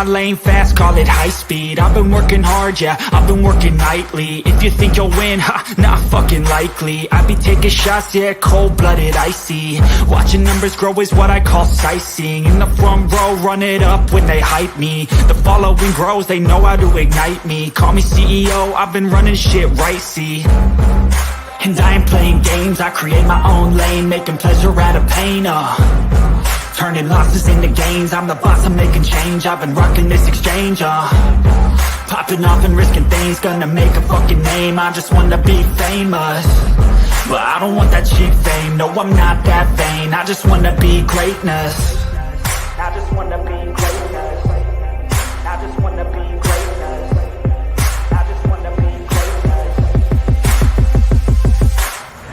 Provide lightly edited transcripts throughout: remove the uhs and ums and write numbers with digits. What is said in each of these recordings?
my lane fast, call it high speed. I've been working hard, yeah, I've been working nightly. If you think you'll win, ha, not fucking likely. I be taking shots, yeah, cold-blooded, icy. Watching numbers grow is what I call sightseeing. In the front row, run it up when they hype me. The following grows, they know how to ignite me. Call me CEO, I've been running shit right, see. And I ain't playing games, I create my own lane, making pleasure out of pain, turning losses into gains, I'm the boss, I'm making change. I've been rocking this exchange, popping off and risking things, gonna make a fucking name. I just wanna be famous, but I don't want that cheap fame. No, I'm not that vain, I just wanna be greatness. I just wanna be greatness. I just wanna be greatness. I just wanna be greatness.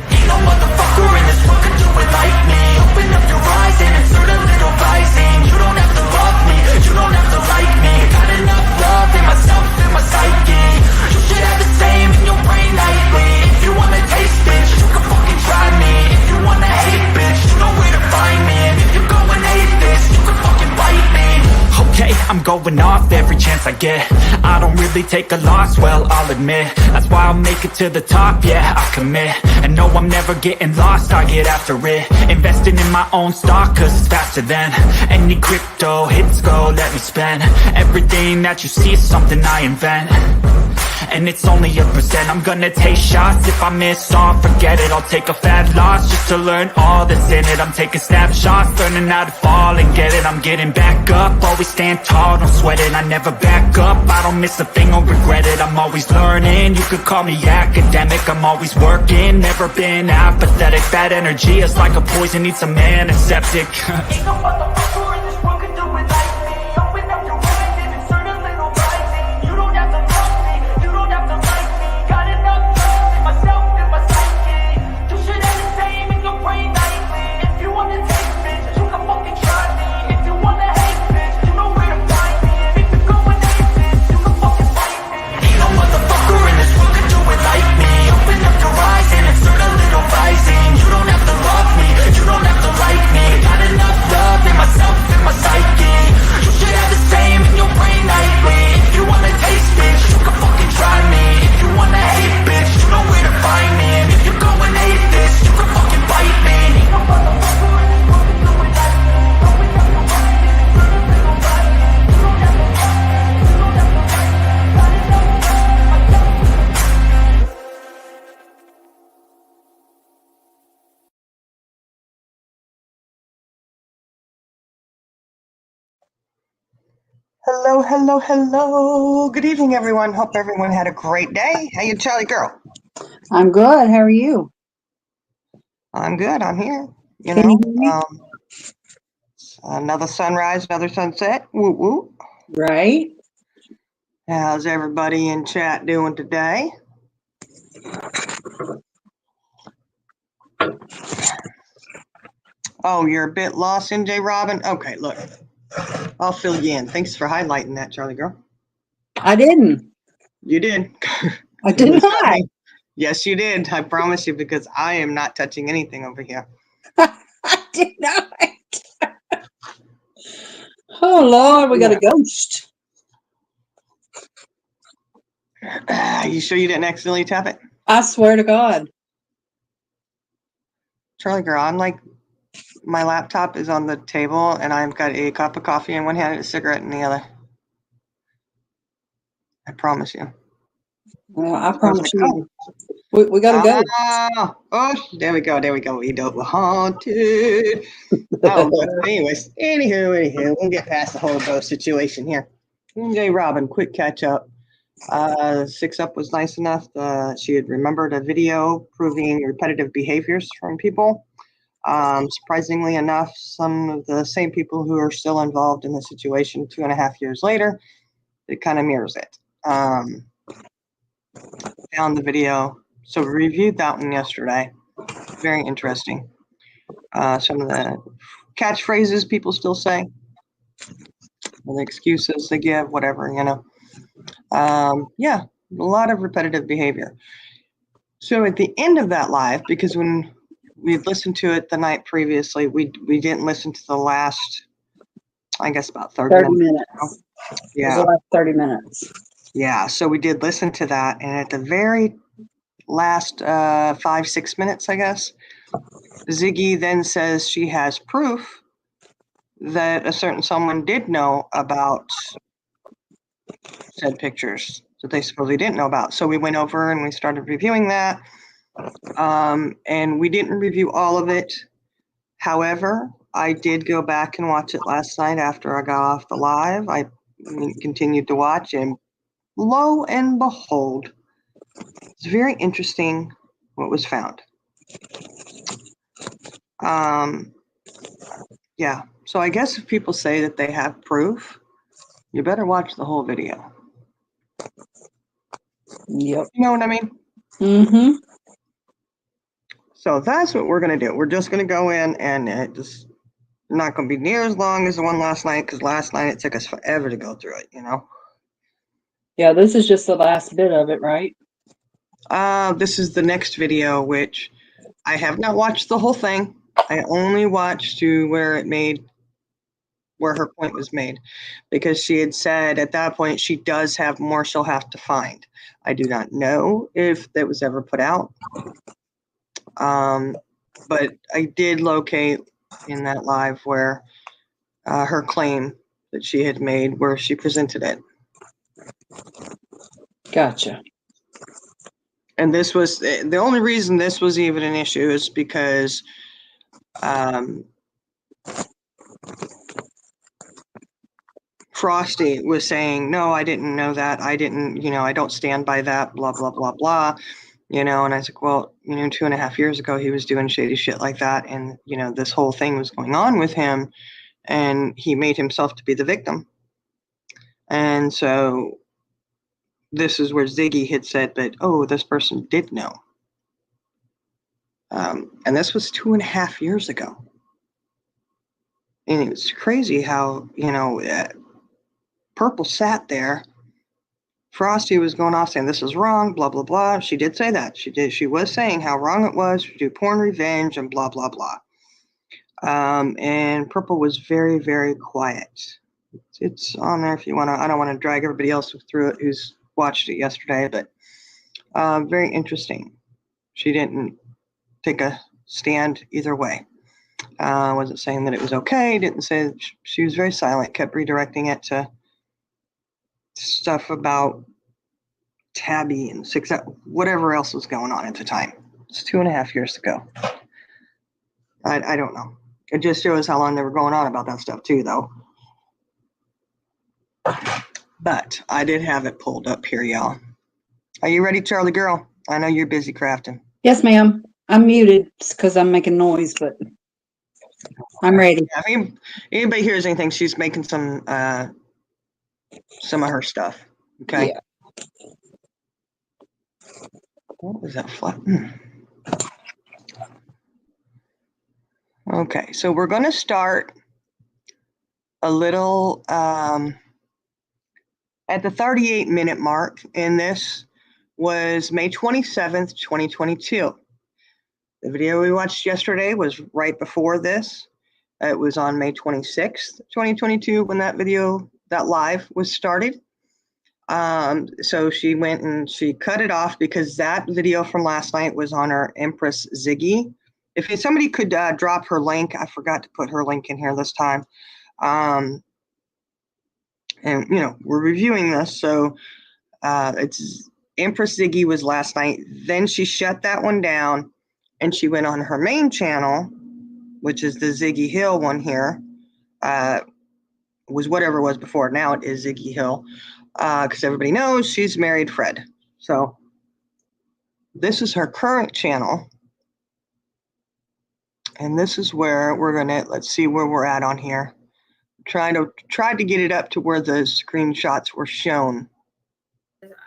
Ain't no motherfucker in this world can do it like me. Open up your eyes and insert a little rising. You don't have to love me, you don't have to like me. Got enough love in myself and my psyche. You should have the same in your brain nightly. If you wanna taste, bitch, you can fucking try me. If you wanna hate, bitch, you know where to find me. And if you're going hate this, you can fucking bite me. Okay, I'm going off every chance I get. I don't really take a loss, well, I'll admit. That's why I'll make it to the top, yeah, I commit. And no, I'm never getting lost, I get after it. Investing in my own stock, cause it's faster than any crypto hits go, let me spend. Everything that you see is something I invent, and it's only a percent. I'm gonna take shots, if I miss all, forget it. I'll take a fat loss just to learn all that's in it. I'm taking snapshots, learning how to fall and get it. I'm getting back up, always stand tall, don't sweat it. I never back up, I don't miss a thing or regret it. I'm always learning, you could call me academic. I'm always working, never been apathetic. Bad energy is like a poison, needs some antiseptic. Ain't no motherfucker in this world can do it like me. Open up your eyes and insert a little rising. You don't have to love me, you don't have to like me. Got enough love in myself and my psyche. You should have the same in your brain nightly. If you wanna take, bitch, you can fucking try me. If you wanna hate, bitch, you know where to find me. And if you're going hate, bitch, you can fucking fight me. Ain't no motherfucker in this world can do it like me. Open up your eyes and insert a little rising. You don't have to love me, you don't have to like me. Got enough love in myself and my psyche. You should have the same in your brain nightly. If you wanna taste, bitch, you can fucking try me. If you wanna hate, bitch, you know where to find me. And if you're going hate this, you can fucking bite me. Ain't no motherfucker in this world can do it like me. Open up your eyes and insert a little rising. You don't have to love me, you don't have to like me. Got enough love in myself and my psyche. Hello, hello, hello. Good evening, everyone. Hope everyone had a great day. How you, Charlie girl? I'm good. How are you? I'm good. I'm here. You Can know, you hear me? another sunrise, another sunset. Woo woo. Right? How's everybody in chat doing today? Oh, you're a bit lost, NJ Robin? Okay, look. I'll fill you in. Thanks for highlighting that, Charlie girl. I didn't. You did. I did not. Yes, you did. I promise you, because I am not touching anything over here. I did not. Oh, Lord, we got a ghost. You sure you didn't accidentally tap it? I swear to God. Charlie girl, I'm like, my laptop is on the table and I've got a cup of coffee in one hand and a cigarette in the other. I promise you. Well, I promise you. We got to go. Oh, there we go. There we go. We don't we're haunted. Oh, but anyways, anywho, we'll get past the whole ghost situation here. MJ Robin, quick catch up. 6 Up was nice enough. She had remembered a video proving repetitive behaviors from people. Surprisingly enough, some of the same people who are still involved in the situation 2.5 years later, it kind of mirrors it. Found the video. So we reviewed that one yesterday. Very interesting. Some of the catchphrases people still say, the excuses they give, whatever, you know. Yeah, a lot of repetitive behavior. So at the end of that live, because when we listened to it the night previously, we didn't listen to the last, I guess, about 30 minutes. was the last 30 minutes. Yeah, so we did listen to that, and at the very last 5-6 minutes, I guess, Ziggy then says she has proof that a certain someone did know about said pictures that they supposedly didn't know about. So we went over and we started reviewing that, and we didn't review all of it. However, I did go back and watch it last night after I got off the live. I continued to watch, and lo and behold, it's very interesting what was found. Yeah, so I guess if people say that they have proof, you better watch the whole video. Yep. You know what I mean? Mm-hmm. So that's what we're going to do. We're just going to go in, and it just not going to be near as long as the one last night, because last night it took us forever to go through it, you know? Yeah, this is just the last bit of it, right? This is the next video, which I have not watched the whole thing. I only watched to where her point was made, because she had said at that point she does have more she'll have to find. I do not know if that was ever put out. But I did locate in that live where her claim that she had made, where she presented it. Gotcha. And this was the only reason this was even an issue is because Frosty was saying, no, I didn't know that. I didn't, I don't stand by that, blah, blah, blah, blah. And I was like, well, 2.5 years ago, he was doing shady shit like that. And, this whole thing was going on with him, and he made himself to be the victim. And so this is where Ziggy had said that, oh, this person did know. And this was 2.5 years ago. And it was crazy how, Purple sat there. Frosty was going off saying this is wrong, blah, blah, blah. She did say that. She was saying how wrong it was to do porn revenge and blah, blah, blah. And Purple was very, very quiet. It's on there if you want to. I don't want to drag everybody else through it who's watched it yesterday, but very interesting. She didn't take a stand either way. Wasn't saying that it was okay. Didn't say, she was very silent, kept redirecting it to stuff about Tabby and whatever else was going on at the time. It's 2.5 years ago. I don't know. It just shows how long they were going on about that stuff too, though. But I did have it pulled up here, y'all. Are you ready, Charlie girl? I know you're busy crafting. Yes, ma'am. I'm muted because I'm making noise, but I'm ready. Yeah, if anybody hears anything, she's making some of her stuff. Okay. Yeah. What was that flat? Okay, so we're going to start a little at the 38-minute mark, and this was May 27th, 2022. The video we watched yesterday was right before this. It was on May 26th, 2022 when that live was started. So she went and she cut it off because that video from last night was on our Empress Ziggy. If somebody could drop her link, I forgot to put her link in here this time. And we're reviewing this, so it's Empress Ziggy was last night. Then she shut that one down, and she went on her main channel, which is the Ziggy Hill one here. Was whatever it was before. Now it is Ziggy Hill, because everybody knows she's married Fred. So this is her current channel. And this is where we're let's see where we're at on here. Tried to get it up to where the screenshots were shown.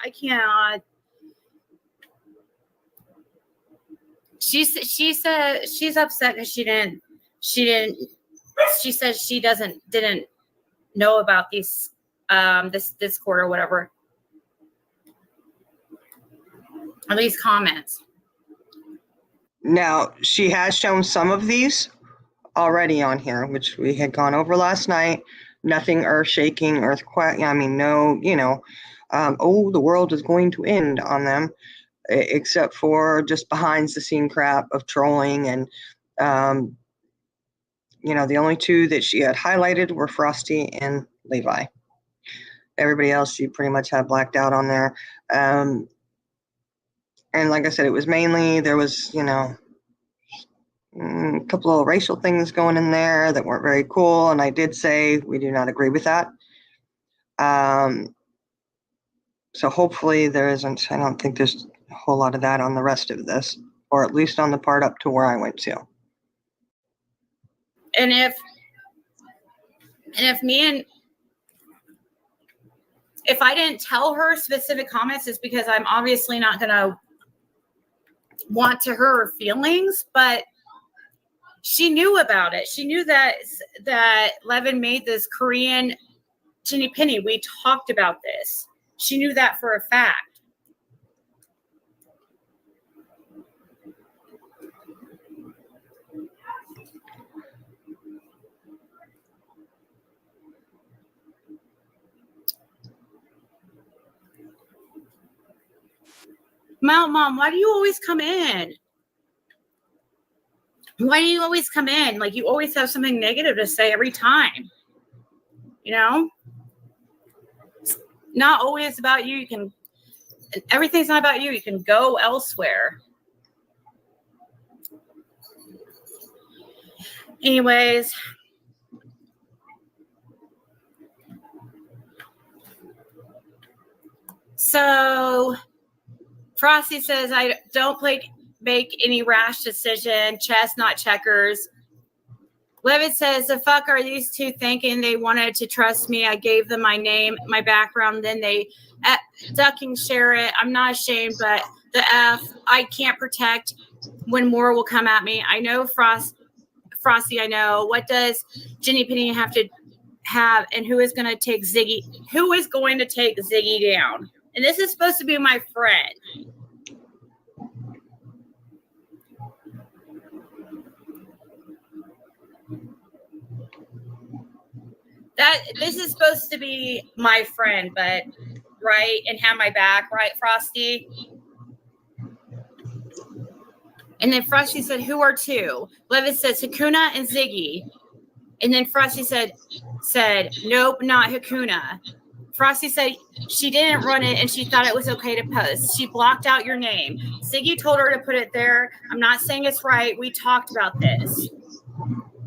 I cannot. She said she's upset because she said she didn't know about these this Discord or whatever. Or these comments. Now, she has shown some of these already on here, which we had gone over last night. nothing earth-shaking, earthquake. I mean, no, oh, the world is going to end on them, except for just behind-the-scene crap of trolling. And, the only two that she had highlighted were Frosty and Levi. Everybody else, she pretty much had blacked out on there. And like I said, it was mainly, there was, a couple of racial things going in there that weren't very cool. And I did say we do not agree with that. So hopefully there isn't, I don't think there's a whole lot of that on the rest of this, or at least on the part up to where I went to. And if I didn't tell her specific comments, it's because I'm obviously not going to want to hurt her feelings, but she knew about it. She knew that Levin made this Korean Ginny Penny. We talked about this. She knew that for a fact. Mom, why do you always come in? Why do you always come in? Like, you always have something negative to say every time. It's not always about you. Everything's not about you. You can go elsewhere. Anyways. So Frosty says, I don't make any rash decision. Chess, not checkers. Levitt says, the fuck are these two thinking? They wanted to trust me. I gave them my name, my background. Then they ducking share it. I'm not ashamed, but the F, I can't protect when more will come at me. I know Frosty, I know. What does Ginny Penny have to have? And who is going to take Ziggy? Who is going to take Ziggy down? And this is supposed to be my friend. This is supposed to be my friend, but right, and have my back, right, Frosty? And then Frosty said, who are two? Levitt said, Hakuna and Ziggy. And then Frosty said, nope, not Hakuna. Frosty said she didn't run it and she thought it was okay to post. She blocked out your name. Ziggy told her to put it there. I'm not saying it's right. We talked about this.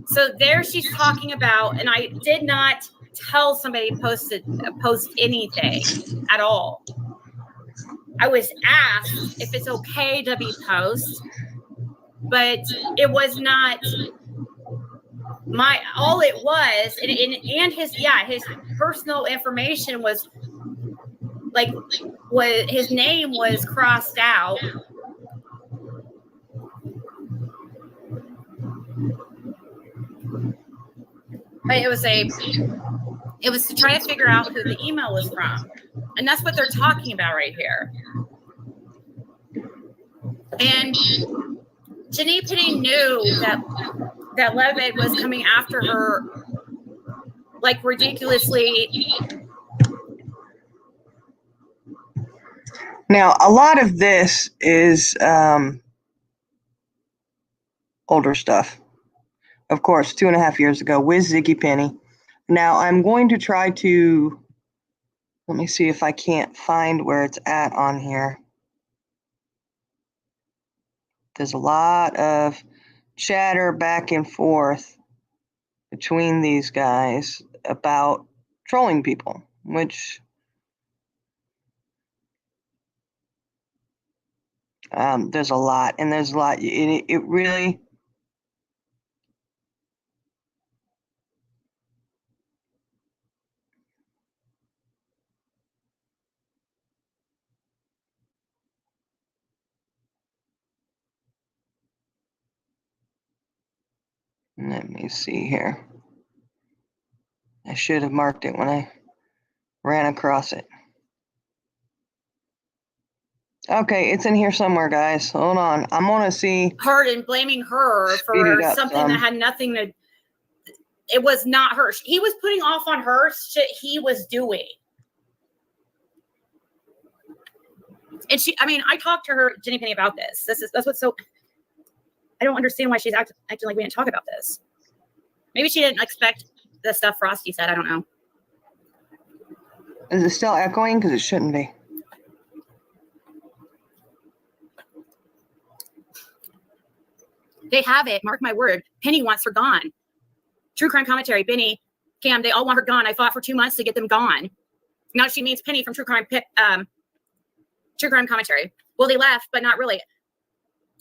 So there she's talking about, and I did not tell somebody post anything at all. I was asked if it's okay to be post, but it was not all it was, and his personal information was his name was crossed out. But it was to try to figure out who the email was from. And that's what they're talking about right here. And Ginny Penny knew that Levitt was coming after her ridiculously. Now, a lot of this is older stuff. Of course, 2.5 years ago with Ziggy Penny. Now, I'm going to try to, let me see if I can't find where it's at on here. There's a lot of chatter back and forth between these guys about trolling people, which there's a lot, and there's a lot. It really. Let me see here. I should have marked it when I ran across it. Okay, it's in here somewhere, guys. Hold on. I'm going to see. Her and blaming her for something that had nothing to. It was not her. He was putting off on her shit he was doing. And I talked to her, Jenny Penny, about this. That's what's so, I don't understand why she's acting like we didn't talk about this. Maybe she didn't expect the stuff Frosty said. I don't know. Is it still echoing? Because it shouldn't be. They have it. Mark my word. Penny wants her gone. True crime commentary. Benny, Cam, they all want her gone. I fought for 2 months to get them gone. Now she means Penny from True Crime commentary. Well, they left, but not really.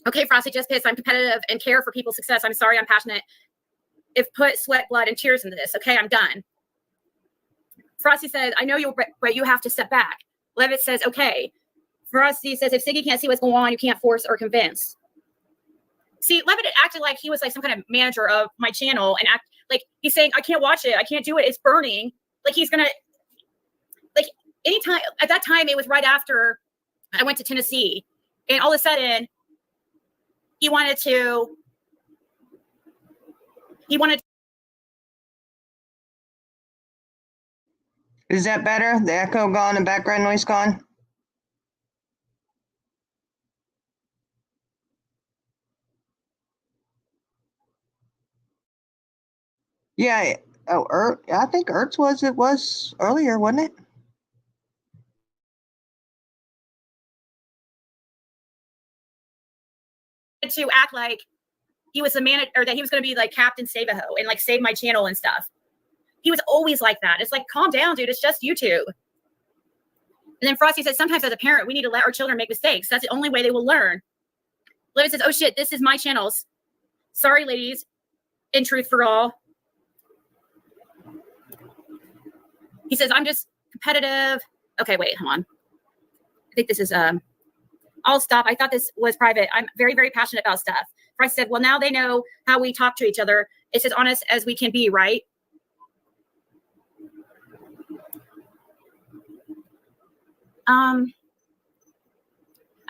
Okay, Frosty, just pissed. I'm competitive and care for people's success. I'm sorry, I'm passionate. If put sweat, blood, and tears into this. Okay, I'm done. Frosty said, I know you'll, but you have to step back. Levitt says, okay. Frosty says, if Siggy can't see what's going on, you can't force or convince. See, Levitt acted like he was like some kind of manager of my channel and act like he's saying, I can't watch it. I can't do it. It's burning. Like he's going to, like anytime, at that time, it was right after I went to Tennessee. And all of a sudden, he wanted to. Is that better? The echo gone and background noise gone? Yeah. Oh, I think Ertz was earlier, wasn't it? To act like he was the manager, or that he was going to be like Captain Save-A-Ho and like save my channel and stuff. He was always like that. It's like, calm down, dude. It's just YouTube. And then Frosty says, sometimes as a parent, we need to let our children make mistakes. That's the only way they will learn. Levitt says, oh shit, this is my channels. Sorry, ladies. In Truth for All. He says, I'm just competitive. Okay, wait, hold on. I think this is, I'll stop. I thought this was private. I'm very, very passionate about stuff. Frosty said, well, now they know how we talk to each other. It's as honest as we can be, right? I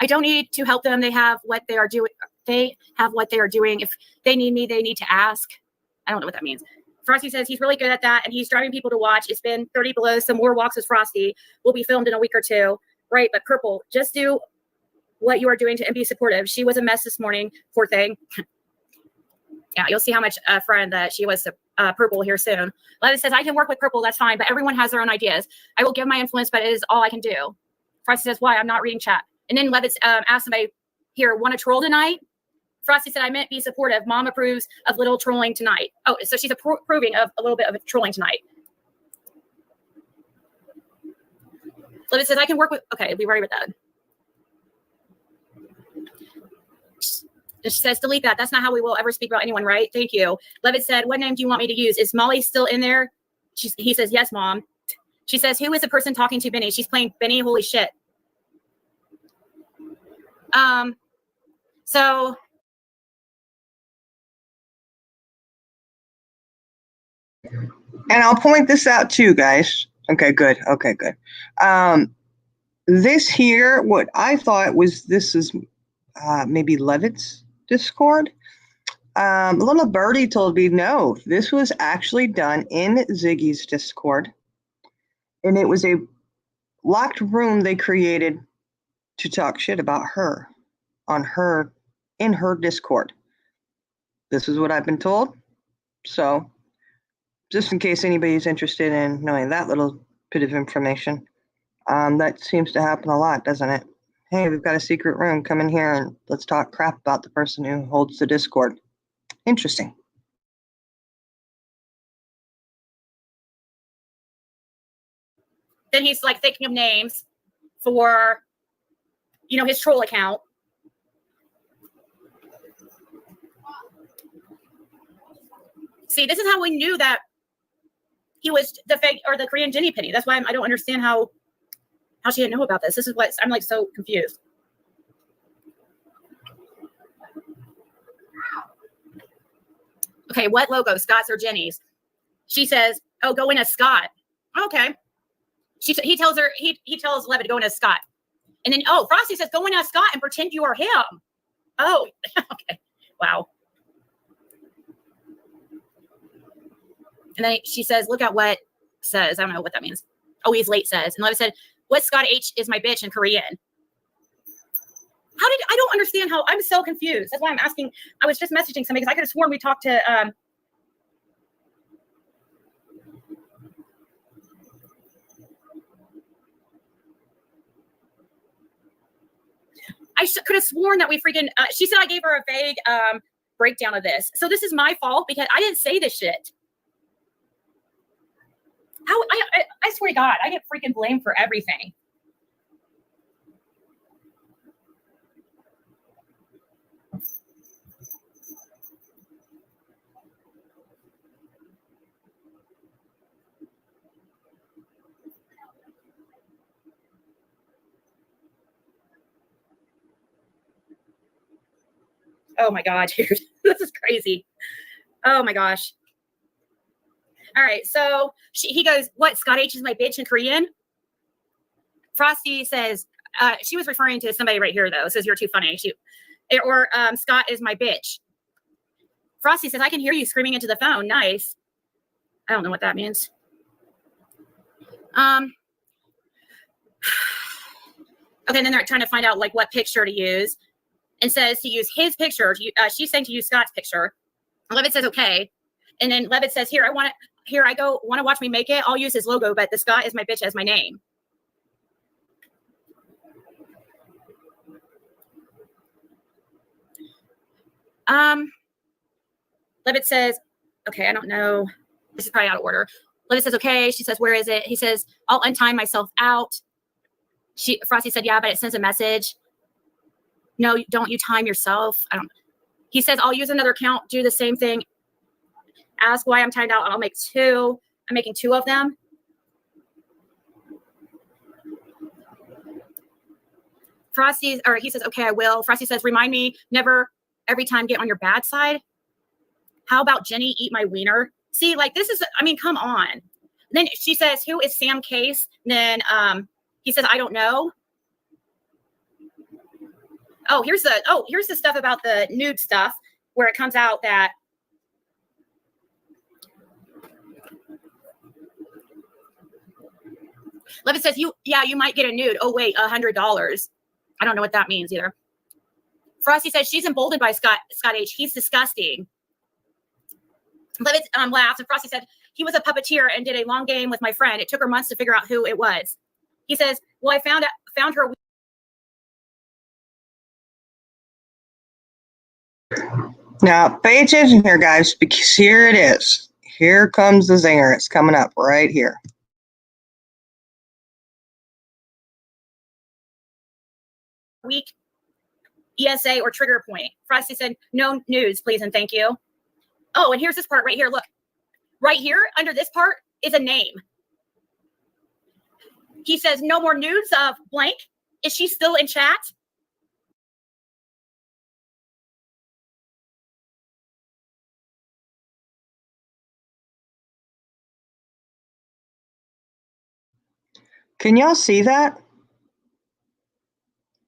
don't need to help them. They have what they are doing. They have what they are doing. If they need me, they need to ask. I don't know what that means. Frosty says he's really good at that, and he's driving people to watch. It's been 30 below. Some more walks with Frosty will be filmed in a week or two. Right, but Purple, just do what you are doing to be supportive. She was a mess this morning. Poor thing. Yeah, you'll see how much friend that she was to Purple here soon. Levitt says, I can work with Purple. That's fine, but everyone has their own ideas. I will give my influence, but it is all I can do. Frosty says, why? I'm not reading chat. And then Levitt asked somebody here, want to troll tonight? Frosty said, I meant be supportive. Mom approves of little trolling tonight. Oh, so she's approving of a little bit of trolling tonight. Levitt says, I can work with, okay, we already read that. She says, delete that. That's not how we will ever speak about anyone, right? Thank you. Levitt said, what name do you want me to use? Is Molly still in there? He says, yes, Mom. She says, who is the person talking to Benny? She's playing Benny. Holy shit. So. And I'll point this out too, guys. Okay, good. Okay, good. This here, what I thought was this is maybe Levitt's Discord. Little birdie told me, no, this was actually done in Ziggy's Discord. And it was a locked room they created to talk shit about her in her Discord. This is what I've been told. So just in case anybody's interested in knowing that little bit of information, that seems to happen a lot, doesn't it? Hey, we've got a secret room. Come in here and let's talk crap about the person who holds the Discord. Interesting. Then he's like thinking of names for, his troll account. See, this is how we knew that he was the fake or the Korean Jenny Penny. That's why I don't understand how she didn't know about this. This is what I'm like so confused. Okay, what logo? Scott's or Jenny's? She says, "Oh, go in as Scott." Okay. He tells Levitt to go in as Scott, and then Frosty says, "Go in as Scott and pretend you are him." Oh, okay. Wow. And then she says, look at what says. I don't know what that means. Oh, he's late says. And Levitt said, what Scott H is my bitch in Korean? I don't understand how, I'm so confused. That's why I'm asking. I was just messaging somebody because I could have sworn we talked to, could have sworn that we freaking, she said I gave her a vague breakdown of this. So this is my fault because I didn't say this shit. How, I swear to God, I get freaking blamed for everything. Oh my God, dude, this is crazy. Oh my gosh. All right, so he goes, what, Scott H is my bitch in Korean? Frosty says, she was referring to somebody right here, though. Says, you're too funny. Or Scott is my bitch. Frosty says, I can hear you screaming into the phone. Nice. I don't know what that means. Okay, then they're trying to find out, like, what picture to use. And says to use his picture. She's saying to use Scott's picture. Levitt says, okay. And then Levitt says, here, want to watch me make it? I'll use his logo, but the Scott is my bitch as my name. Levitt says, okay, I don't know. This is probably out of order. Levitt says, okay. She says, where is it? He says, I'll untime myself out. Frosty said, yeah, but it sends a message. No, don't you time yourself? He says, I'll use another account, do the same thing. Ask why I'm timed out, and I'll make two. I'm making two of them. He says, okay, I will. Frosty says, remind me, never every time get on your bad side. How about Jenny eat my wiener? See, like, this is, I mean, come on. And then she says, who is Sam Case? And then he says, I don't know. Here's the stuff about the nude stuff where it comes out that Levitt says, you might get a nude. Oh, wait, $100. I don't know what that means either. Frosty says she's emboldened by Scott H. He's disgusting. Levitt laughs, and Frosty said, he was a puppeteer and did a long game with my friend. It took her months to figure out who it was. He says, well, I found her. Now, pay attention here, guys, because here it is. Here comes the zinger. It's coming up right here. Weak ESA or trigger point. Frosty said, no nudes, please and thank you. Oh, and here's this part right here. Look, right here under this part is a name. He says, no more nudes of blank. Is she still in chat? Can y'all see that?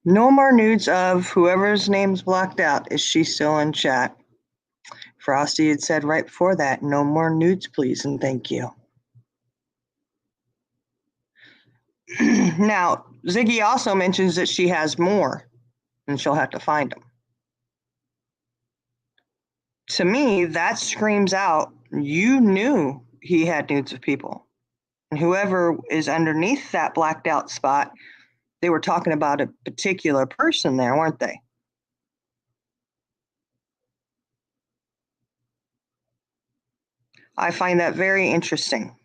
No more nudes of whoever's name's blocked out. Is she still in chat? Frosty had said right before that, no more nudes, please, and thank you. Now, Ziggy also mentions that she has more, and she'll have to find them. To me, that screams out, you knew he had nudes of people. And whoever is underneath that blacked out spot, they were talking about a particular person there, weren't they? I find that very interesting.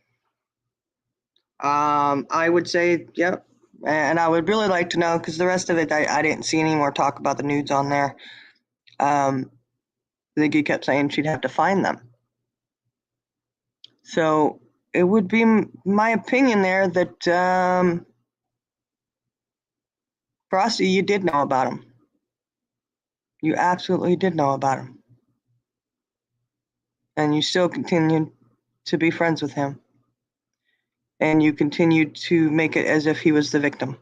I would say, yep. And I would really like to know, because the rest of it, I didn't see any more talk about the nudes on there. Ziggy kept saying she'd have to find them. So it would be my opinion there that Frosty, you did know about him. You absolutely did know about him. And you still continued to be friends with him. And you continued to make it as if he was the victim.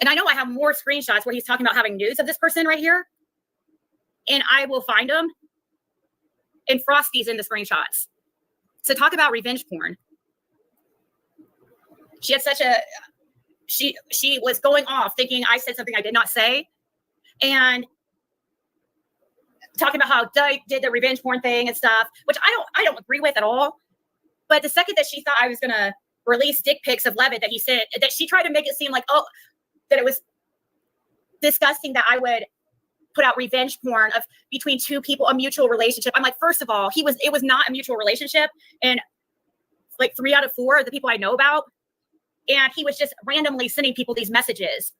And I know I have more screenshots where he's talking about having nudes of this person right here. And I will find them. And Frosty's in the screenshots. So talk about revenge porn. She had such a, she was going off thinking I said something I did not say. And talking about how Doug did the revenge porn thing and stuff, which I don't agree with at all. But the second that she thought I was going to release dick pics of Levitt that he sent, that she tried to make it seem like, oh, that it was disgusting that I would put out revenge porn of between two people, a mutual relationship. I'm like, first of all, it was not a mutual relationship. And like 3 out of 4 of the people I know about. And he was just randomly sending people these messages.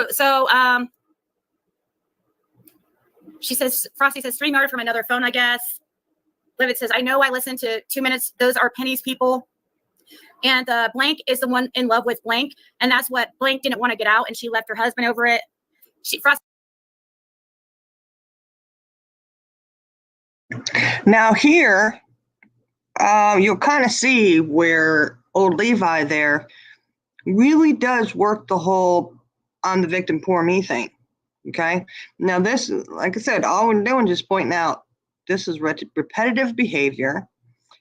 So she says, Frosty says, StreamYard from another phone, I guess. Levitt says, I know I listened to 2 minutes. Those are Penny's people. And Blank is the one in love with Blank. And that's what Blank didn't want to get out. And she left her husband over it. Frosty. Now here, you'll kind of see where old Levi there really does work the whole I'm the victim, poor me thing. Okay. Now this, like I said, all we're doing is just pointing out this is repetitive behavior.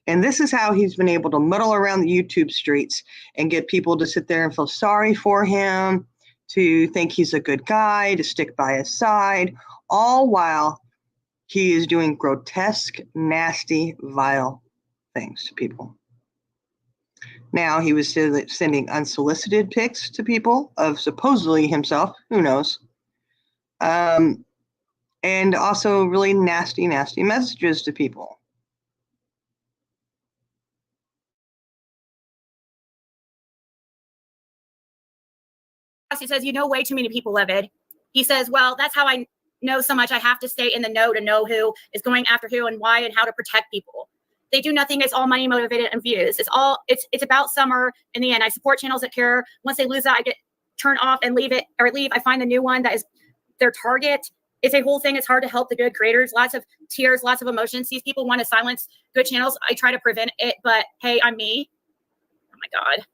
And this is how he's been able to muddle around the YouTube streets and get people to sit there and feel sorry for him, to think he's a good guy, to stick by his side, all while he is doing grotesque, nasty, vile things to people. Now he was sending unsolicited pics to people of supposedly himself, who knows, and also really nasty, nasty messages to people. He says, you know way too many people, Levitt. He says, well, that's how I know so much. I have to stay in the know to know who is going after who and why and how to protect people. They do nothing. It's all money motivated and views. It's about Summer in the end. I support channels that care. Once they lose that, I get turned off and leave. I find the new one that is their target. It's a whole thing. It's hard to help the good creators. Lots of tears, lots of emotions. These people want to silence good channels. I try to prevent it, but hey, I'm me. Oh my God.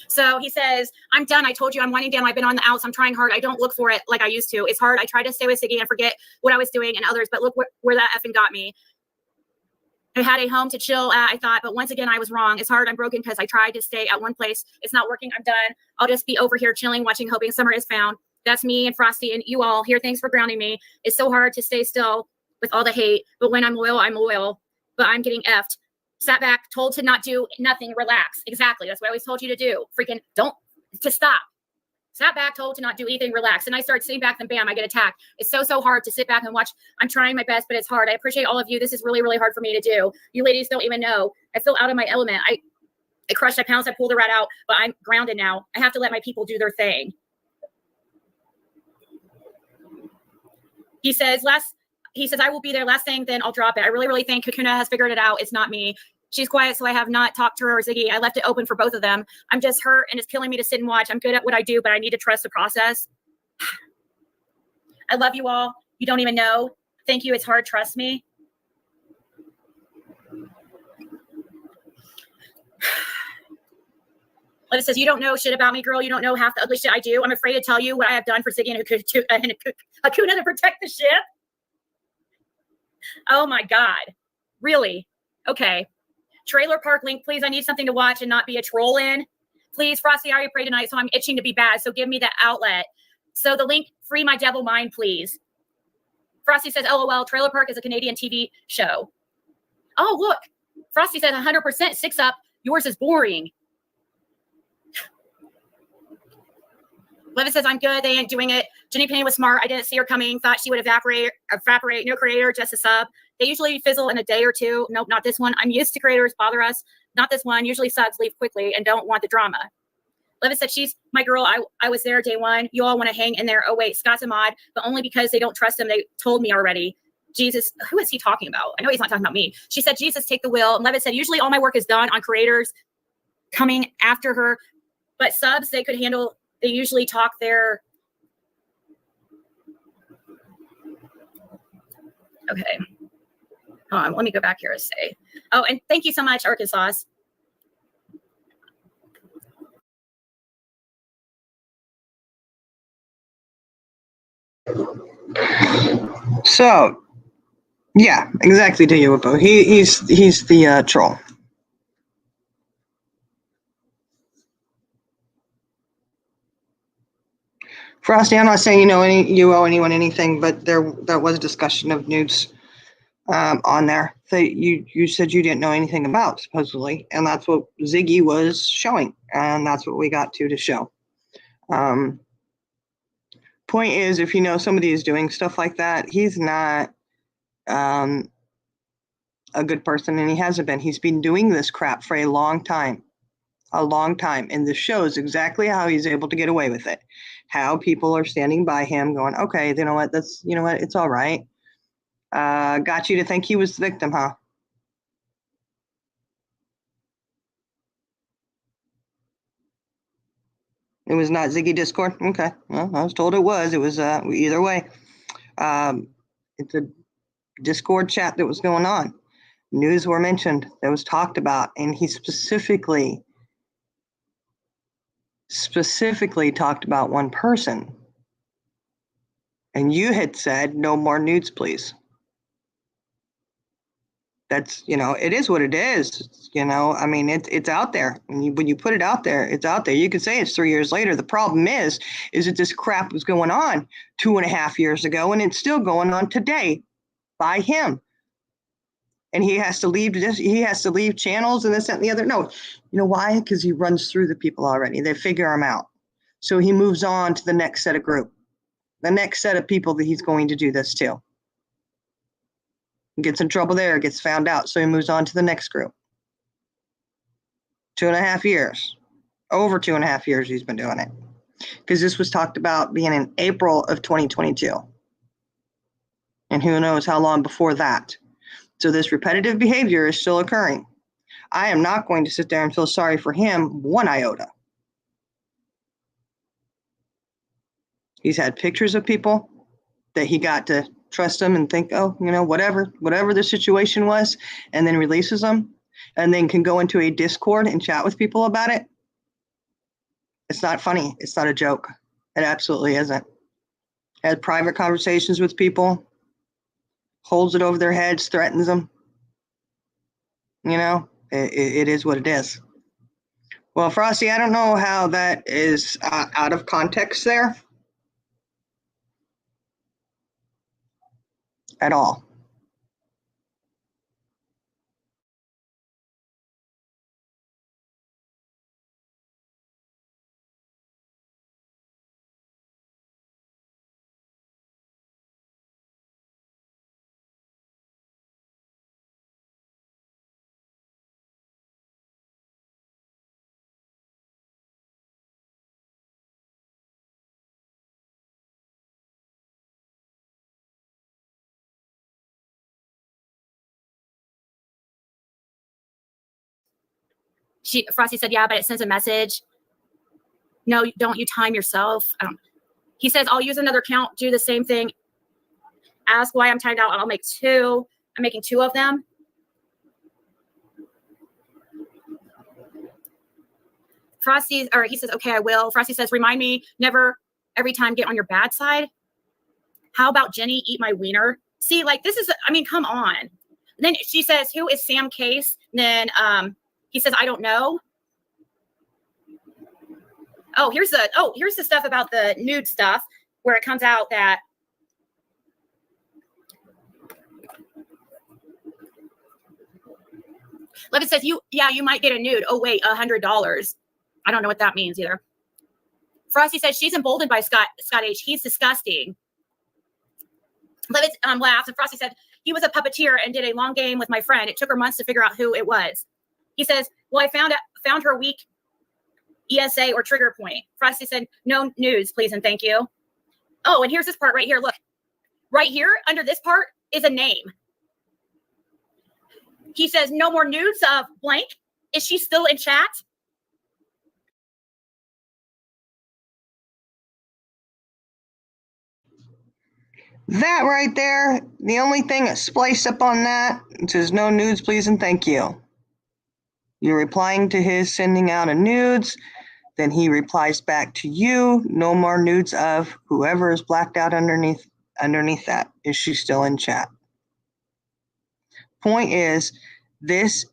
So he says, I'm done. I told you I'm winding down. I've been on the outs. I'm trying hard. I don't look for it like I used to. It's hard. I tried to stay with Siggy and forget what I was doing and others, but look where that effing got me. I had a home to chill at, I thought, but once again, I was wrong. It's hard. I'm broken because I tried to stay at one place. It's not working. I'm done. I'll just be over here chilling, watching, hoping Summer is found. That's me and Frosty and you all here. Thanks for grounding me. It's so hard to stay still with all the hate, but when I'm loyal, but I'm getting effed. Sat back, told to not do nothing, relax. Exactly. That's what I always told you to do. Freaking to stop. Sat back, told to not do anything, relax. And I start sitting back, then bam, I get attacked. It's so hard to sit back and watch. I'm trying my best, but it's hard. I appreciate all of you. This is really, really hard for me to do. You ladies don't even know. I feel out of my element. I crushed, I pounced, I pulled the rat out, but I'm grounded now. I have to let my people do their thing. He says, I will be there. Last thing, then I'll drop it. I really, really think Kakuna has figured it out. It's not me. She's quiet, so I have not talked to her or Ziggy. I left it open for both of them. I'm just hurt, and it's killing me to sit and watch. I'm good at what I do, but I need to trust the process. I love you all. You don't even know. Thank you. It's hard. Trust me. Levitt says, you don't know shit about me, girl. You don't know half the ugly shit I do. I'm afraid to tell you what I have done for Ziggy and Hakuna to protect the ship. Oh, my God. Really? Okay. Trailer Park link, please. I need something to watch and not be a troll in. Please, Frosty, I already prayed tonight, so I'm itching to be bad. So give me that outlet. So the link, free my devil mind, please. Frosty says, LOL, Trailer Park is a Canadian TV show. Oh, look. Frosty says 100%, 6 up. Yours is boring. Levitt says, I'm good. They ain't doing it. Jenny Penny was smart. I didn't see her coming. Thought she would evaporate. No creator, just a sub. They usually fizzle in a day or two. Nope, not this one. I'm used to creators bother us. Not this one. Usually subs leave quickly and don't want the drama. Levitt said, she's my girl. I was there day one. You all want to hang in there. Oh, wait, Scott's a mod, but only because they don't trust him. They told me already. Jesus, who is he talking about? I know he's not talking about me. She said, Jesus, take the wheel. And Levitt said, usually all my work is done on creators coming after her, but subs, they could handle. They usually talk their. Okay. Hold on, let me go back here and say. Oh, and thank you so much, Arkansas. So, yeah, exactly. To you, Whippo. He's the troll. Frosty, I'm not saying you owe anyone anything, but there was discussion of nudes on there that you said you didn't know anything about, supposedly, and that's what Ziggy was showing, and that's what we got to show. Point is, if you know somebody is doing stuff like that, he's not a good person, and he hasn't been. He's been doing this crap for a long time, and this shows exactly how he's able to get away with it. How people are standing by him, going, "Okay, you know what? It's all right." Got you to think he was the victim, huh? It was not Ziggy Discord? Okay. Well, I was told it was. It was either way. It's a Discord chat that was going on. News were mentioned, that was talked about, and he specifically talked about one person. And you had said, no more nudes, please. That's, it is what it is. I mean, it's out there. When you put it out there, it's out there. You could say it's 3 years later. The problem is that this crap was going on 2.5 years ago, and it's still going on today by him. And he has to leave channels and this, that, and the other. No, you know why? Because he runs through the people already. They figure him out. So he moves on to the next set of group, the next set of people that he's going to do this to. He gets in trouble there, gets found out. So he moves on to the next group. 2.5 years, over 2.5 years he's been doing it. Because this was talked about being in April of 2022. And who knows how long before that. So this repetitive behavior is still occurring. I am not going to sit there and feel sorry for him one iota. He's had pictures of people that he got to trust them and think, oh, whatever the situation was, and then releases them, and then can go into a Discord and chat with people about it. It's not funny. It's not a joke. It absolutely isn't. Had private conversations with people, holds it over their heads, threatens them. It is what it is. Well, Frosty, I don't know how that is out of context there at all. Frosty said, yeah, but it sends a message. No, don't you time yourself? He says, I'll use another account, do the same thing. Ask why I'm timed out. I'll make 2. I'm making 2 of them. He says, okay, I will. Frosty says, remind me, never every time get on your bad side. How about Jenny eat my wiener? See, this is, come on. And then she says, who is Sam Case? And then he says, I don't know. Here's the stuff about the nude stuff where it comes out that Levitt says, you might get a nude. Oh, wait, $100. I don't know what that means either. Frosty says she's emboldened by Scott H. He's disgusting. Levitt laughs, and Frosty said, he was a puppeteer and did a long game with my friend. It took her months to figure out who it was. He says, well, I found her weak ESA or trigger point. Frosty said, no nudes, please and thank you. Oh, and here's this part right here. Look, right here under this part is a name. He says, no more nudes of blank. Is she still in chat? That right there, the only thing that's spliced up on that, it says no nudes, please and thank you. You're replying to his sending out a nudes, then he replies back to you, no more nudes of whoever is blacked out underneath that. Is she still in chat? Point is, this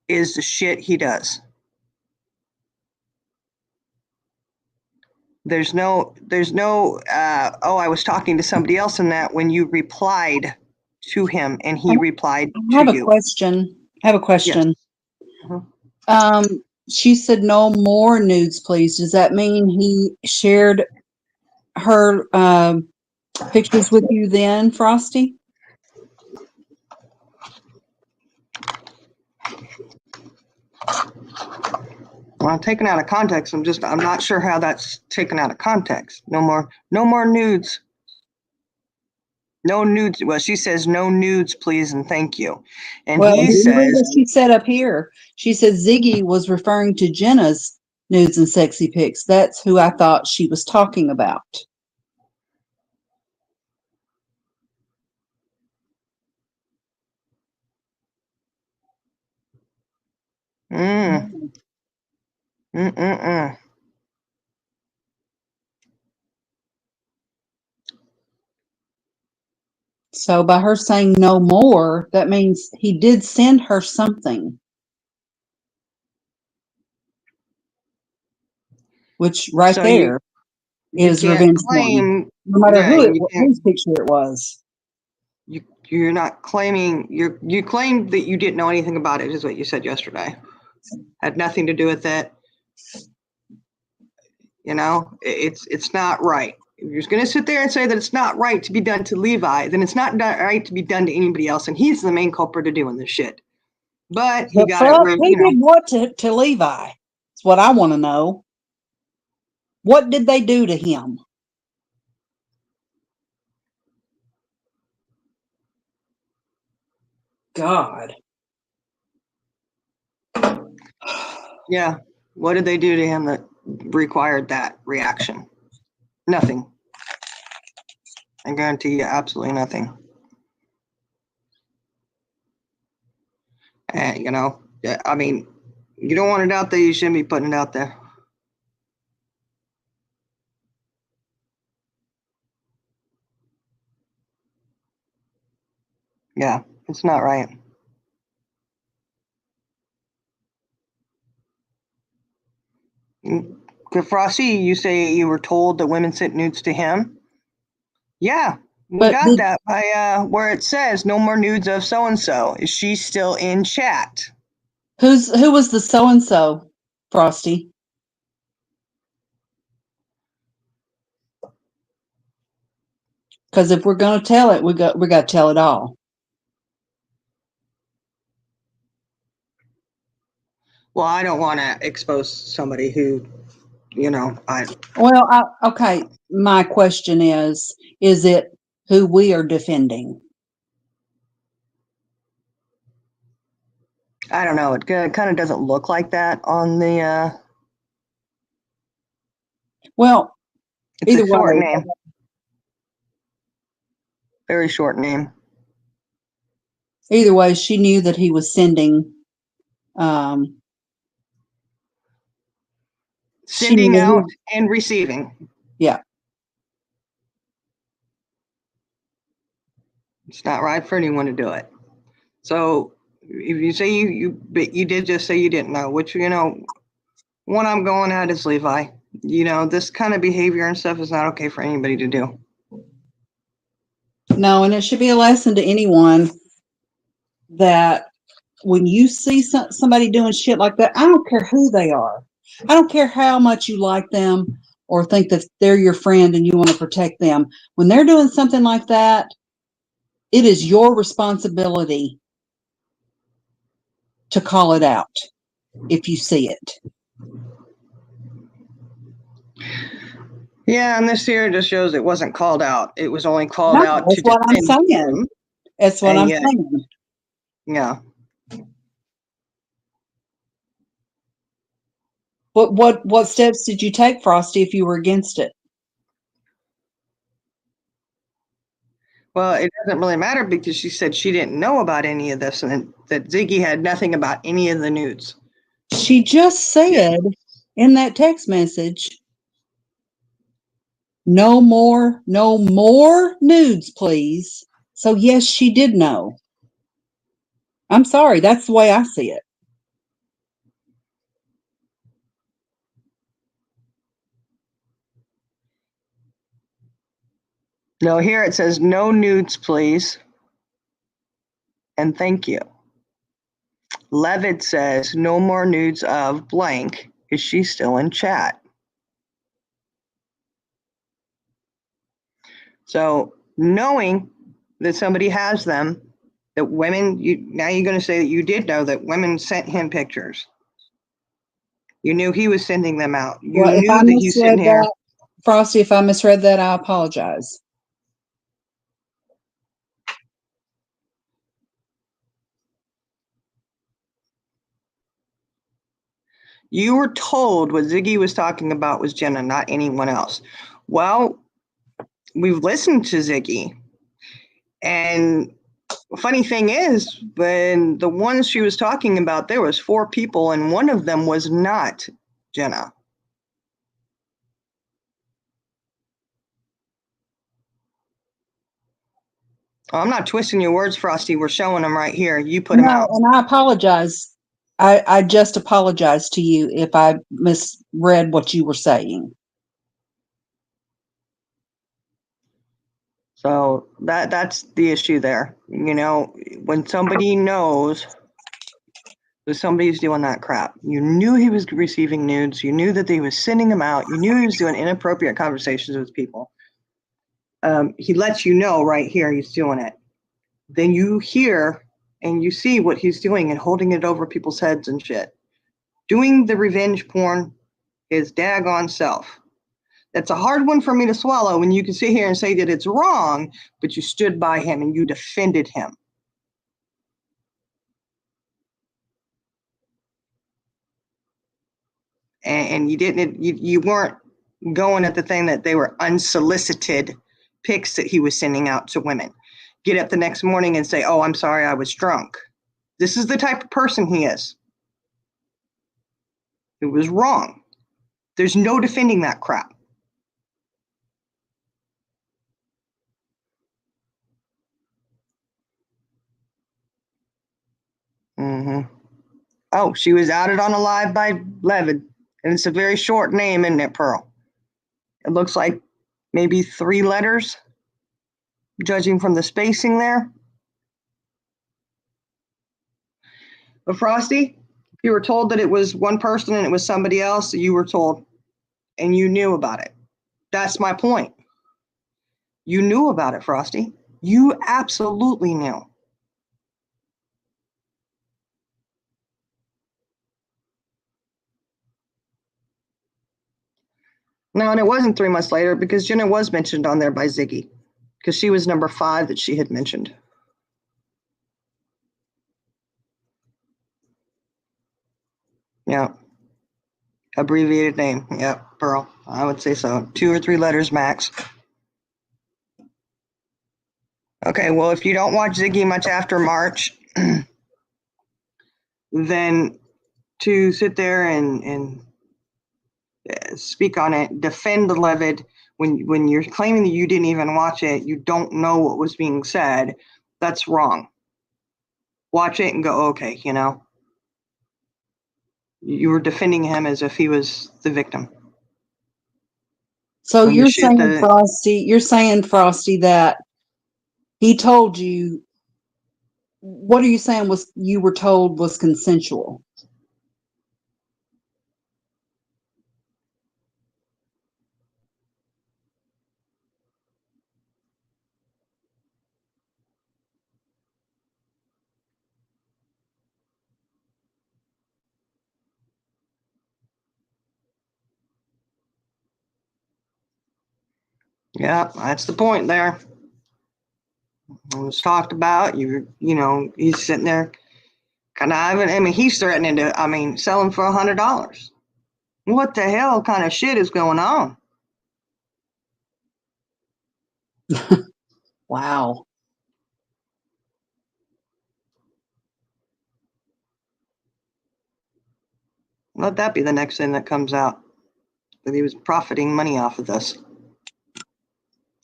is the shit he does. There's no, oh, I was talking to somebody else in that when you replied to him and he replied I have to a you. question. I have a question. Mhm. She said no more nudes, please. Does that mean he shared her pictures with you then, Frosty? Well, taken out of context, I'm not sure how that's taken out of context. No more nudes. No nudes. Well, she says no nudes, please and thank you. And Well, he did you read says, what she said up here? She said Ziggy was referring to Jenna's nudes and sexy pics. That's who I thought she was talking about. mm, mm, mm, mm. So by her saying no more, that means he did send her something. Which right So there you is can't revenge porn. claim, No matter yeah, who it, you can't, whose picture it was. you're not claiming, you claimed that you didn't know anything about it, is what you said yesterday. Had nothing to do with it. You know, it's not right. If you're going to sit there and say that it's not right to be done to Levi, then it's not right to be done to anybody else, and he's the main culprit of doing this shit. But he The got it fuck? where, Who you know, did what to Levi? That's what I want to know. What did they do to him? God. yeah. What did they do to him that required that reaction? Nothing. I guarantee you, absolutely nothing. And you know, yeah, I mean, you don't want it out there, you shouldn't be putting it out there. Yeah, it's not right. Good Frosty, you say you were told that women sent nudes to him? Yeah, we But got did, that by where it says no more nudes of so and so. Is she still in chat? who was the so and so, Frosty? Because if we're gonna tell it, we got to tell it all. Well, I don't want to expose somebody who, you know, Well, okay. My question is it who we are defending? I don't know. It kind of doesn't look like that on the. Well, It's either a short way, name. Very short name. she knew that he was sending. She knew Sending that out and receiving. yeah. It's not right for anyone to do it. So if you say but you did just say you didn't know, which, you know, one I'm going at is Levi. You know, this kind of behavior and stuff is not okay for anybody to do. No, and it should be a lesson to anyone that when you see somebody doing shit like that, I don't care who they are. I don't care how much you like them or think that they're your friend and you want to protect them. When they're doing something like that, it is your responsibility to call it out if you see it. Yeah, and this here just shows it wasn't called out. It was only called No, out that's to what I'm defend saying. him. That's what And I'm yet, saying. yeah. What steps did you take, Frosty, if you were against it? Well, it doesn't really matter because she said she didn't know about any of this and that Ziggy had nothing about any of the nudes. She just said in that text message, no more nudes, please. So yes, she did know. I'm sorry, that's the way I see it. No, here it says no nudes, please. And thank you. Levitt says no more nudes of blank. Is she still in chat? So knowing that somebody has them, that women, now you're going to say that you did know that women sent him pictures. You knew he was sending them out. You Well, if knew I that he's sitting misread here. that, Frosty, if I misread that, I apologize. You were told what Ziggy was talking about was Jenna, not anyone else. Well, we've listened to Ziggy. And the funny thing is, when the ones she was talking about, there was 4 people, and one of them was not Jenna. I'm not twisting your words, Frosty. We're showing them right here. You put them out. And I apologize. I just apologize to you if I misread what you were saying. So that's the issue there. You know, when somebody knows that somebody's doing that crap, you knew he was receiving nudes, you knew that he was sending them out, you knew he was doing inappropriate conversations with people. He lets you know right here he's doing it. Then you hear and you see what he's doing and holding it over people's heads and shit. Doing the revenge porn his daggone self. That's a hard one for me to swallow when you can sit here and say that it's wrong, but you stood by him and you defended him. And you didn't, you weren't going at the thing that they were unsolicited pics that he was sending out to women. Get up the next morning and say, oh, I'm sorry, I was drunk. This is the type of person he is. It was wrong. There's no defending that crap. Oh, she was outed on a live by Levitt. And it's a very short name, isn't it, Pearl? It looks like maybe 3 letters, judging from the spacing there. But Frosty, if you were told that it was one person and it was somebody else, you were told and you knew about it. That's my point. You knew about it, Frosty. You absolutely knew. No, and it wasn't 3 months later because Jenna was mentioned on there by Ziggy because she was number 5 that she had mentioned. Yeah. Abbreviated name. Yep, Pearl. I would say so. 2 or 3 letters max. Okay, well, if you don't watch Ziggy much after March, then to sit there and speak on it, defend Levitt when you're claiming that you didn't even watch it, you don't know what was being said, that's wrong. Watch it and go, okay, you know. You were defending him as if he was the victim. So you're saying, Frosty, that he told you, what are you saying was you were told was consensual? Yeah, that's the point there. It was talked about. You know, he's sitting there conniving. I mean, he's threatening to, sell him for $100. What the hell kind of shit is going on? Wow. Let that be the next thing that comes out. That he was profiting money off of this.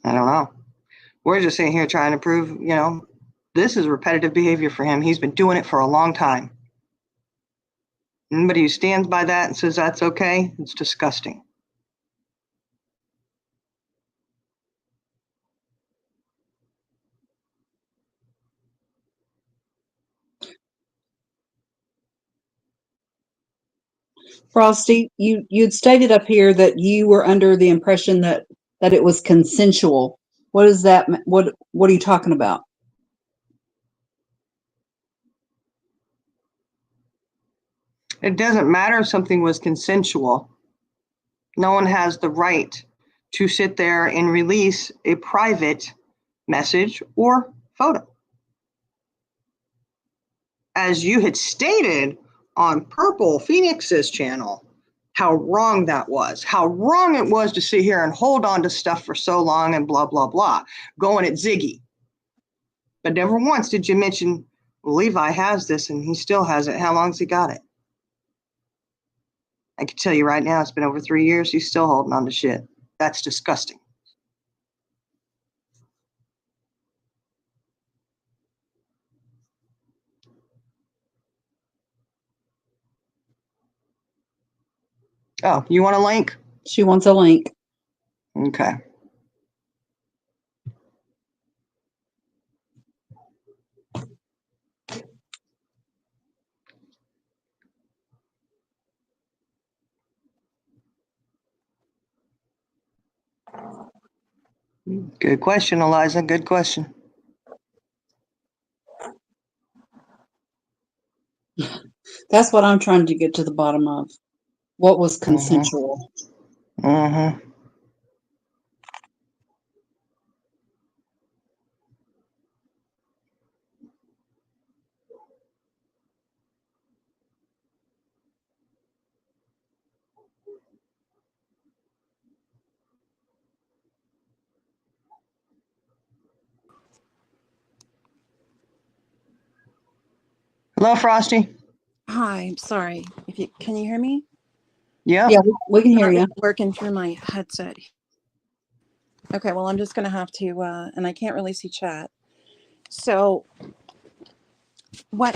I don't know. We're just sitting here trying to prove, this is repetitive behavior for him. He's been doing it for a long time. Anybody who stands by that and says that's okay, it's disgusting. Frosty, you'd stated up here that you were under the impression that it was consensual. What is that? What are you talking about? It doesn't matter if something was consensual. No one has the right to sit there and release a private message or photo. As you had stated on Purple Phoenix's channel, how wrong that was, how wrong it was to sit here and hold on to stuff for so long and blah, blah, blah, going at Ziggy. But never once did you mention, well, Levi has this and he still has it. How long's he got it? I can tell you right now, it's been over 3 years. He's still holding on to shit. That's disgusting. Oh, you want a link? She wants a link. Okay. Good question, Eliza. Good question. That's what I'm trying to get to the bottom of. What was consensual? Mm-hmm. Hello, Frosty. Hi, I'm sorry. Can you hear me? Yeah. Yeah, we can hear you. Working through my headset. Okay, well, I'm just gonna have to, and I can't really see chat. So, I'm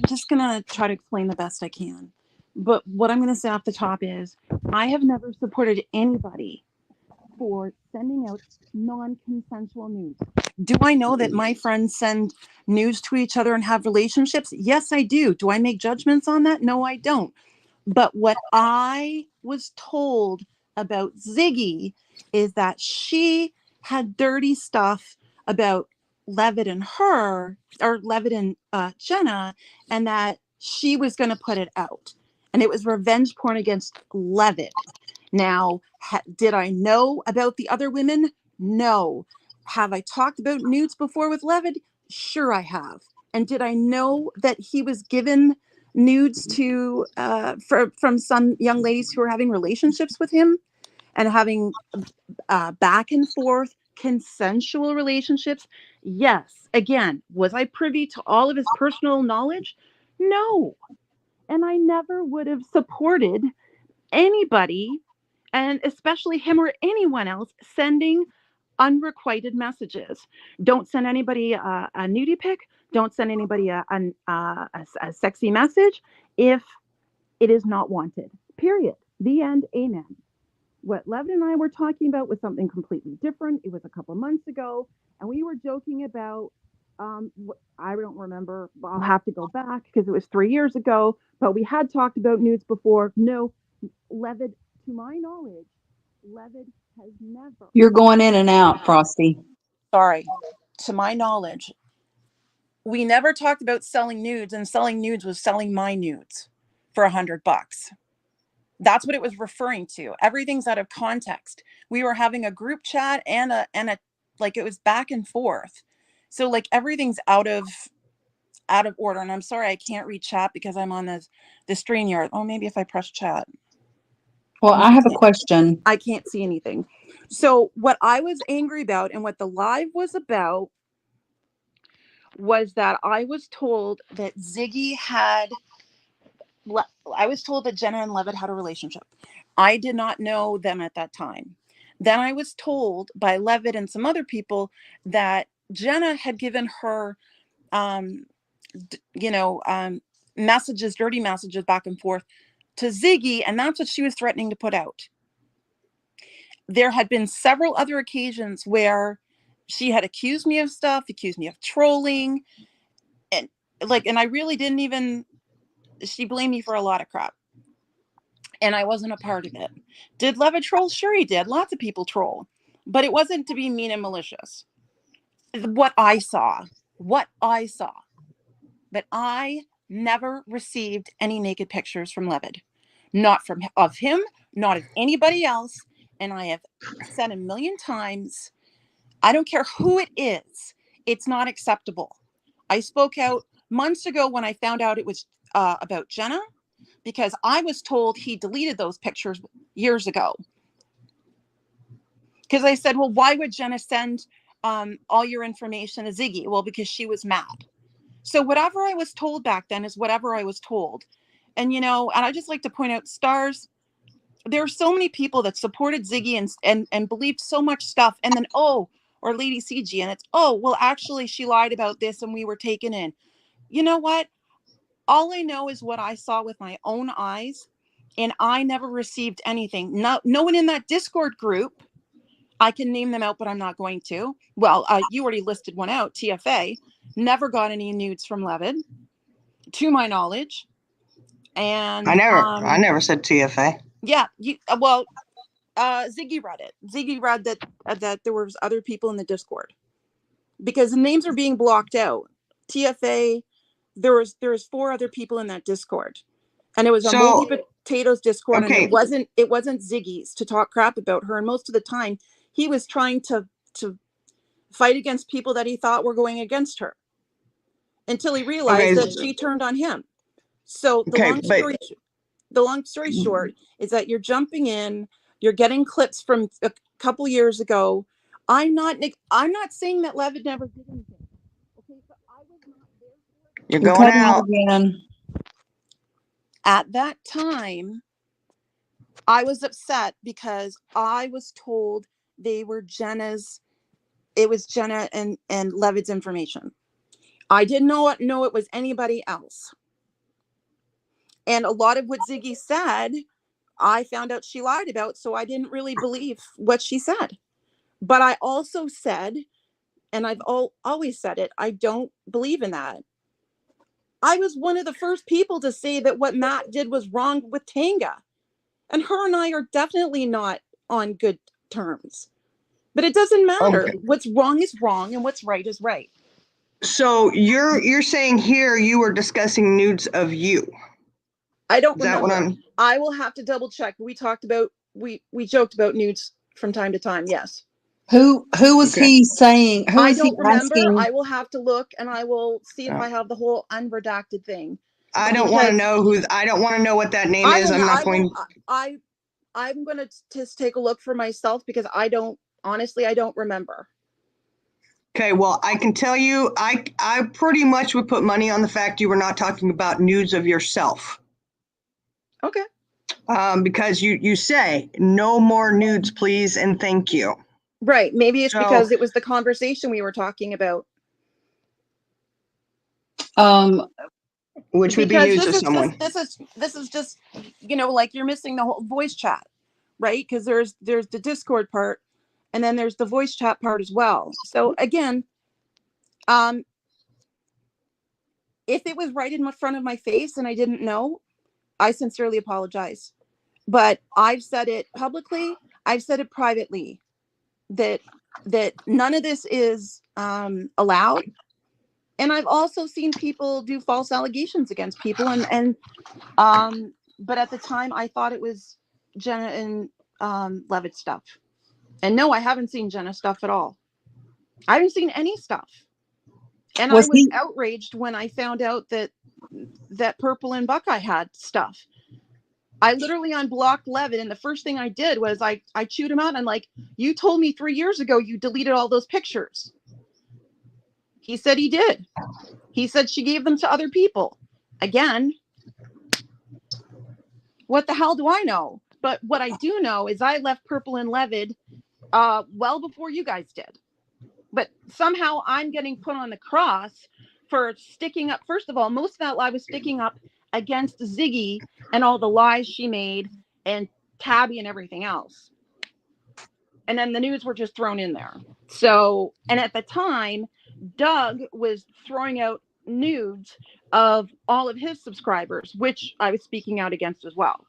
just gonna try to explain the best I can. But what I'm gonna say off the top is, I have never supported anybody for sending out non-consensual nudes. Do I know that my friends send nudes to each other and have relationships? Yes, I do. Do I make judgments on that? No, I don't. But what I was told about Ziggy is that she had dirty stuff about Levitt and her, or Levitt and Jenna, and that she was going to put it out. And it was revenge porn against Levitt. Now, did I know about the other women? No. Have I talked about nudes before with Levitt? Sure, I have. And did I know that he was given nudes to from some young ladies who were having relationships with him and having back and forth consensual relationships? Yes. Again, was I privy to all of his personal knowledge? No. And I never would have supported anybody, and especially him or anyone else, sending unrequited messages. Don't send anybody a nudie pic. Don't send anybody a sexy message if it is not wanted. Period. The end. Amen. What Levitt and I were talking about was something completely different. It was a couple months ago, and we were joking about, I don't remember. I'll have to go back because it was 3 years ago, but we had talked about nudes before. No, Levitt, to my knowledge, Levitt has never. You're going in and out, Frosty. Sorry. To my knowledge, we never talked about selling nudes, and selling nudes was selling my nudes for $100. That's what it was referring to. Everything's out of context. We were having a group chat and a like, it was back and forth. So like everything's out of order. And I'm sorry I can't read chat because I'm on the StreamYard. Oh, maybe if I press chat. Well, I have a question. I can't see anything. So what I was angry about and what the live was about was that I was told that I was told that Jenna and Levitt had a relationship. I did not know them at that time. Then I was told by Levitt and some other people that Jenna had given her, messages, dirty messages back and forth to Ziggy, and that's what she was threatening to put out. There had been several other occasions where she had accused me of stuff, accused me of trolling, and I really didn't even, she blamed me for a lot of crap. And I wasn't a part of it. Did Levitt troll? Sure he did. Lots of people troll. But it wasn't to be mean and malicious. What I saw. But I never received any naked pictures from Levitt. Not of him, not of anybody else. And I have said a million times, I don't care who it is, it's not acceptable. I spoke out months ago when I found out it was about Jenna, because I was told he deleted those pictures years ago. Because I said, well, why would Jenna send all your information to Ziggy? Well, because she was mad. So whatever I was told back then is whatever I was told. And, and I just like to point out, Stars, there are so many people that supported Ziggy and believed so much stuff. And then, or Lady CG, and it's, well, actually, she lied about this and we were taken in. You know what? All I know is what I saw with my own eyes, and I never received anything. No one in that Discord group, I can name them out, but I'm not going to. Well, you already listed one out, TFA, never got any nudes from Levitt, to my knowledge. And I never said TFA. Yeah, Ziggy read it. Ziggy read that there was other people in the Discord, because the names are being blocked out. TFA, there was 4 other people in that Discord, and it was a Moldy Potatoes Discord, okay. And it wasn't Ziggy's to talk crap about her. And most of the time, he was trying to fight against people that he thought were going against her, until he realized that she turned on him. So the long story short is that you're jumping in, you're getting clips from a couple years ago. I'm not saying that Levitt never did anything. Okay, so I was not there for it. You're going out again. At that time, I was upset because I was told it was Jenna and Levitt's information. I didn't know it was anybody else. And a lot of what Ziggy said, I found out she lied about, so I didn't really believe what she said. But I also said, and I've always said it, I don't believe in that. I was one of the first people to say that what Matt did was wrong with Tanga. And her and I are definitely not on good terms. But it doesn't matter. Okay. What's wrong is wrong and what's right is right. So you're saying here you were discussing nudes of you. I don't remember. I will have to double check. We joked about nudes from time to time. Yes. Who was he saying? I don't remember. I will have to look, and I will see if I have the whole unredacted thing. I don't want to know I don't want to know what that name is. I'm going to just take a look for myself, because I don't remember. Okay, well, I can tell you, I pretty much would put money on the fact you were not talking about nudes of yourself. Okay. Because you say no more nudes, please, and thank you. Right. Maybe it's because it was the conversation we were talking about. Which would be nudes of someone. This is just, like you're missing the whole voice chat, right? Because there's the Discord part, and then there's the voice chat part as well. So again, if it was right in front of my face and I didn't know, I sincerely apologize. But I've said it publicly, I've said it privately, that none of this is allowed. And I've also seen people do false allegations against people, but at the time I thought it was Jenna and Levitt stuff. And no, I haven't seen Jenna stuff at all. I haven't seen any stuff. And I was outraged when I found out that Purple and Buckeye had stuff. I literally unblocked Levitt, and the first thing I did was I chewed him out. And I'm like, you told me 3 years ago you deleted all those pictures. He said he did. He said she gave them to other people. Again, what the hell do I know? But what I do know is I left Purple and Levitt well before you guys did. But somehow I'm getting put on the cross for sticking up. First of all, most of that lie was sticking up against Ziggy and all the lies she made and Tabby and everything else. And then the nudes were just thrown in there. So, and at the time, Doug was throwing out nudes of all of his subscribers, which I was speaking out against as well.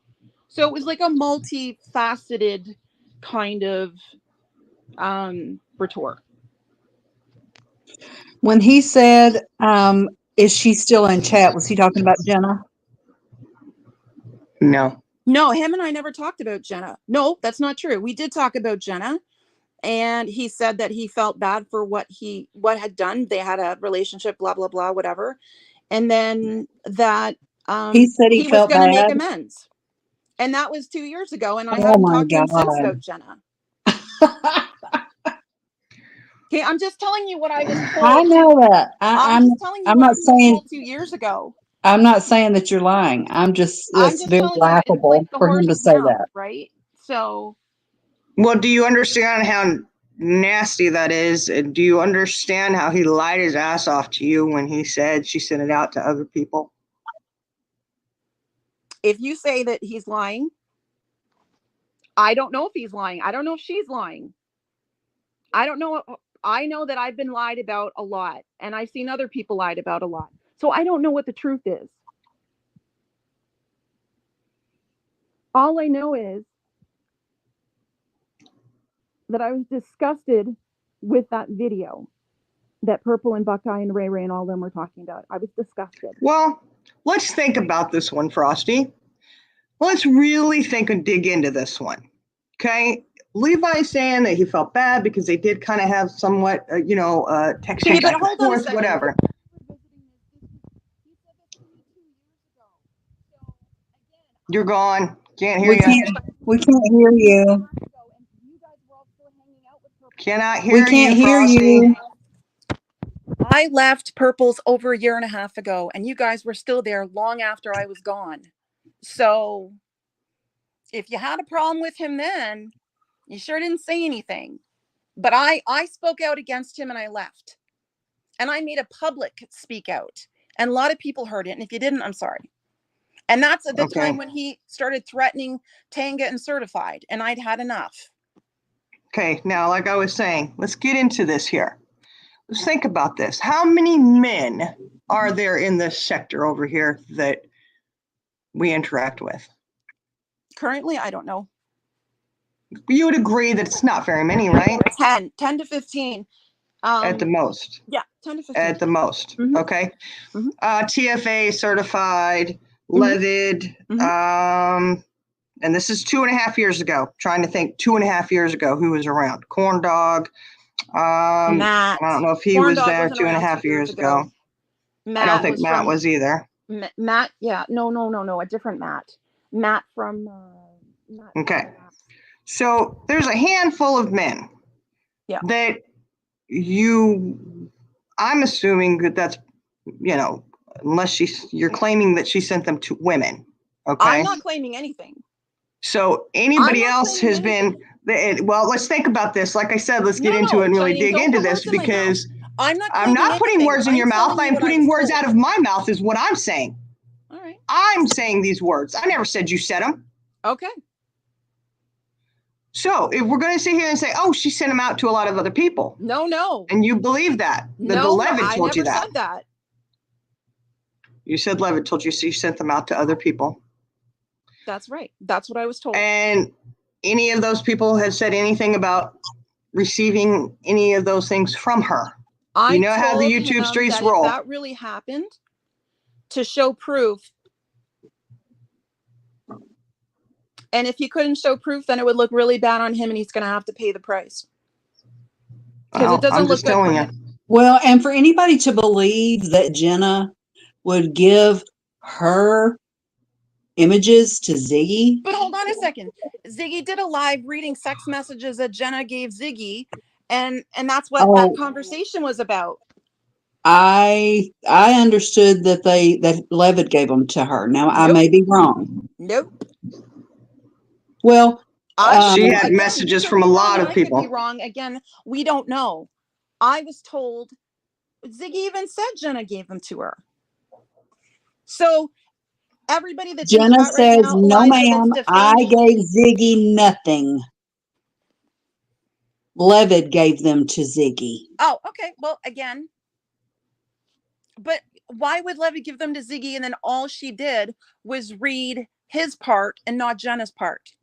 So it was like a multifaceted kind of retort. When he said, is she still in chat? Was he talking about Jenna? No. No, him and I never talked about Jenna. No, that's not true. We did talk about Jenna, and he said that he felt bad for what had done. They had a relationship, blah blah blah, whatever, and then that He said he felt was going to bad. make amends, and that was 2 years ago. And I Oh haven't my talked to him since God. about Jenna. Okay, I'm just telling you what I was told. I know that. I'm just telling you I'm what I not was saying told 2 years ago. I'm not saying that you're lying. It's very telling you, it's laughable like the for him to horse's say mouth, that. right? So Well, do you understand how nasty that is? And do you understand how he lied his ass off to you when he said she sent it out to other people? if you say that he's lying, I don't know if he's lying. I don't know if she's lying. I don't know. I know that I've been lied about a lot, and I've seen other people lied about a lot. So I don't know what the truth is. All I know is that I was disgusted with that video that Purple and Buckeye and Ray Ray and all of them were talking about. I was disgusted. Well, let's think about this one, Frosty. Let's really think and dig into this one. Okay? Levi's saying that he felt bad because they did kind of have somewhat, texting Okay, but back and hold on a forth, second. whatever. You're gone. Can't hear you. We can't hear you. Cannot hear We can't you, hear Frosty. you. I left Purple's over a year and a half ago, and you guys were still there long after I was gone. So if you had a problem with him then, you sure didn't say anything. But I spoke out against him and I left. And I made a public speak out. And a lot of people heard it. And if you didn't, I'm sorry. And that's at the Okay. time when he started threatening Tanga and Certified. And I'd had enough. Okay, now, like I was saying, let's get into this here. Let's think about this. How many men are there in this sector over here that we interact with? Currently, I don't know. You would agree that it's not very many, right? 10 to 15. At the most. Yeah, 10 to 15. At the most. Mhm. Okay. Mhm. TFA certified, Mhm. Levitt. And this is 2.5 years ago. Trying to think 2.5 years ago who was around. Corn Dog. Matt. I don't know if he Corn was Dog there wasn't around 2.5 2 years ago. Matt I don't think Matt from- was either. Matt, yeah, no, a different Matt. Matt from. Matt Okay. So there's a handful of men Yeah. that I'm assuming that that's, unless you're claiming that she sent them to women. Okay. I'm not claiming anything. So anybody I'm not else has claiming been, well, let's think about this. Like I said, let's get into it and really Shining, dig don't into put this words in my because I'm not. I'm not putting anything. words in your mouth. telling you I'm what I putting was words told. out of my mouth is what I'm saying. All right. I'm saying these words. I never said you said them. Okay. So if we're going to sit here and say, oh, she sent them out to a lot of other people, No. and you believe that, the No, Levitt I told never you that. said that. You said Levitt told you she sent them out to other people. That's right. That's what I was told. And any of those people have said anything about receiving any of those things from her? I You know how the told YouTube him streets that roll. If that really happened, to show proof. And if he couldn't show proof, then it would look really bad on him, and he's going to have to pay the price. Because Well, it doesn't I'm look just good for telling you. him. Well, and for anybody to believe that Jenna would give her images to Ziggy. But hold on a second. Ziggy did a live reading sex messages that Jenna gave Ziggy, and that's what Oh. that conversation was about. I understood that Levitt gave them to her. Now I Nope. may be wrong. Nope. Well, She had Again, messages you from a could be lot wrong, of I could people. be wrong. Again, we don't know. I was told Ziggy even said Jenna gave them to her. So everybody that's in Jenna chat right says, now, "No, Eliza, ma'am. that's I defaming. gave Ziggy nothing. Levitt gave them to Ziggy." Oh, okay. Well, again, but why would Levy give them to Ziggy and then all she did was read his part and not Jenna's part?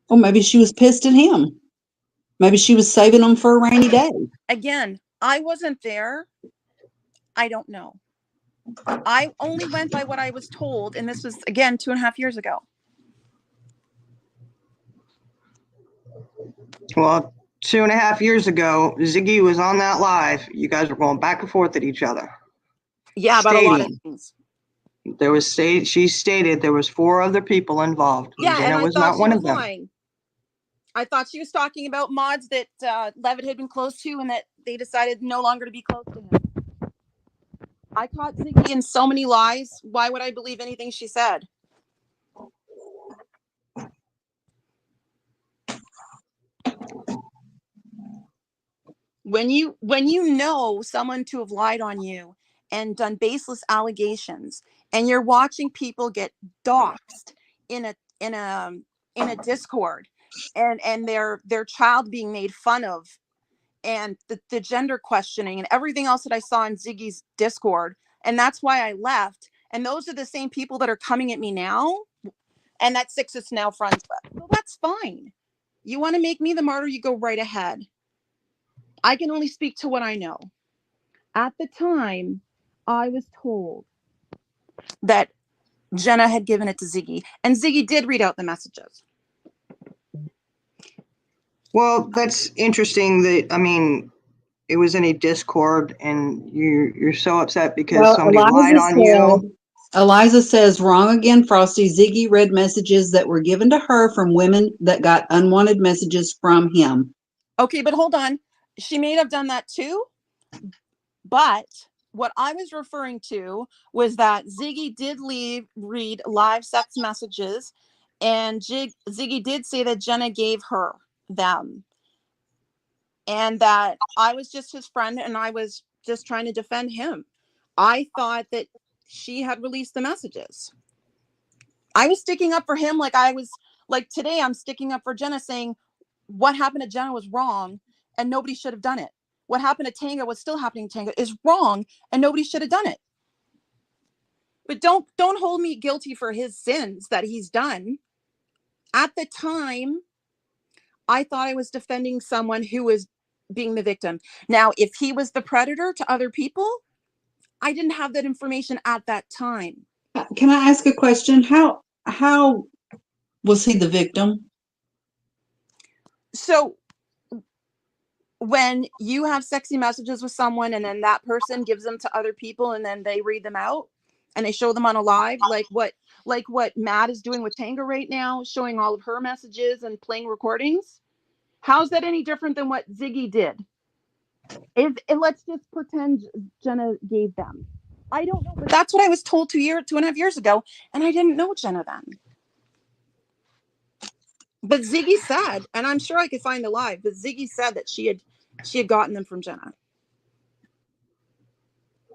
Well, maybe she was pissed at him. Maybe she was saving them for a rainy day. Again, I wasn't there. I don't know. I only went by what I was told, and this was, again, 2.5 years ago. Well, 2.5 years ago, Ziggy was on that live. You guys were going back and forth at each other. Yeah, about a lot of Stating. things. She stated there was 4 other people involved. Yeah, Jenna and I was thought not she one was of them. lying. I thought she was talking about mods that Levitt had been close to and that they decided no longer to be close to him. I caught Ziggy in so many lies. Why would I believe anything she said? When you know someone to have lied on you and done baseless allegations, and you're watching people get doxxed in a Discord, and their child being made fun of, and the gender questioning and everything else that I saw in Ziggy's Discord, and that's why I left. And those are the same people that are coming at me now, and that Six is now friends with. Well, that's fine. You want to make me the martyr, you go right ahead. I can only speak to what I know. At the time, I was told that Jenna had given it to Ziggy, and Ziggy did read out the messages. Well, that's interesting that, I mean, it was in a Discord and you're so upset because somebody lied on you. Eliza says, "Wrong again, Frosty. Ziggy read messages that were given to her from women that got unwanted messages from him." Okay, but hold on. She may have done that too. But what I was referring to was that Ziggy did read live sex messages, and Ziggy did say that Jenna gave her them, and that I was just his friend and I was just trying to defend him. I thought that she had released the messages. I was sticking up for him like today I'm sticking up for Jenna, saying what happened to Jenna was wrong and nobody should have done it. What happened to Tanga, what's still happening to Tanga, is wrong and nobody should have done it. But don't hold me guilty for his sins that he's done. At the time, I thought I was defending someone who was being the victim. Now, if he was the predator to other people, I didn't have that information at that time. Can I ask a question? How was he the victim? So when you have sexy messages with someone and then that person gives them to other people and then they read them out and they show them on a live, like what Matt is doing with Tanga right now, showing all of her messages and playing recordings. How's that any different than what Ziggy did? If let's just pretend Jenna gave them. I don't know, but that's what I was told 2.5 years ago, and I didn't know Jenna then. But Ziggy said, and I'm sure I could find the live, but Ziggy said that she had gotten them from Jenna.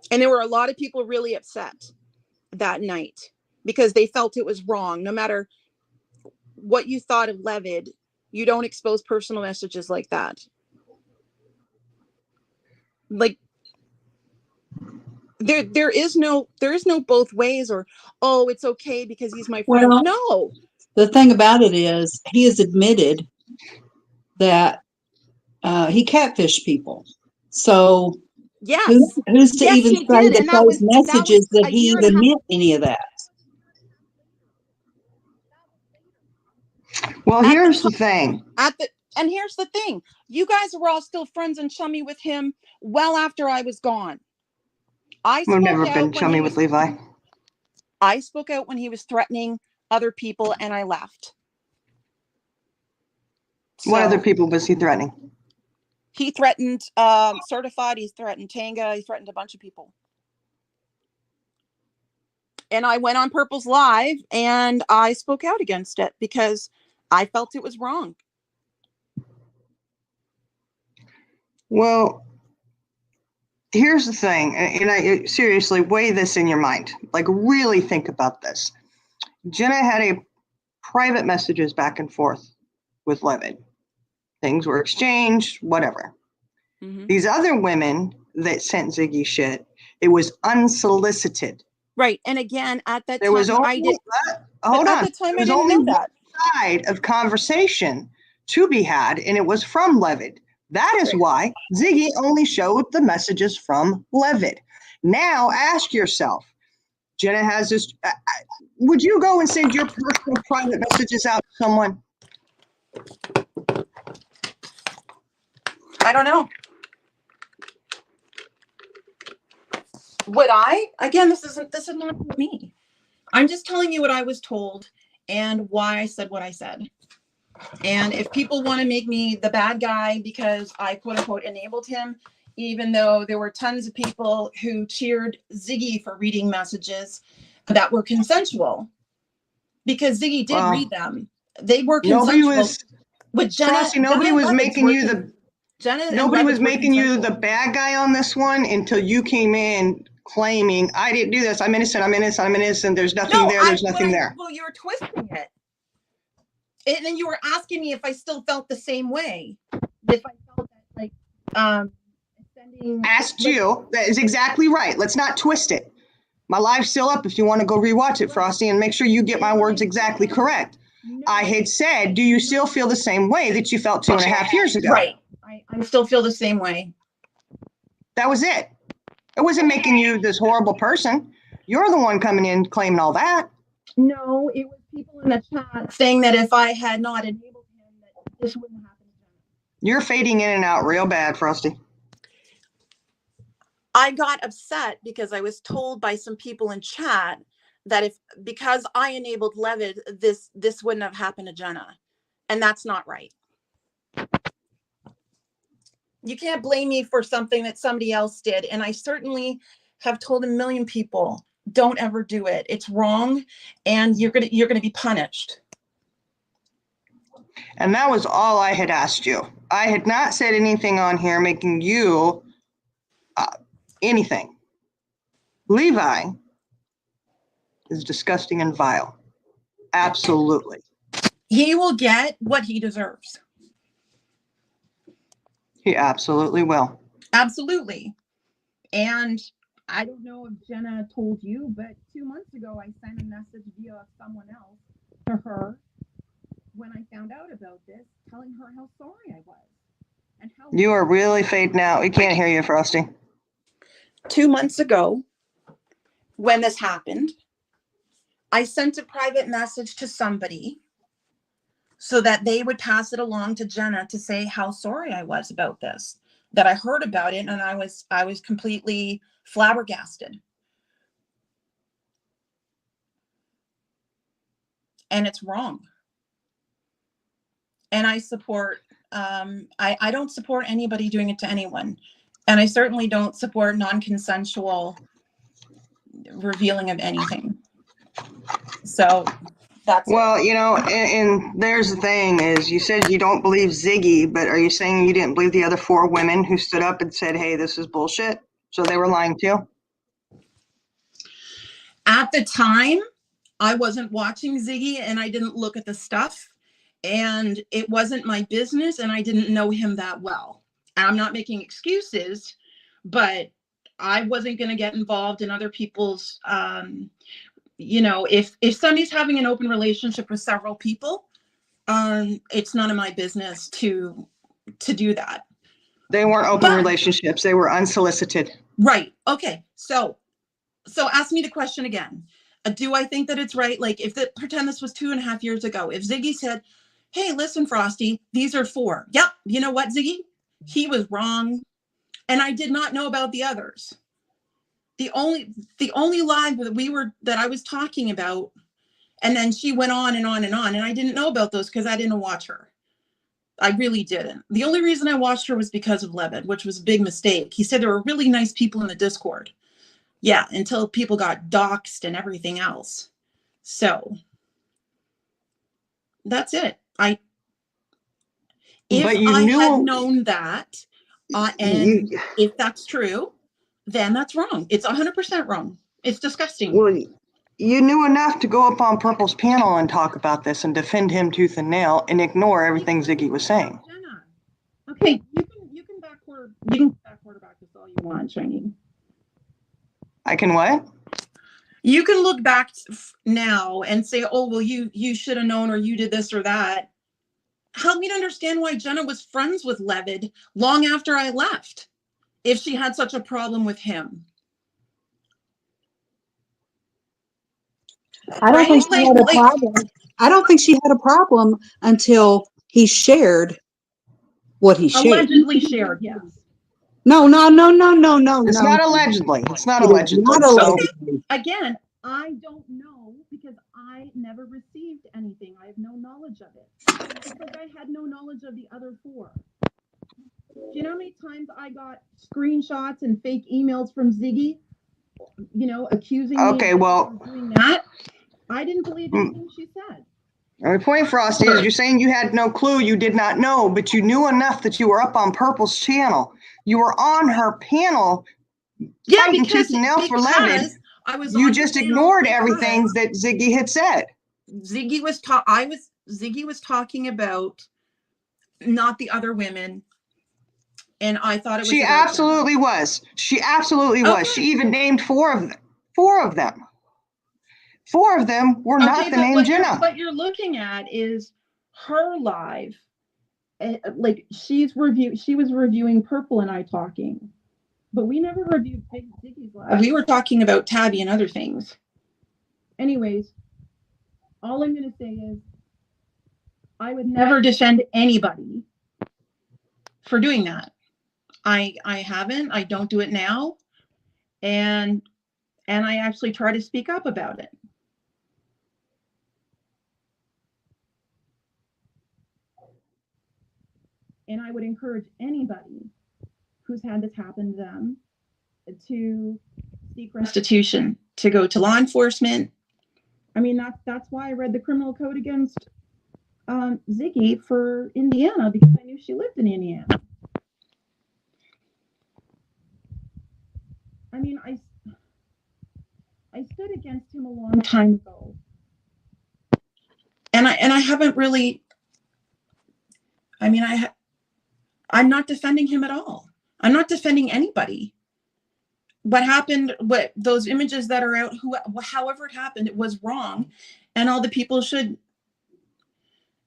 And there were a lot of people really upset that night because they felt it was wrong. No matter what you thought of Levitt, you don't expose personal messages like that. Like there is no both ways, or oh, it's okay because he's my friend. Well, no. The thing about it is he has admitted that he catfished people. So Yes. who's to Yes, even he say did, that and those that was messages that a he year and a even half. meant any of that? Well, here's the thing. And here's the thing. You guys were all still friends and chummy with him well after I was gone. We've never been chummy with Levi. I spoke out when he was threatening other people, and I left. What So, other people was he threatening? he threatened Certified, he threatened Tanga, he threatened a bunch of people. And I went on Purple's Live and I spoke out against it because I felt it was wrong. Well, here's the thing, and I seriously weigh this in your mind. Like, really think about this. Jenna had a private messages back and forth with Levitt. Things were exchanged, whatever. Mm-hmm. These other women that sent Ziggy shit, it was unsolicited. Right. And again, at that There time, was only, I did. hold At on. the time, There I was didn't only know one that. side of conversation to be had, and it was from Levitt. That is why Ziggy only showed the messages from Levitt. Now ask yourself, Jenna has this, would you go and send your personal private messages out to someone? I don't know. Would I? Again, this is not for me. I'm just telling you what I was told and why I said what I said. And if people want to make me the bad guy because I quote unquote enabled him, even though there were tons of people who cheered Ziggy for reading messages that were consensual, because Ziggy did read them. They were consensual. Nobody was, with Jenna, Frosty, nobody was making you the, nobody was making you the consensual. bad guy on this one until you came in claiming, I didn't do this, I'm innocent, I'm innocent, I'm innocent, there's nothing there, there's nothing there. Well, you were twisting it. And then you were asking me if I still felt the same way. If I felt that, like, sending. Asked you, that is exactly right. Let's not twist it. My live's still up if you want to go rewatch it, Frosty, and make sure you get my words exactly correct. No. I had said, do you still feel the same way that you felt 2.5 years ago? Right. I still feel the same way. That was it. It wasn't making you this horrible person. You're the one coming in claiming all that. No, it was people in the chat saying that if I had not enabled him, that this wouldn't happen again. You're fading in and out real bad, Frosty. I got upset because I was told by some people in chat that because I enabled Levitt, this wouldn't have happened to Jenna. And that's not right. You can't blame me for something that somebody else did. And I certainly have told a million people, don't ever do it. It's wrong, and you're gonna be punished. And that was all I had asked you. I had not said anything on here making you anything. Levi is disgusting and vile. Absolutely. He will get what he deserves. He absolutely will. Absolutely. And I don't know if Jenna told you, but 2 months ago, I sent a message via someone else to her when I found out about this, telling her how sorry I was. And how You are really fading out. We can't hear you, Frosty. 2 months ago, when this happened, I sent a private message to somebody so that they would pass it along to Jenna to say how sorry I was about this, that I heard about it, and I was completely flabbergasted. And it's wrong. And I support, I don't support anybody doing it to anyone. And I certainly don't support non-consensual revealing of anything. So that's Well, you know, and there's the thing is, you said you don't believe Ziggy, but are you saying you didn't believe the other 4 women who stood up and said, hey, this is bullshit? So they were lying too? At the time, I wasn't watching Ziggy and I didn't look at the stuff, and it wasn't my business, and I didn't know him that well. And I'm not making excuses, but I wasn't going to get involved in other people's, you know, if somebody's having an open relationship with several people, it's none of my business to do that. They weren't open relationships. They were unsolicited. Right. Okay. So ask me the question again. Do I think that it's right? Like, pretend this was 2.5 years ago. If Ziggy said, hey, listen, Frosty, these are 4. Yep. You know what, Ziggy? He was wrong. And I did not know about the others. the only live that I was talking about, and then she went on and on and on, and I didn't know about those because I didn't watch her. I really didn't. The only reason I watched her was because of Levitt, which was a big mistake. He said there were really nice people in the Discord. Yeah, until people got doxxed and everything else. So that's it. If But you I knew- had known that, and if that's true, then that's wrong. It's 100% wrong. It's disgusting. Well, you knew enough to go up on Purple's panel and talk about this and defend him tooth and nail and ignore everything Ziggy was saying. Jenna. Okay, you can back quarterback this all you want, Shiny. I can what? You can look back now and say, oh, well, you should have known, or you did this or that. Help me to understand why Jenna was friends with Levitt long after I left, if she had such a problem with him. I don't think she had a Like- problem. I don't think she had a problem until he shared what he shared. Allegedly shared, yes. No. It's not allegedly. It's not It is allegedly. not So allegedly. Again, I don't know because I never received anything. I have no knowledge of it. It's like I had no knowledge of the other four. Do you know how many times I got screenshots and fake emails from Ziggy, accusing me Okay, well- of doing that? I didn't believe anything she said. my point, Frosty, is you're saying you had no clue, you did not know, but you knew enough that you were up on Purple's channel. You were on her panel. Yeah, Fighting because tooth and nail for Levitt. I was You on just her panel ignored because everything that Ziggy had said. Ziggy was talking about not the other women, and I thought it was. She about them. absolutely was. She absolutely was. Okay. She even named four of them. Four of them. Four of them were not the but name Jenna. what you're looking at is her live. Like she was reviewing Purple and I talking, but we never reviewed Big Ziggy's live. We were talking about Tabby and other things. Anyways, all I'm gonna say is I would never defend anybody for doing that. I haven't. I don't do it now, and I actually try to speak up about it. And I would encourage anybody who's had this happen to them to seek restitution, to go to law enforcement. I mean, that's why I read the criminal code against Ziggy for Indiana, because I knew she lived in Indiana. I mean, I stood against him a long time ago, and I haven't really. I mean, I'm not defending him at all. I'm not defending anybody. What happened, those images that are out, however it happened, it was wrong. And all the people should,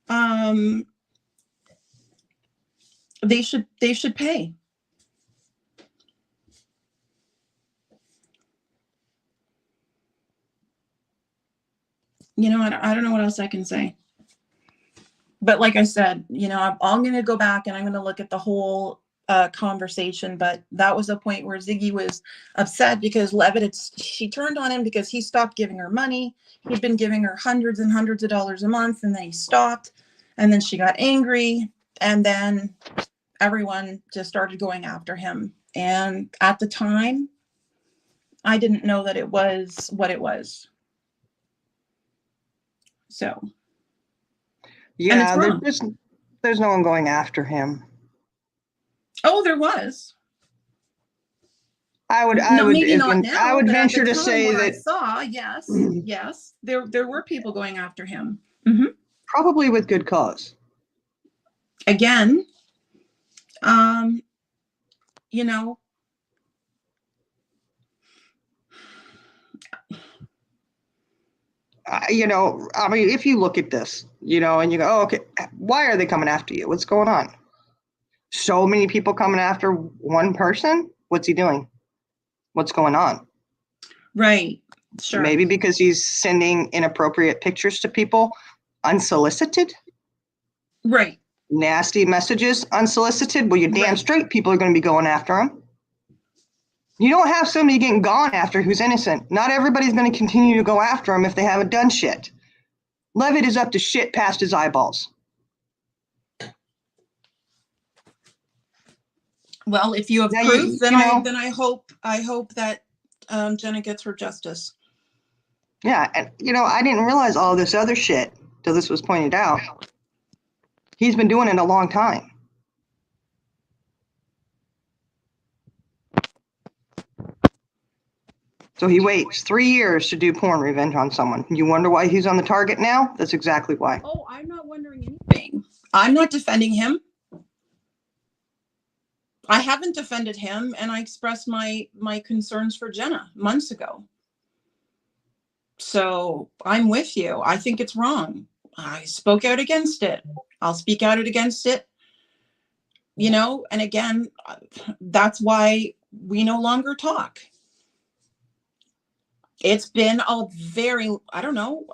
they should pay. I don't know what else I can say. But like I said, I'm going to go back and I'm going to look at the whole conversation. But that was a point where Ziggy was upset because Levitt, she turned on him because he stopped giving her money. He'd been giving her hundreds and hundreds of dollars a month, and then he stopped. And then she got angry, and then everyone just started going after him. And at the time, I didn't know that it was what it was. So. Yeah, wrong. there's no one going after him. Oh, there was. I would maybe not now, I would but at venture the to time say when I that saw, yes, there were people going after him. probably with good cause. Again, I mean, if you look at this, and you go, oh, okay, why are they coming after you? What's going on? So many people coming after one person? What's he doing? What's going on? Right. Sure. Maybe because he's sending inappropriate pictures to people unsolicited? Right. Nasty messages unsolicited? Well, you're damn Right. straight people are going to be going after him. You don't have somebody getting gone after who's innocent. Not everybody's going to continue to go after him if they haven't done shit. Levitt is up to shit past his eyeballs. Well, if you have Now, proof, then you know- I hope that Jenna gets her justice. Yeah, and I didn't realize all this other shit till this was pointed out. He's been doing it a long time. So he waits 3 years to do porn revenge on someone. You wonder why he's on the target now? That's exactly why. Oh, I'm not wondering anything. I'm not defending him. I haven't defended him, and I expressed my concerns for Jenna months ago. So I'm with you. I think it's wrong. I spoke out against it. I'll speak out against it. And again, that's why we no longer talk. It's been a very, I don't know,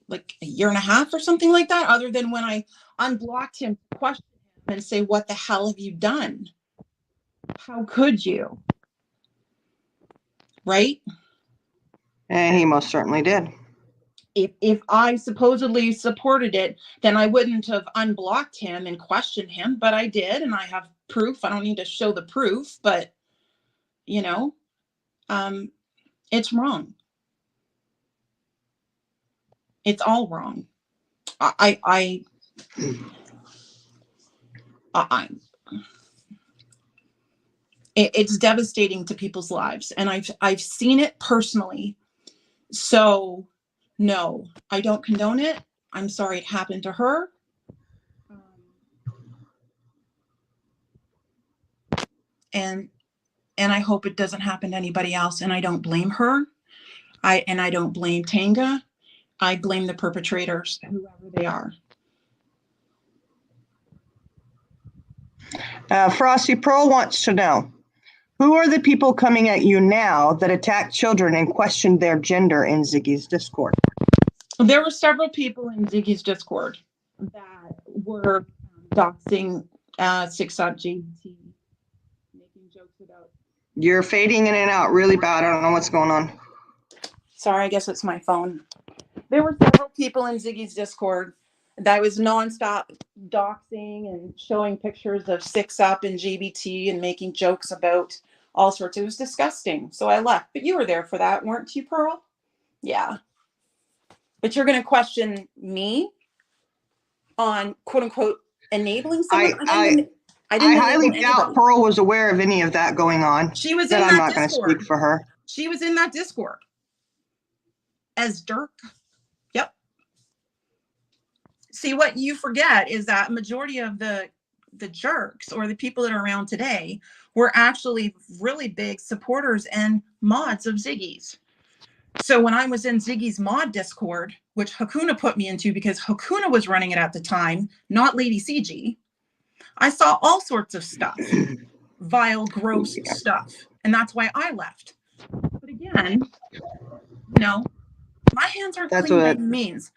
like a year and a half or something like that, other than when I unblocked him, questioned him, and say, what the hell have you done? How could you? Right? And he most certainly did. If I supposedly supported it, then I wouldn't have unblocked him and questioned him, but I did, and I have proof. I don't need to show the proof, but it's wrong. It's all wrong. It's devastating to people's lives, and I've seen it personally. So no, I don't condone it. I'm sorry it happened to her. And I hope it doesn't happen to anybody else. And I don't blame her. I don't blame Tanga. I blame the perpetrators, whoever they are. Frosty Pearl wants to know, who are the people coming at you now that attacked children and questioned their gender in Ziggy's Discord? There were several people in Ziggy's Discord that were doxing 6up JT, making jokes about. You're fading in and out really bad. I don't know what's going on. Sorry, I guess it's my phone. There were several people in Ziggy's Discord that was nonstop doxing and showing pictures of 6up and GBT and making jokes about all sorts. It was disgusting. So I left. But you were there for that, weren't you, Pearl? Yeah. But you're going to question me on quote unquote enabling someone? I highly doubt Pearl was aware of any of that going on. She was in that that I'm not going to Discord. speak for her. She was in that Discord as Dirk. Yep. See, what you forget is that majority of the jerks or the people that are around today were actually really big supporters and mods of Ziggy's. So when I was in Ziggy's mod Discord, which Hakuna put me into because Hakuna was running it at the time, not Lady CG, I saw all sorts of stuff, vile, gross stuff. And that's why I left. But again, my hands aren't clean by any means.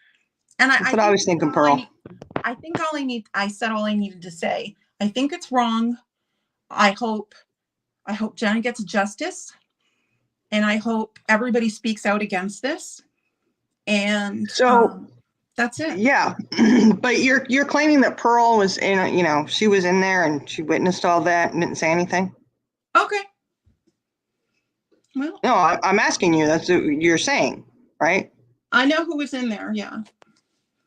And That's what I was thinking, Pearl. I said all I needed to say. I think it's wrong. I hope Jenna gets justice. And I hope everybody speaks out against this. And so that's it. Yeah. But you're claiming that Pearl was in, she was in there and she witnessed all that and didn't say anything? Okay. Well, no, I'm asking you. That's what you're saying, right? I know who was in there. Yeah.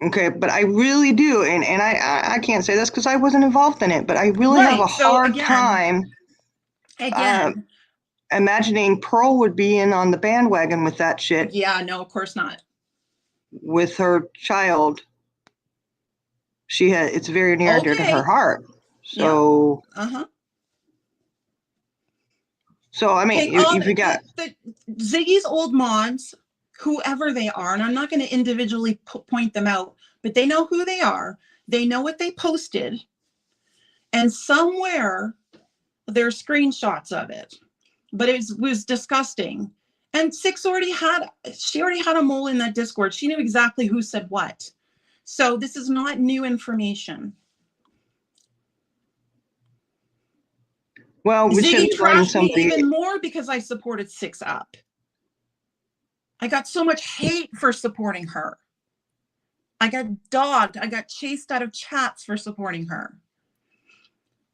Okay, but I really do, and I can't say this because I wasn't involved in it, but I really have a hard time imagining Pearl would be in on the bandwagon with that shit. Yeah, no, of course not. With her child, it's very near and dear to her heart. So, yeah. So I mean, if you got the Ziggy's old mods, whoever they are, and I'm not going to individually point them out, but they know who they are. They know what they posted, and somewhere there's screenshots of it. But it was disgusting. And Six already had a mole in that Discord. She knew exactly who said what. So this is not new information. Well, we should Ziggy blame trashed me somebody. even more because I supported Six Up. I got so much hate for supporting her. I got dogged. I got chased out of chats for supporting her.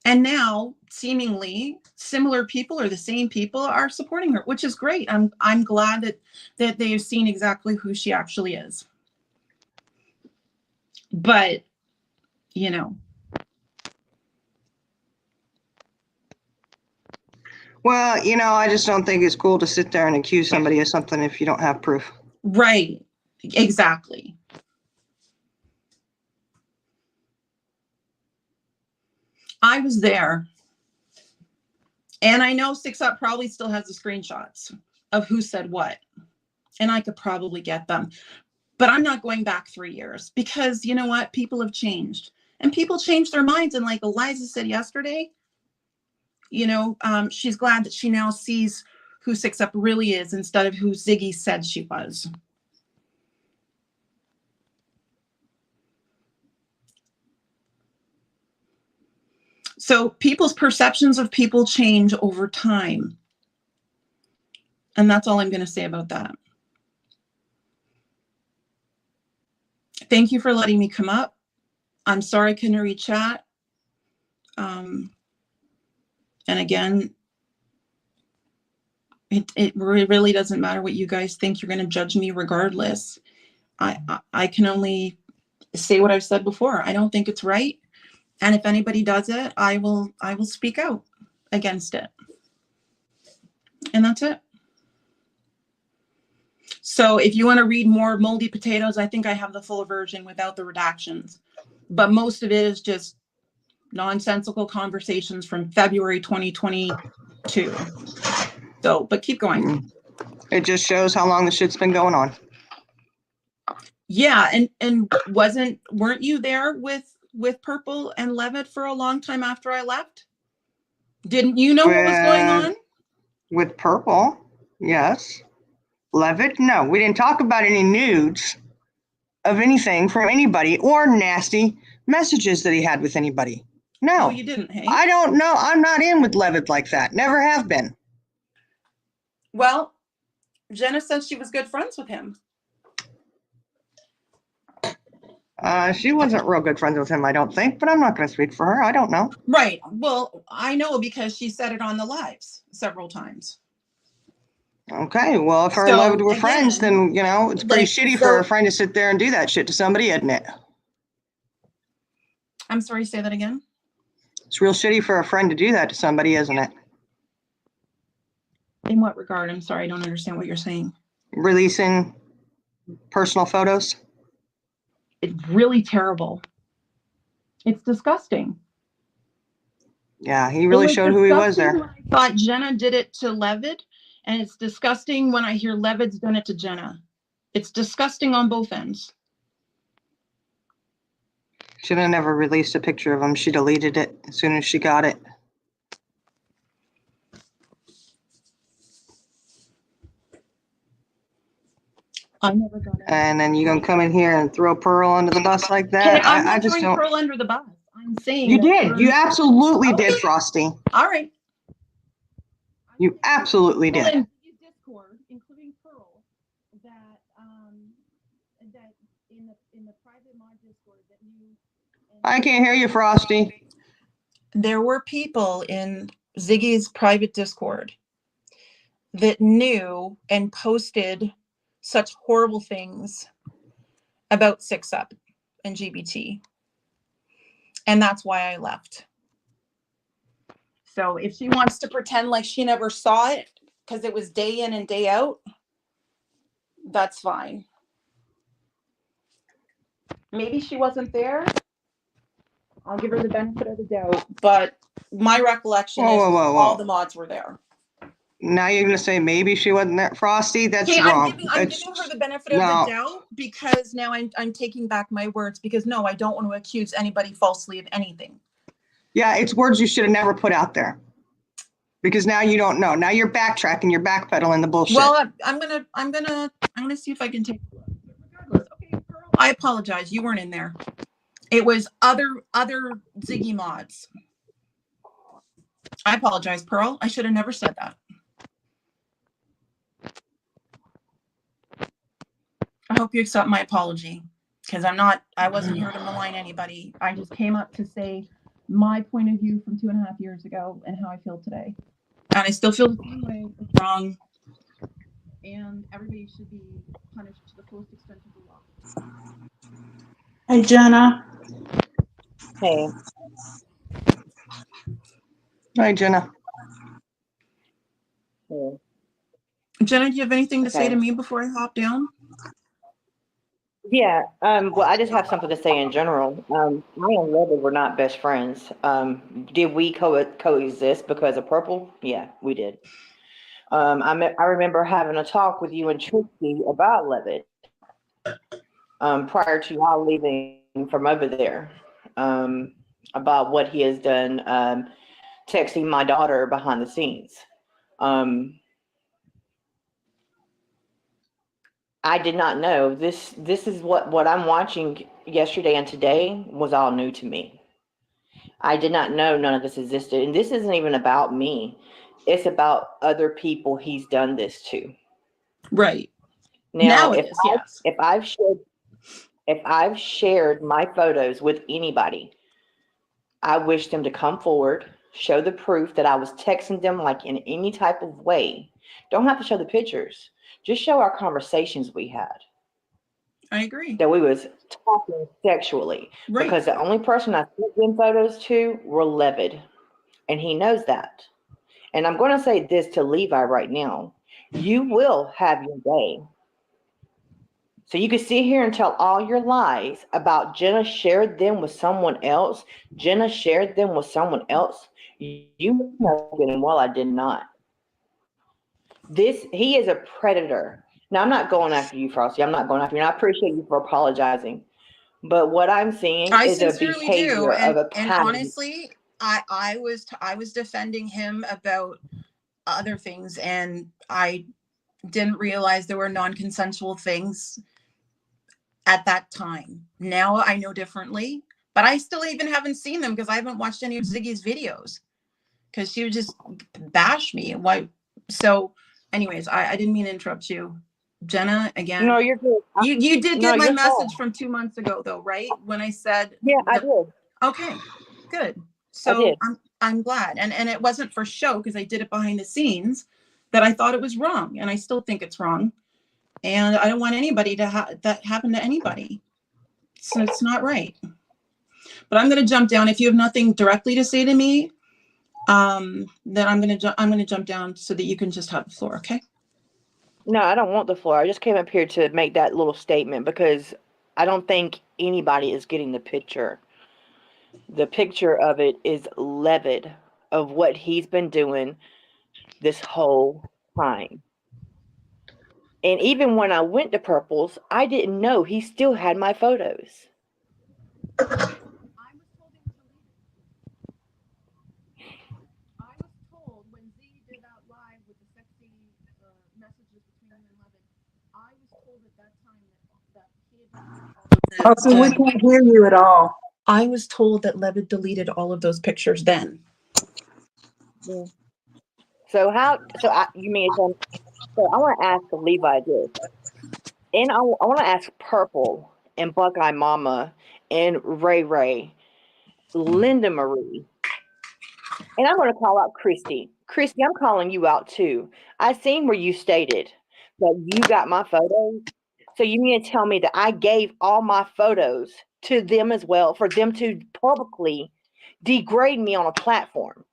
And now, seemingly, similar people or the same people are supporting her, which is great. I'm glad that they have seen exactly who she actually is. But, you know. Well, you know, I just don't think it's cool to sit there and accuse somebody of something if you don't have proof. Right. Exactly. I was there. And I know Six Up probably still has the screenshots of who said what. And I could probably get them. But I'm not going back 3 years because you know what? People have changed. And people change their minds. And like Eliza said yesterday, you know, she's glad that she now sees who Six Up really is instead of who Ziggy said she was. So people's perceptions of people change over time. And that's all I'm going to say about that. Thank you for letting me come up. I'm sorry I couldn't read chat. And again, it really doesn't matter what you guys think. You're going to judge me regardless. I can only say what I've said before. I don't think it's right. And if anybody does it, I will speak out against it. And that's it. So if you want to read more Moldy Potatoes, I think I have the full version without the redactions. But most of it is just nonsensical conversations from February 2022. So, but keep going. It just shows how long the shit's been going on. Yeah, and weren't you there with Purple and Levitt for a long time after I left? Didn't you know what was going on? With Purple, yes. Levitt, no. We didn't talk about any nudes of anything from anybody or nasty messages that he had with anybody. No. Oh, you didn't, hey? I don't know. I'm not in with Levitt like that. Never have been. Well, Jenna said she was good friends with him. She wasn't real good friends with him, I don't think, but I'm not going to speak for her. I don't know. Right. Well, I know because she said it on the lives several times. Okay, well, if her and So, Levitt were again, friends, then, you know, it's pretty like, shitty so- for a friend to sit there and do that shit to somebody, isn't it? I'm sorry, say that again. It's real shitty for a friend to do that to somebody, isn't it? In what regard? I'm sorry, I don't understand what you're saying. Releasing personal photos. It's really terrible. It's disgusting. Yeah, he really showed who he was there. I thought Jenna did it to Levitt, and it's disgusting when I hear Levitt's done it to Jenna. It's disgusting on both ends. Should have never released a picture of him. She deleted it as soon as she got it. I never got it. And then you gonna come in here and throw Pearl under the bus like Hey, that? I'm I not just throwing don't. Pearl under the bus. I'm saying You that did. Pearl- You absolutely did, Okay. Frosty. All right. You absolutely Well, did. in Discord, including Pearl, that in the private mod Discord that you. I can't hear you, Frosty. There were people in Ziggy's private Discord that knew and posted such horrible things about Six Up and GBT. And that's why I left. So if she wants to pretend like she never saw it because it was day in and day out, that's fine. Maybe she wasn't there. I'll give her the benefit of the doubt. But my recollection Whoa, is whoa, whoa, whoa. all the mods were there. Now you're gonna say maybe she wasn't there, Frosty? That's Okay, wrong. I'm giving her the benefit of no. the doubt because now I'm taking back my words because no, I don't want to accuse anybody falsely of anything. Yeah, it's words you should have never put out there. Because now you don't know. Now you're backtracking. You're backpedaling the bullshit. Well, I'm gonna see if I can take a look. Regardless, okay, Pearl, I apologize. You weren't in there. It was other Ziggy mods. I apologize, Pearl. I should have never said that. I hope you accept my apology, because I wasn't here to malign anybody. I just came up to say my point of view from 2.5 years ago and how I feel today. And I still feel the same way. It's wrong. And everybody should be punished to the fullest extent of the law. Hey, Jenna. Hey, Hi, Jenna. hey, Jenna, do you have anything to say to okay. me before I hop down? Yeah, well, I just have something to say in general. I and Levy were not best friends. Did we coexist because of Purple? Yeah, we did. I remember having a talk with you and Trixie about Levitt prior to y'all leaving from over there, about what he has done, texting my daughter behind the scenes. I did not know this. This is what I'm watching yesterday and today was all new to me. I did not know none of this existed, and this isn't even about me. It's about other people he's done this to. Right. Now, It is, yes. if I've shared my photos with anybody, I wish them to come forward, show the proof that I was texting them like in any type of way. Don't have to show the pictures. Just show our conversations we had. I agree. That we was talking sexually. Right. Because the only person I sent them photos to were Levitt. And he knows that. And I'm going to say this to Levi right now. You will have your day. So you can sit here and tell all your lies about Jenna shared them with someone else. Jenna shared them with someone else. You know good and well I did not. He is a predator. Now, I'm not going after you, Frosty. I'm not going after you. And I appreciate you for apologizing. But what I'm seeing I is a sincerely behavior do. of a And pattern. honestly, I was defending him about other things, and I didn't realize there were non-consensual things at that time. Now I know differently, but I still even haven't seen them because I haven't watched any of Ziggy's videos because she would just bash me. Why? So anyways, I didn't mean to interrupt you. Jenna, again. No, you're good. You did No, get my you're message fine. from 2 months ago though, right? When I said Yeah, I did. okay, good. I So did. I'm glad. And it wasn't for show because I did it behind the scenes that I thought it was wrong. And I still think it's wrong. And I don't want anybody to that happen to anybody. So it's not right. But I'm going to jump down. If you have nothing directly to say to me, then I'm going to jump down so that you can just have the floor. Okay. No, I don't want the floor. I just came up here to make that little statement because I don't think anybody is getting the picture. The picture of it is Levitt of what he's been doing this whole time. And even when I went to Purple's, I didn't know he still had my photos. I was told when Z did that live with the sexy messages between him and Levitt, I was told at that time that he had Oh, so we can't hear you at all. I was told that Levitt deleted all of those pictures then. Yeah. So you mean so I want to ask Levi this. And I want to ask Purple and Buckeye Mama and Ray, Linda Marie. And I'm going to call out Christy. Christy, I'm calling you out too. I seen where you stated that you got my photos. So you mean to tell me that I gave all my photos to them as well for them to publicly degrade me on a platform?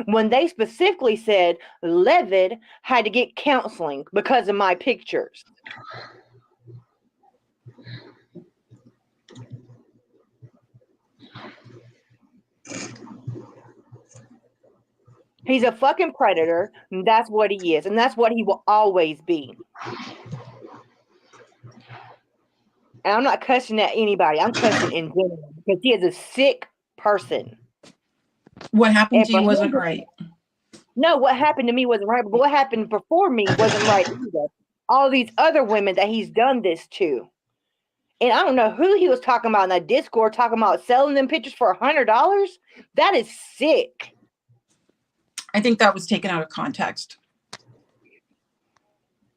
When they specifically said Levitt had to get counseling because of my pictures. He's a fucking predator, and that's what he is, and that's what he will always be. And I'm not cussing at anybody. I'm cussing in general because he is a sick person. What happened to you wasn't right. No, what happened to me wasn't right, but what happened before me wasn't right either. All these other women that he's done this to. And I don't know who he was talking about in that Discord, talking about selling them pictures for $100. That is sick. I think that was taken out of context.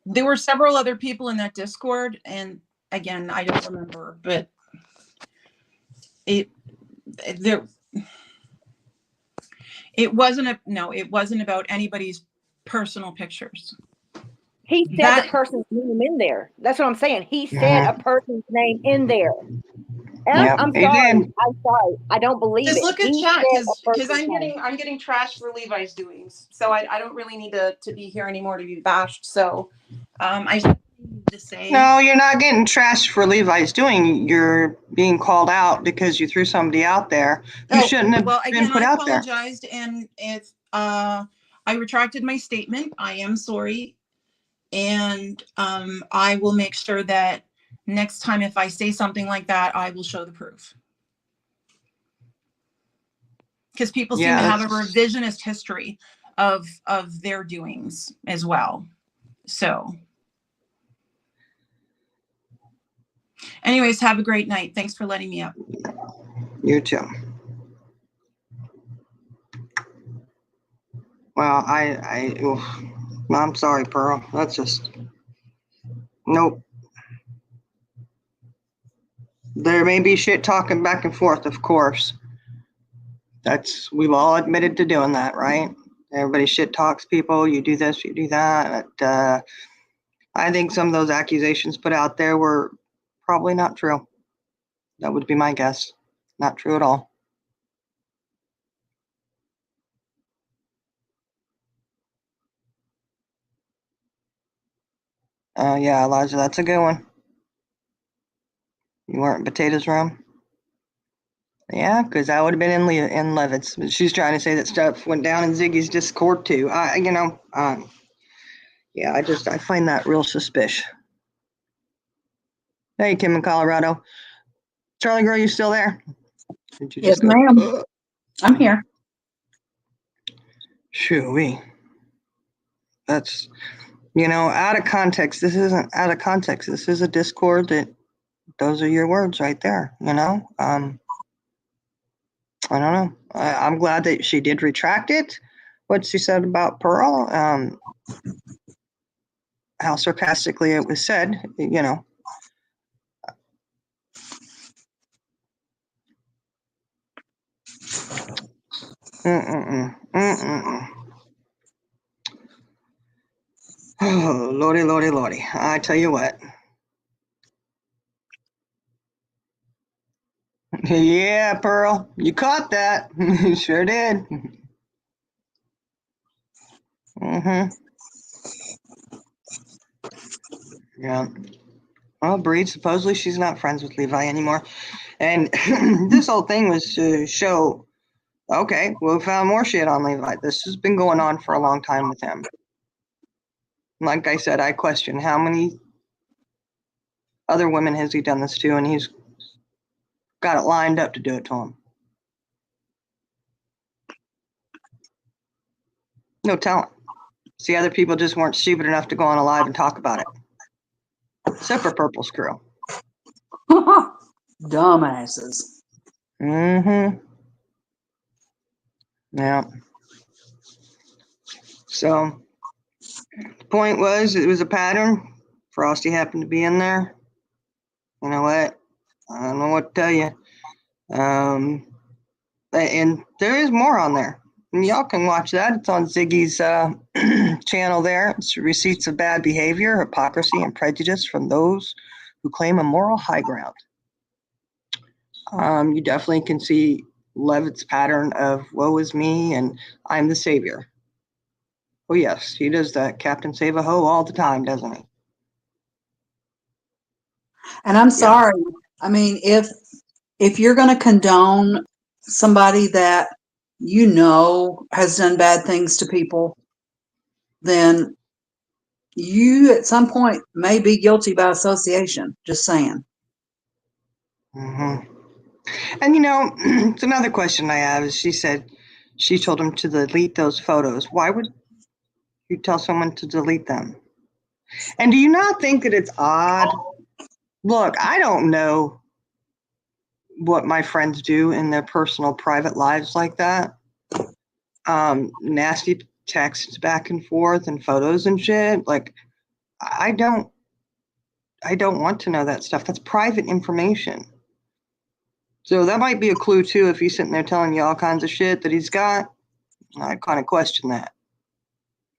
There were several other people in that Discord, and again, I don't remember, but it wasn't about anybody's personal pictures. He said That- the person's name in there. That's what I'm saying. He said a person's name in there. And Yep, I'm he sorry. did. I'm sorry. I don't believe Just it. look at He chat, said a because person's name. I'm getting trashed for Levi's doings. So I don't really need to be here anymore to be bashed. So I just need to say, No, you're not getting trashed for Levi's doing. You're being called out because you threw somebody out there who shouldn't have been put I out there. apologized, and if I retracted my statement, I am sorry, and I will make sure that next time if I say something like that, I will show the proof. Because people seem to have a revisionist history of their doings as well. So anyways, have a great night. Thanks for letting me up. You too. Well, I'm sorry, Pearl. That's just, nope. There may be shit talking back and forth, of course. We've all admitted to doing that, right? Everybody shit talks people. You do this, you do that. I think some of those accusations put out there were probably not true. That would be my guess. Not true at all. Yeah, Elijah, that's a good one. You weren't in Potato's room? Yeah, because that would have been in Levitt's. But she's trying to say that stuff went down in Ziggy's Discord too. Yeah, I find that real suspicious. Hey, Kim in Colorado. Charlie Girl, you still there? Did you Yes, just go, ma'am. I'm here. Shoo-wee. That's, out of context. This isn't out of context. This is a Discord that those are your words right there, I don't know. I'm glad that she did retract it. What she said about Pearl, how sarcastically it was said, Oh, lordy, lordy, lordy. I tell you what. Yeah, Pearl, you caught that. You sure did. Yeah. Well, Breed, supposedly she's not friends with Levi anymore. And this whole thing was to show, okay, we found more shit on Levi. This has been going on for a long time with him. Like I said, I question how many other women has he done this to, and he's got it lined up to do it to him. No telling. See, other people just weren't stupid enough to go on a live and talk about it. Except for Purple Screw. Dumbasses. Yeah. So, the point was, it was a pattern. Frosty happened to be in there. You know what? I don't know what to tell you. And there is more on there. And y'all can watch that. It's on Ziggy's channel there. It's receipts of bad behavior, hypocrisy, and prejudice from those who claim a moral high ground. You definitely can see Levitt's pattern of woe is me and I'm the savior. Oh yes, he does that Captain Save-A-Ho all the time, doesn't he? And I'm sorry. I mean, if you're going to condone somebody that has done bad things to people, then you at some point may be guilty by association. Just saying. And it's another question I have is she told him to delete those photos. Why would you tell someone to delete them? And do you not think that it's odd? Look, I don't know what my friends do in their personal private lives like that. Nasty texts back and forth and photos and shit. Like, I don't want to know that stuff. That's private information. So that might be a clue too. If he's sitting there telling you all kinds of shit that he's got, I kind of question that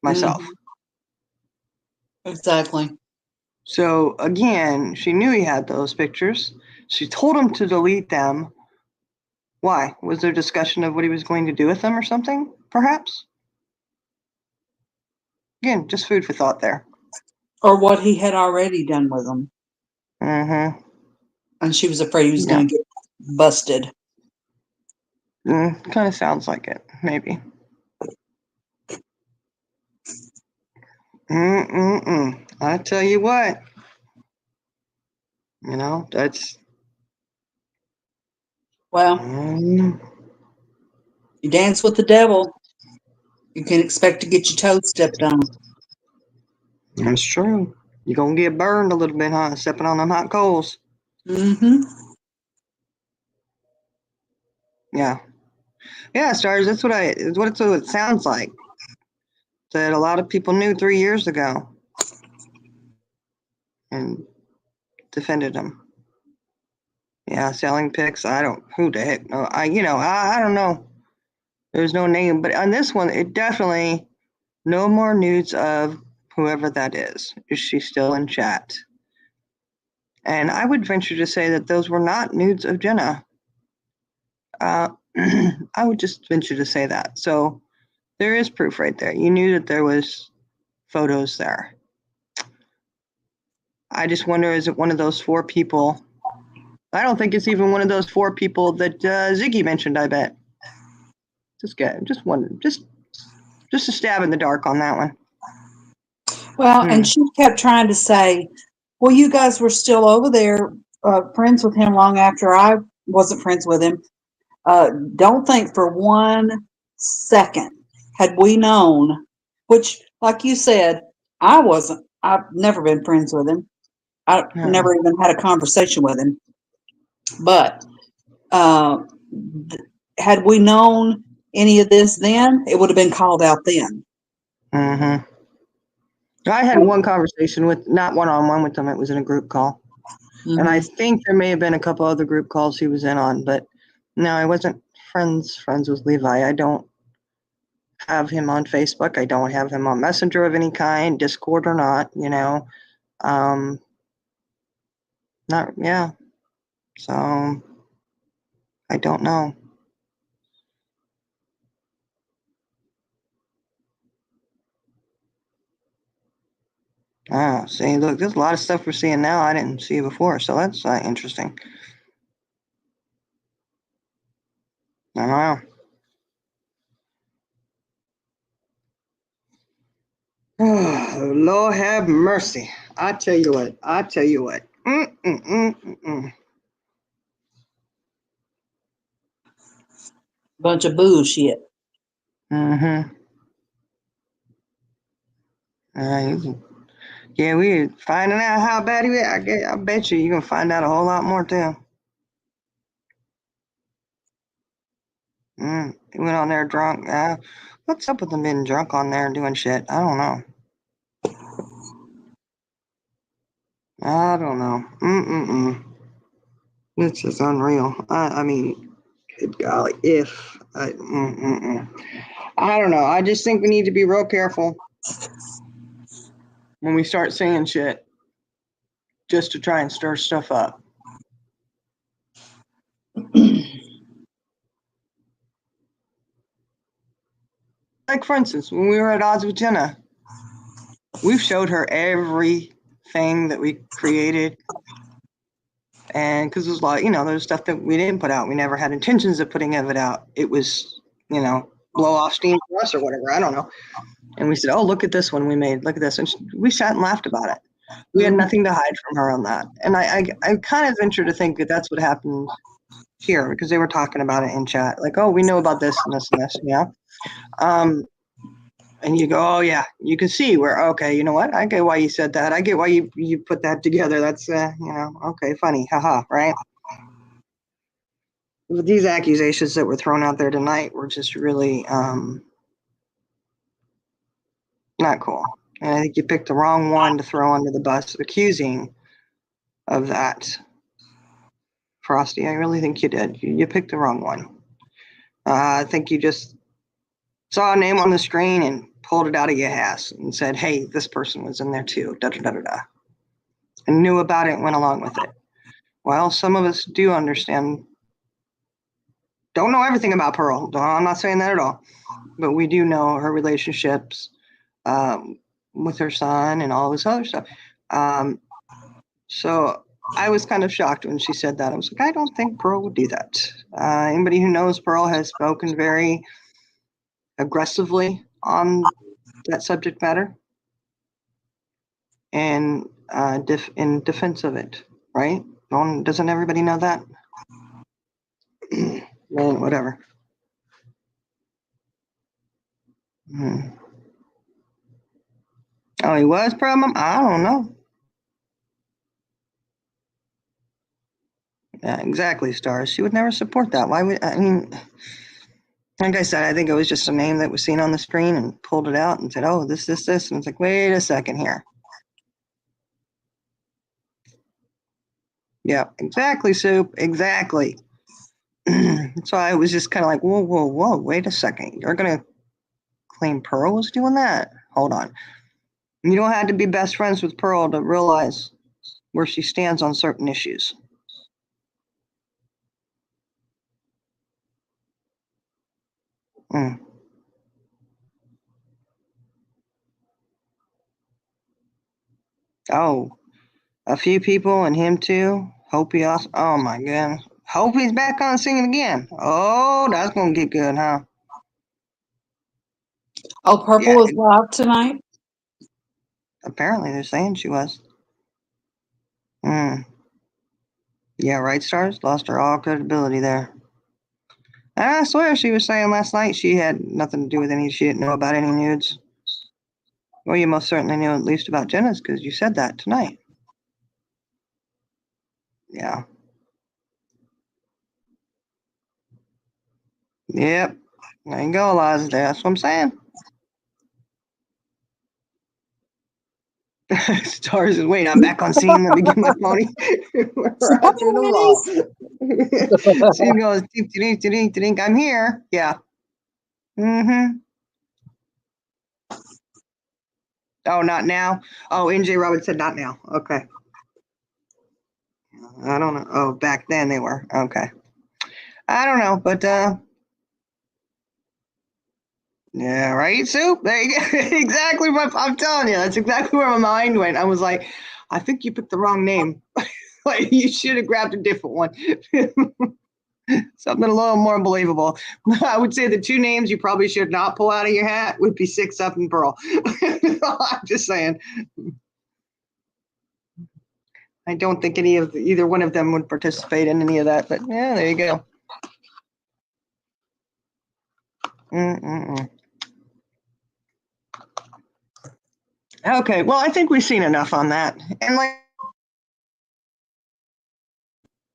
myself. Exactly. So again, she knew he had those pictures. She told him to delete them. Why? Was there discussion of what he was going to do with them or something, perhaps? Again, just food for thought there. Or what he had already done with them. Mm-hmm. And she was afraid he was going to get busted. Kind of sounds like it, maybe. I tell you what. You know, that's... Well, you dance with the devil, you can expect to get your toes stepped on. That's true. You're going to get burned a little bit, huh? Stepping on them hot coals. Mm-hmm. Yeah. Yeah, Stars, that's what it sounds like. That a lot of people knew 3 years ago and defended them. Yeah, selling pics. Who the heck? No, I don't know. There's no name, but on this one, it definitely no more nudes of whoever that is. Is she still in chat? And I would venture to say that those were not nudes of Jenna. I would just venture to say that. So there is proof right there. You knew that there was photos there. I just wonder, is it one of those 4 people? I don't think it's even one of those 4 people that Ziggy mentioned, I bet. Just a stab in the dark on that one. Well, and she kept trying to say, well, you guys were still over there friends with him long after I wasn't friends with him. Don't think for 1 second had we known, which, like you said, I've never been friends with him. I've never even had a conversation with him. But had we known any of this then, it would have been called out then. Mm-hmm. I had one conversation with, not one-on-one with him, it was in a group call. Mm-hmm. And I think there may have been a couple other group calls he was in on, but no, I wasn't friends with Levi. I don't have him on Facebook. I don't have him on Messenger of any kind, Discord or not, So I don't know. See, look, there's a lot of stuff we're seeing now I didn't see before, so that's interesting. I don't know. Oh, Lord have mercy. I tell you what. Bunch of bullshit. Mm-hmm. Yeah, we're finding out how bad he is. I bet you're going to find out a whole lot more, too. He went on there drunk. What's up with him being drunk on there and doing shit? I don't know. It's just unreal. I mean, good golly, I don't know. I just think we need to be real careful when we start saying shit just to try and stir stuff up. Like, for instance, when we were at odds with Jenna, we've showed her everything that we created. And because there's a lot, there's stuff that we didn't put out. We never had intentions of putting it out. It was, blow off steam for us or whatever. I don't know. And we said, oh, look at this one we made. Look at this. And we sat and laughed about it. We had nothing to hide from her on that. And I kind of venture to think that that's what happened here, because they were talking about it in chat. Like, oh, we know about this and this and this, and you go, oh, yeah, you can see where, okay, you know what? I get why you said that. I get why you put that together. That's, okay, funny. Haha, right? But these accusations that were thrown out there tonight were just really Not cool. And I think you picked the wrong one to throw under the bus, accusing of that. Frosty, I really think you did. You picked the wrong one. I think you just saw a name on the screen and pulled it out of your ass and said, hey, this person was in there too, da-da-da-da-da, and knew about it and went along with it. Well, some of us do understand, don't know everything about Pearl. I'm not saying that at all, but we do know her relationships with her son and all this other stuff. So I was kind of shocked when she said that. I was like, I don't think Pearl would do that. Anybody who knows Pearl has spoken very aggressively on that subject matter and in defense of it, right? Doesn't everybody know that? Man, whatever. Oh, he was problem? I don't know. Yeah, exactly, Stars. She would never support that. Why would, I mean, like I said, I think it was just a name that was seen on the screen and pulled it out and said, oh, this. And it's like, wait a second here. Yeah, exactly, Soup. Exactly. So I was just kind of like, whoa, wait a second. You're going to claim Pearl was doing that? Hold on. You don't have to be best friends with Pearl to realize where she stands on certain issues. Oh, a few people and him too. Hope he also, oh my God. Hope he's back on singing again. Oh, that's going to get good, huh? Oh, Purple Yeah, is live tonight. apparently they're saying she was. Yeah, right, Stars? Lost her all credibility there. I swear she was saying last night she had nothing to do with any, she didn't know about any nudes. Well, you most certainly knew at least about Jenna's because you said that tonight. Yeah. Yep. There you go, Eliza. That's what I'm saying. Stars is wait, I'm back on scene. Let me get my pony. We're out through the wall. She goes, dink, I'm here. Yeah. Oh, not now. Oh, NJ Roberts said not now. Okay. I don't know. Oh, back then they were. Okay. I don't know, but yeah, right, Soup? There you go. Exactly what I'm telling you. That's exactly where my mind went. I was like, I think you picked the wrong name. Like you should have grabbed a different one. Something a little more believable. I would say the two names you probably should not pull out of your hat would be 6 Up and Pearl. I'm just saying. I don't think either one of them would participate in any of that, but yeah, there you go. Okay, well, I think we've seen enough on that. And like,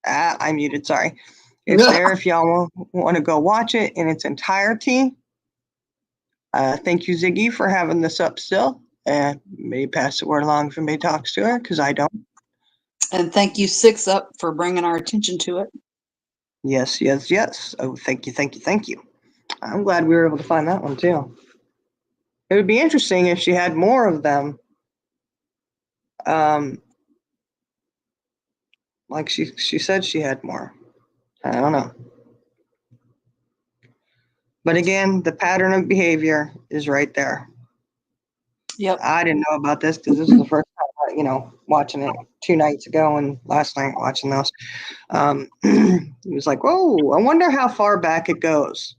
I muted, sorry. It's there if y'all want to go watch it in its entirety. Thank you, Ziggy, for having this up still. And maybe pass the word along if anybody talks to her, because I don't. And thank you, 6 Up, for bringing our attention to it. Yes. Oh, thank you. I'm glad we were able to find that one too. It would be interesting if she had more of them. Like she said she had more. I don't know. But again, the pattern of behavior is right there. Yep. I didn't know about this because this is the first time, watching it 2 nights ago and last night watching those. It was like, whoa, I wonder how far back it goes.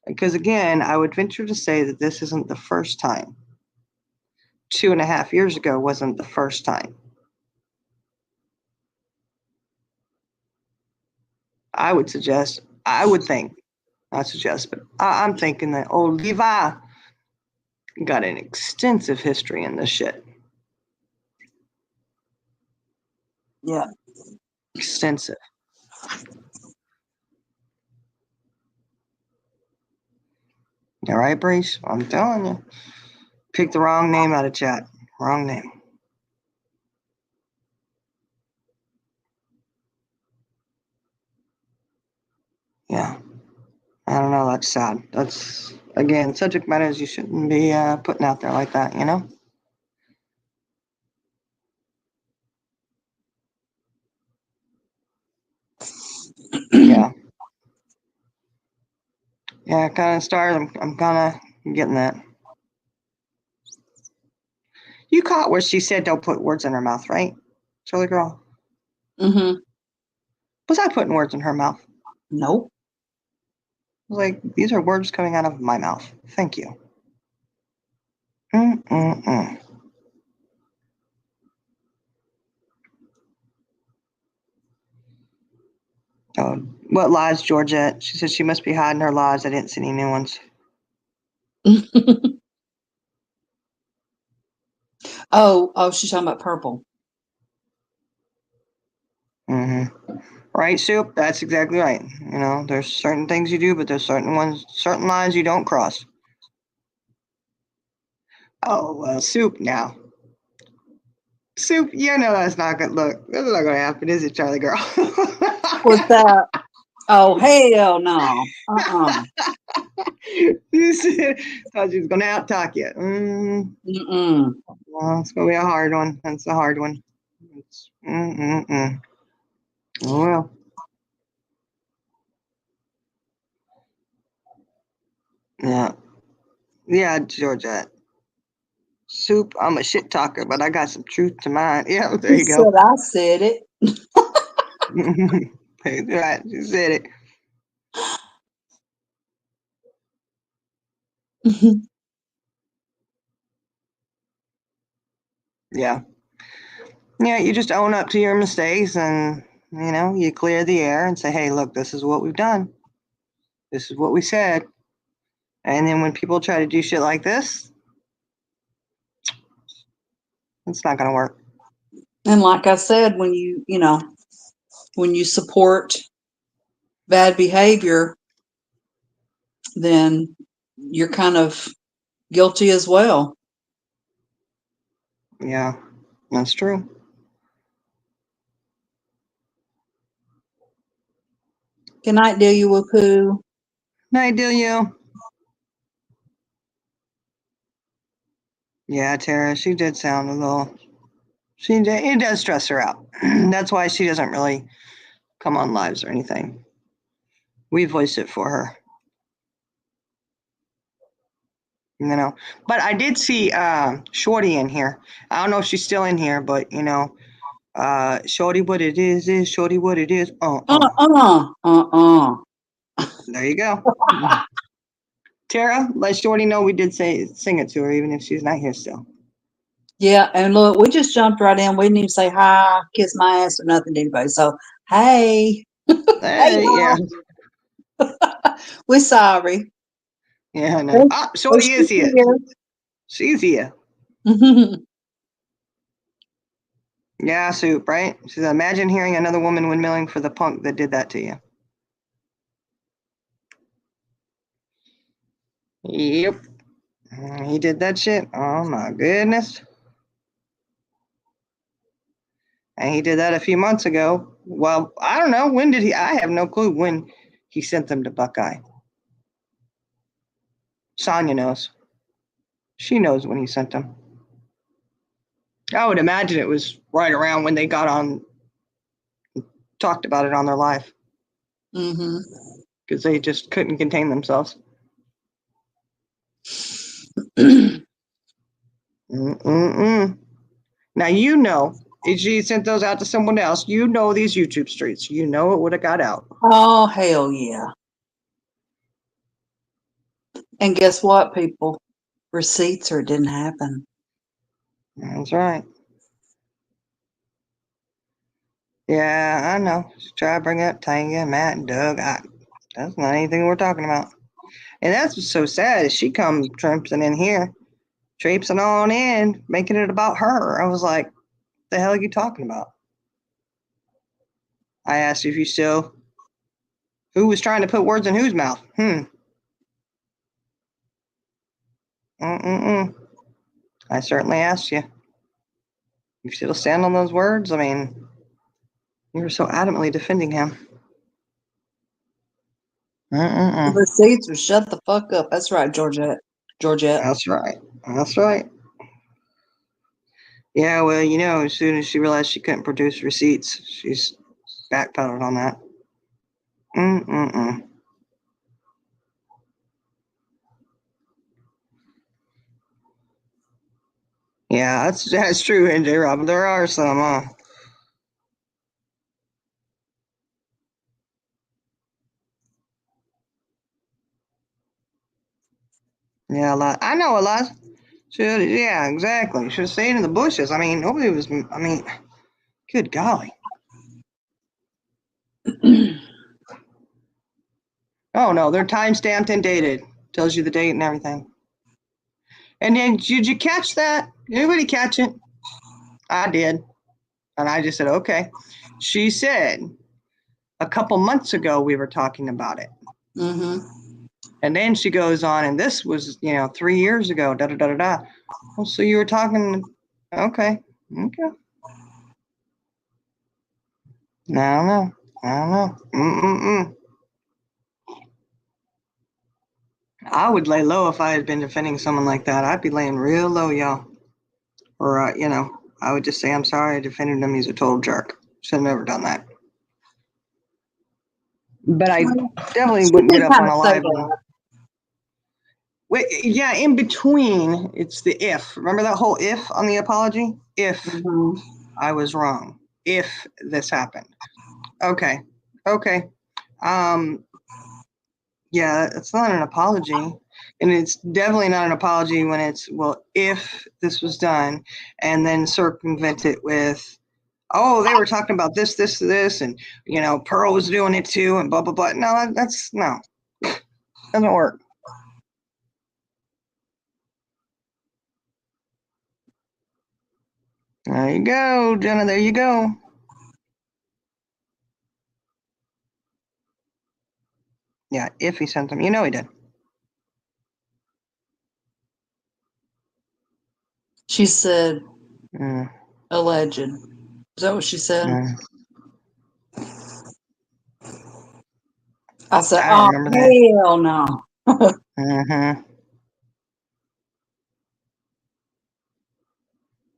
Because again, I would venture to say that this isn't the first time. 2.5 years ago wasn't the first time. I'm thinking that old Levi got an extensive history in this shit. Yeah. Extensive. All right, Brace, I'm telling you. Picked the wrong name out of chat. Wrong name. Yeah. I don't know. That's sad. That's, again, subject matters you shouldn't be putting out there like that, you know? Yeah. Yeah, kind of started. I'm kind of getting that. You caught where she said don't put words in her mouth, right? Charlie girl. Mm-hmm. Was I putting words in her mouth? Nope. Like, these are words coming out of my mouth. Thank you. Mm-mm-mm. Oh, what lies, Georgette? She said she must be hiding her lies. I didn't see any new ones. Oh, she's talking about purple. Mm-hmm. Right, Soup? That's exactly right. You know, there's certain things you do, but there's certain lines you don't cross. Oh, well, Soup now. Soup, you know that's not gonna look. That's not gonna happen, is it, Charlie girl? What's that? Oh, hell no. You said, thought she was gonna out talk you. Mm-mm. Well, it's gonna be a hard one. That's a hard one. It's, Oh well. Yeah. Yeah, Georgette. Soup, I'm a shit talker, but I got some truth to mine. Yeah, there He you said go. I said it. Right, you said it. Yeah. Yeah, you just own up to your mistakes and, you know, you clear the air and say, hey, look, this is what we've done. This is what we said. And then when people try to do shit like this, it's not going to work. And like I said, when you support bad behavior, then you're kind of guilty as well. Yeah, that's true. Good night, Delia Wapoo. Night, Delia. Yeah, Tara, she did sound a little. It does stress her out. That's why she doesn't really come on lives or anything. We voice it for her. You know, but I did see Shorty in here. I don't know if she's still in here, but you know, Shorty, what it is Shorty, what it is. There you go. Tara, let Shorty know we did sing it to her, even if she's not here still. Yeah, and look, we just jumped right in. We didn't even say hi, kiss my ass, or nothing to anybody. So, hey, Hey, yeah, we're sorry. yeah, I know. Ah, Shorty is here. She's here. Yeah, Soup, right? She said, imagine hearing another woman windmilling for the punk that did that to you. Yep. He did that shit. Oh my goodness. And he did that a few months ago. Well, I don't know. When did he? I have no clue when he sent them to Buckeye. Sonya knows. She knows when he sent them. I would imagine it was right around when they got on, talked about it on their live, Mm-hmm. because they just couldn't contain themselves. Now, you know, if she sent those out to someone else, you know these YouTube streets. You know it would have got out. Oh, hell yeah. And guess what, people? Receipts or it didn't happen. That's right. Yeah, I know. Just try to bring up Tanya, Matt, and Doug. That's not anything we're talking about. And that's what's so sad is she come traipsing in here, traipsing on in, making it about her. I was like, the hell are you talking about? I asked if you still, who was trying to put words in whose mouth? I certainly asked you. You still stand on those words? I mean, you were so adamantly defending him. Receipts or shut the fuck up. That's right, Georgette. That's right. That's right. Yeah, well, you know, as soon as she realized she couldn't produce receipts, she's backpedaled on that. Yeah, that's true, NJ Rob. There are some, Yeah, a lot. I know a lot. Yeah, exactly. Should have stayed in the bushes. I mean, nobody was. I mean, good golly. Oh no, they're time stamped and dated. Tells you the date and everything. And then, did you catch that? Anybody catch it? I did, and I just said, okay. She said, a couple months ago we were talking about it. And then she goes on, and this was, 3 years ago. Da da da da da. Well, so you were talking. Okay. I don't know. I would lay low if I had been defending someone like that. I'd be laying real low, y'all. Or, I would just say, I'm sorry I defended him. He's a total jerk. Should have never done that. But I definitely wouldn't get up on a live one. Wait, yeah, in between, it's the if. Remember that whole if on the apology? If I was wrong. If this happened. Okay. Yeah, it's not an apology. And it's definitely not an apology when it's, well, if this was done, and then circumvent it with, oh, they were talking about this, and, Pearl was doing it too, and blah, blah, blah. No, no. Doesn't work. There you go, Jenna, there you go. Yeah, if he sent them. He did. She said, alleged. Is that what she said? I said, I don't remember that. Hell no.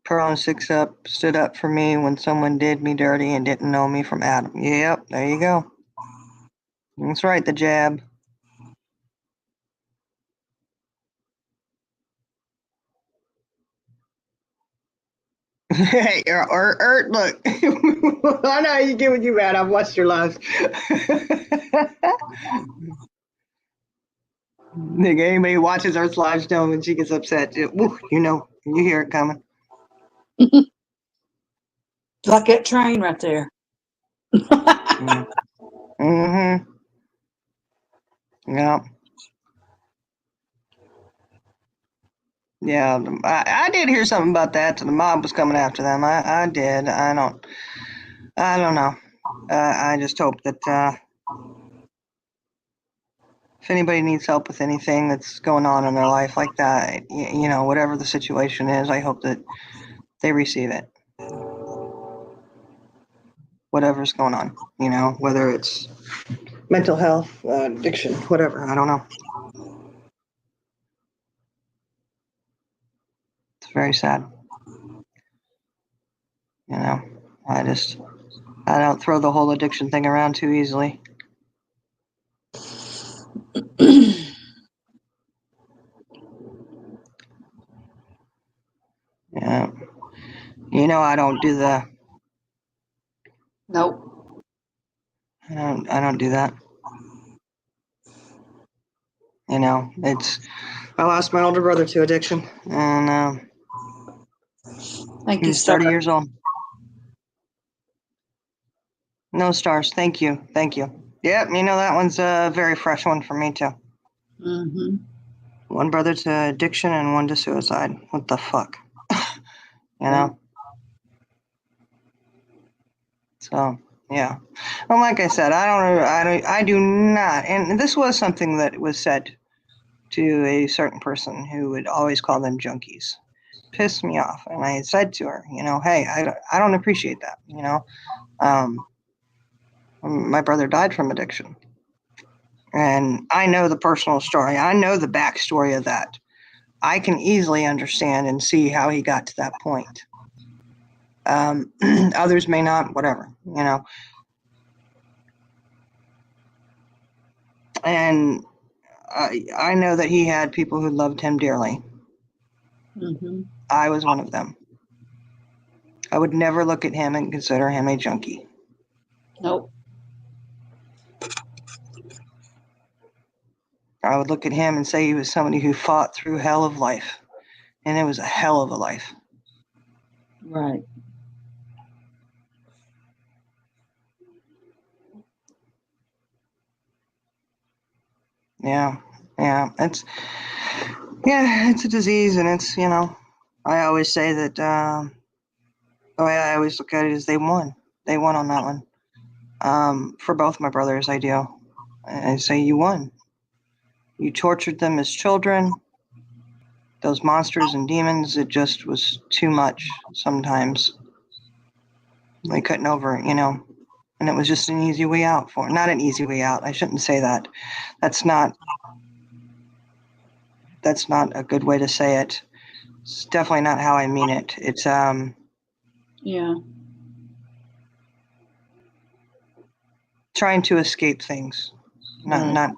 Pearl and 6 Up stood up for me when someone did me dirty and didn't know me from Adam. Yep, there you go. That's right, the jab. Hey, look. I know how you get when you mad. I've watched your lives. Nigga, anybody who watches Earth's lives know when she gets upset. You hear it coming. Like that train right there. Yeah. Yeah, I did hear something about that. The mob was coming after them. I did. I don't know. I just hope that if anybody needs help with anything that's going on in their life like that, whatever the situation is, I hope that they receive it. Whatever's going on, whether it's mental health, addiction, whatever. I don't know. It's very sad. I don't throw the whole addiction thing around too easily. Yeah. I don't do the. Nope. I don't do that. I lost my older brother to addiction, and Thank you, he's 30 years old. No stars. Thank you. Yep, that one's a very fresh one for me too. One brother to addiction and one to suicide. What the fuck? So yeah. Well, like I said, I do not. And this was something that was said to a certain person who would always call them junkies. pissed me off. And I said to her, hey, I don't appreciate that. My brother died from addiction. And I know the personal story. I know the backstory of that. I can easily understand and see how he got to that point. Others may not, whatever. And I know that he had people who loved him dearly. Mm-hmm. I was one of them. I would never look at him and consider him a junkie. Nope. I would look at him and say he was somebody who fought through hell of life. And it was a hell of a life. Right. Yeah. It's a disease, and it's, I always say that the way I always look at it is they won. They won on that one. For both my brothers, I do. I say you won. You tortured them as children. Those monsters and demons, it just was too much sometimes. They couldn't and it was just an easy way out not an easy way out. I shouldn't say that. That's not a good way to say it. It's definitely not how I mean it. It's Yeah. trying to escape things. Not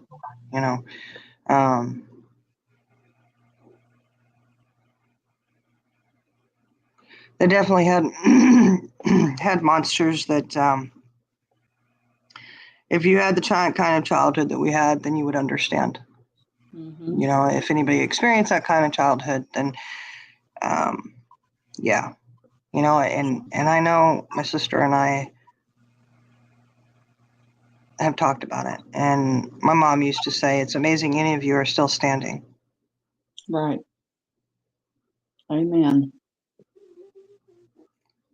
they definitely had had monsters that if you had the kind of childhood that we had, then you would understand. Mm-hmm. If anybody experienced that kind of childhood, then yeah. And I know my sister and I have talked about it. And my mom used to say, it's amazing any of you are still standing. Right. Amen.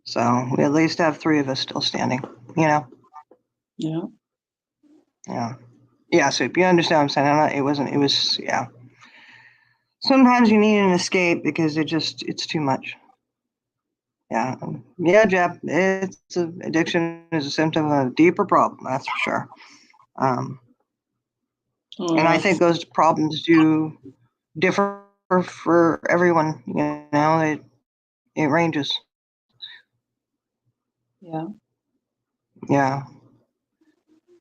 So we at least have 3 of us still standing, Yeah. Yeah. So if you understand what I'm saying, it was, yeah. Sometimes you need an escape because it's too much. Yeah. Yeah, Jeff, addiction is a symptom of a deeper problem. That's for sure. And I think those problems do differ for everyone. It ranges. Yeah.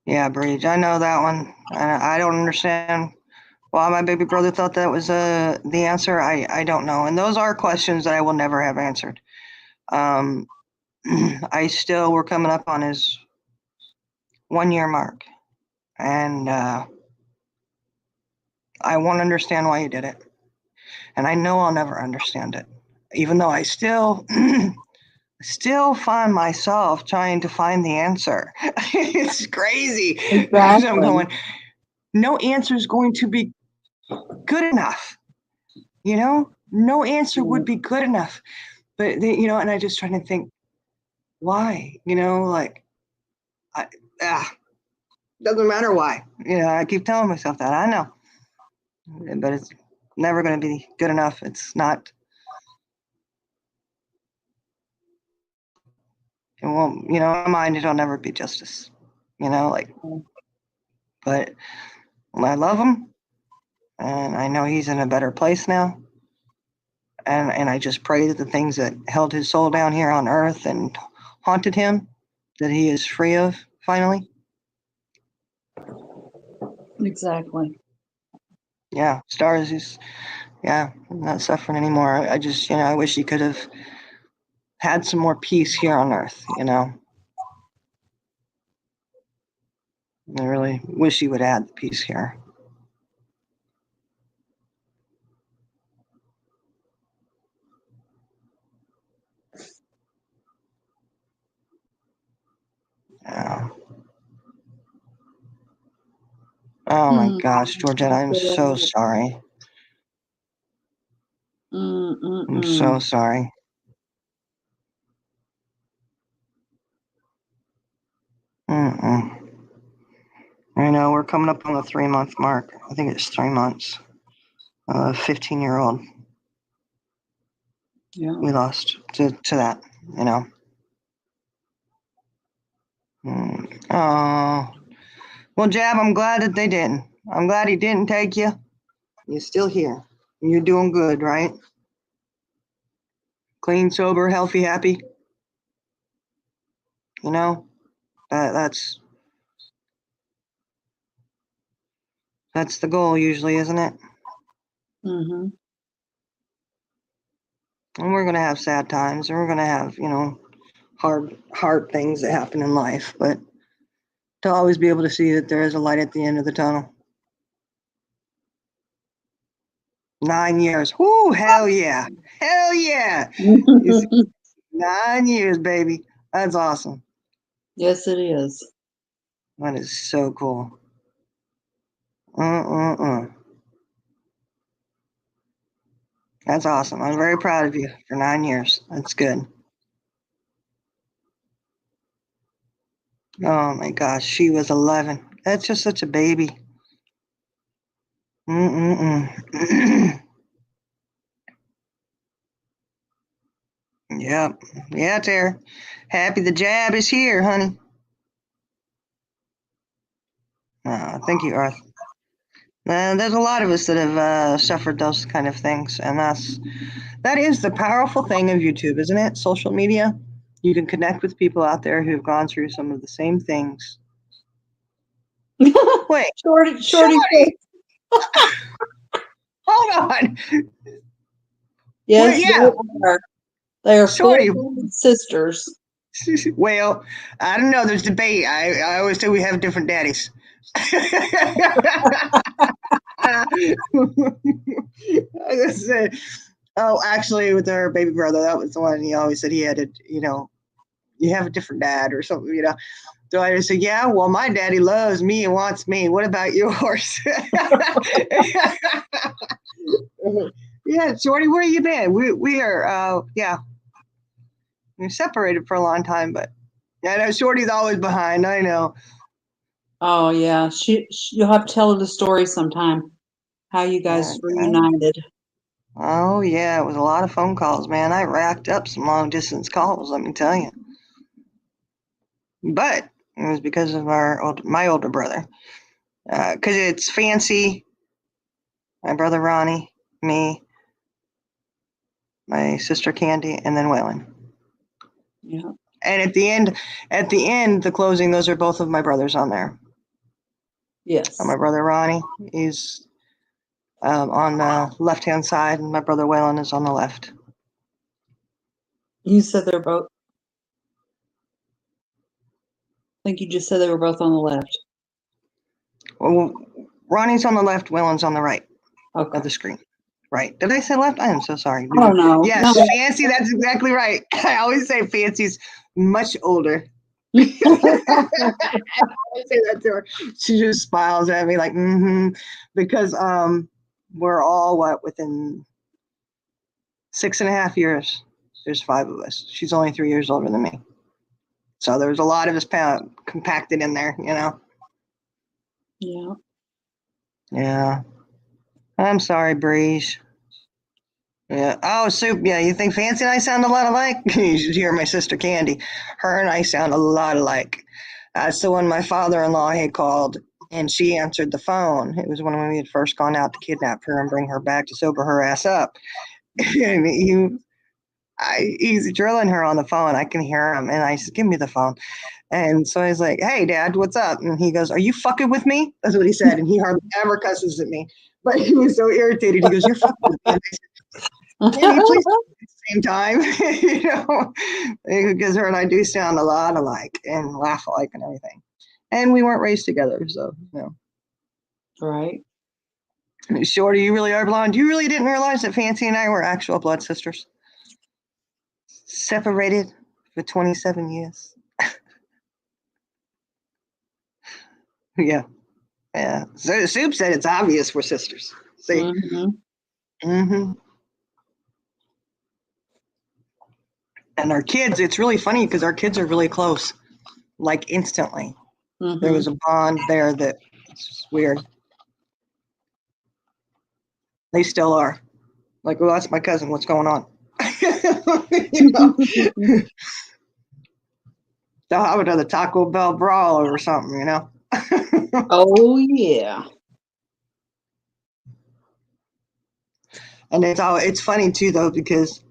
Yeah, Bridge. I know that one. I don't understand why my baby brother thought that was the answer. I don't know. And those are questions that I will never have answered. We're coming up on his 1-year mark. And I won't understand why he did it. And I know I'll never understand it. Even though I still find myself trying to find the answer. It's crazy. Exactly. I'm going, no answer is going to be good enough. No answer would be good enough. But, and I just try to think, why? Doesn't matter why. I keep telling myself that. I know. But it's never going to be good enough. It's not. It won't, in my mind, it'll never be justice. But I love him, and I know he's in a better place now. And I just pray that the things that held his soul down here on earth and haunted him, that he is free of finally. Exactly. Yeah, Stars I'm not suffering anymore. I just, I wish he could have had some more peace here on earth, I really wish he would add the peace here. Yeah. Oh my gosh, Georgette, I'm so sorry. I'm so sorry. I know we're coming up on the 3-month mark. I think it's 3 months. 15-year-old. Yeah. we lost to that, you know. Oh, well, Jab, I'm glad that they didn't. I'm glad he didn't take you. You're still here. You're doing good, right? Clean, sober, healthy, happy. You know, that's the goal usually, isn't it? Mm-hmm. And we're gonna have sad times, and we're gonna have, you know, hard things that happen in life, but to always be able to see that there is a light at the end of the tunnel. 9 years. Whoo, hell yeah. Hell yeah. You see, 9 years, baby. That's awesome. Yes, it is. That is so cool. That's awesome. I'm very proud of you for 9 years. That's good. Oh my gosh, she was 11. That's just such a baby. Yep. Yeah, Tara. Happy the jab is here, honey. Thank you, Arth. There's a lot of us that have suffered those kind of things, and that is the powerful thing of YouTube, isn't it? Social media. You can connect with people out there who've gone through some of the same things. Wait, Shorty. Shorty! Hold on. Yes, yeah. they are Shorty. full sisters. Well, I don't know. There's debate. I always say we have different daddies. I said, oh, actually, with our baby brother, that was the one. He always said he had a, you know, you have a different dad or something, you know. So I just said, yeah, well, my daddy loves me and wants me. What about yours? Yeah, Shorty, where you been? We are, yeah, we're separated for a long time, but I know Shorty's always behind. I know. Oh yeah, you'll have to tell her the story sometime. How you guys reunited. Oh yeah, it was a lot of phone calls, man. I racked up some long distance calls, let me tell you. But it was because of my older brother, because it's Fancy, my brother Ronnie, me, my sister Candy, and then Waylon. Yeah. And at the end, the closing, those are both of my brothers on there. Yes. My brother Ronnie is on the left-hand side, and my brother Waylon is on the left. You said they're both. I think you just said they were both on the left. Well, Ronnie's on the left, Waylon's on the right of Okay. the screen. Right. Did I say left? I am so sorry. I don't know. Yes, No. Fancy, that's exactly right. I always say Fancy's much older. I always say that to her. She just smiles at me like, because we're all within 6.5 years. There's 5 of us. She's only 3 years older than me. So there's a lot of us compacted in there, you know. Yeah. Yeah. I'm sorry, Breeze. Yeah. Oh, Soup. Yeah. You think Fancy and I sound a lot alike? You should hear my sister Candy. Her and I sound a lot alike. So when my father-in-law had called and she answered the phone, it was when we had first gone out to kidnap her and bring her back to sober her ass up. And he's drilling her on the phone. I can hear him. And I said, give me the phone. And so I was like, hey, Dad, what's up? And he goes, are you fucking with me? That's what he said. And he hardly ever cusses at me. But he was so irritated. He goes, you're fucking with me. And I said, can you please at the same time? You know, because her and I do sound a lot alike and laugh alike and everything. And we weren't raised together. So, you know. Right. Shorty, you really are blonde. You really didn't realize that Fancy and I were actual blood sisters. Separated for 27 years. Yeah. Yeah. So Soup said it's obvious we're sisters. See? Mm-hmm. And our kids, it's really funny because our kids are really close, like instantly. Mm-hmm. There was a bond there that it's weird. They still are. Like, well, that's my cousin. What's going on? You know, they'll have another Taco Bell brawl or something, you know. Oh yeah. And it's funny too though, because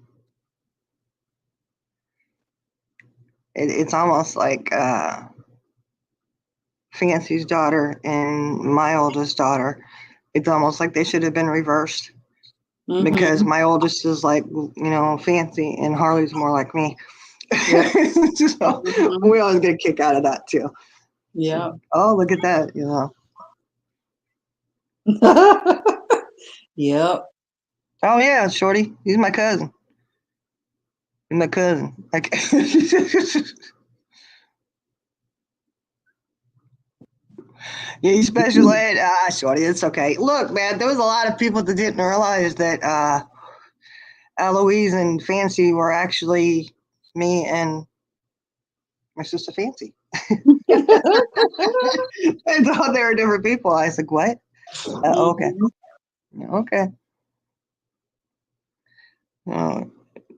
it's almost like Fancy's daughter and my oldest daughter. It's almost like they should have been reversed, because Mhm. my oldest is like, you know, Fancy, and Harley's more like me. Yep. So Mhm. we always get a kick out of that too. Yep. Oh, look at that, you know. Yep. Oh yeah, Shorty, he's my cousin. He's my cousin. Like, yeah, you special ed. Shorty, it's okay. Look, man, there was a lot of people that didn't realize that Eloise and Fancy were actually me and my sister Fancy. I thought they were different people. I was like, what? Okay. Mhm. Okay.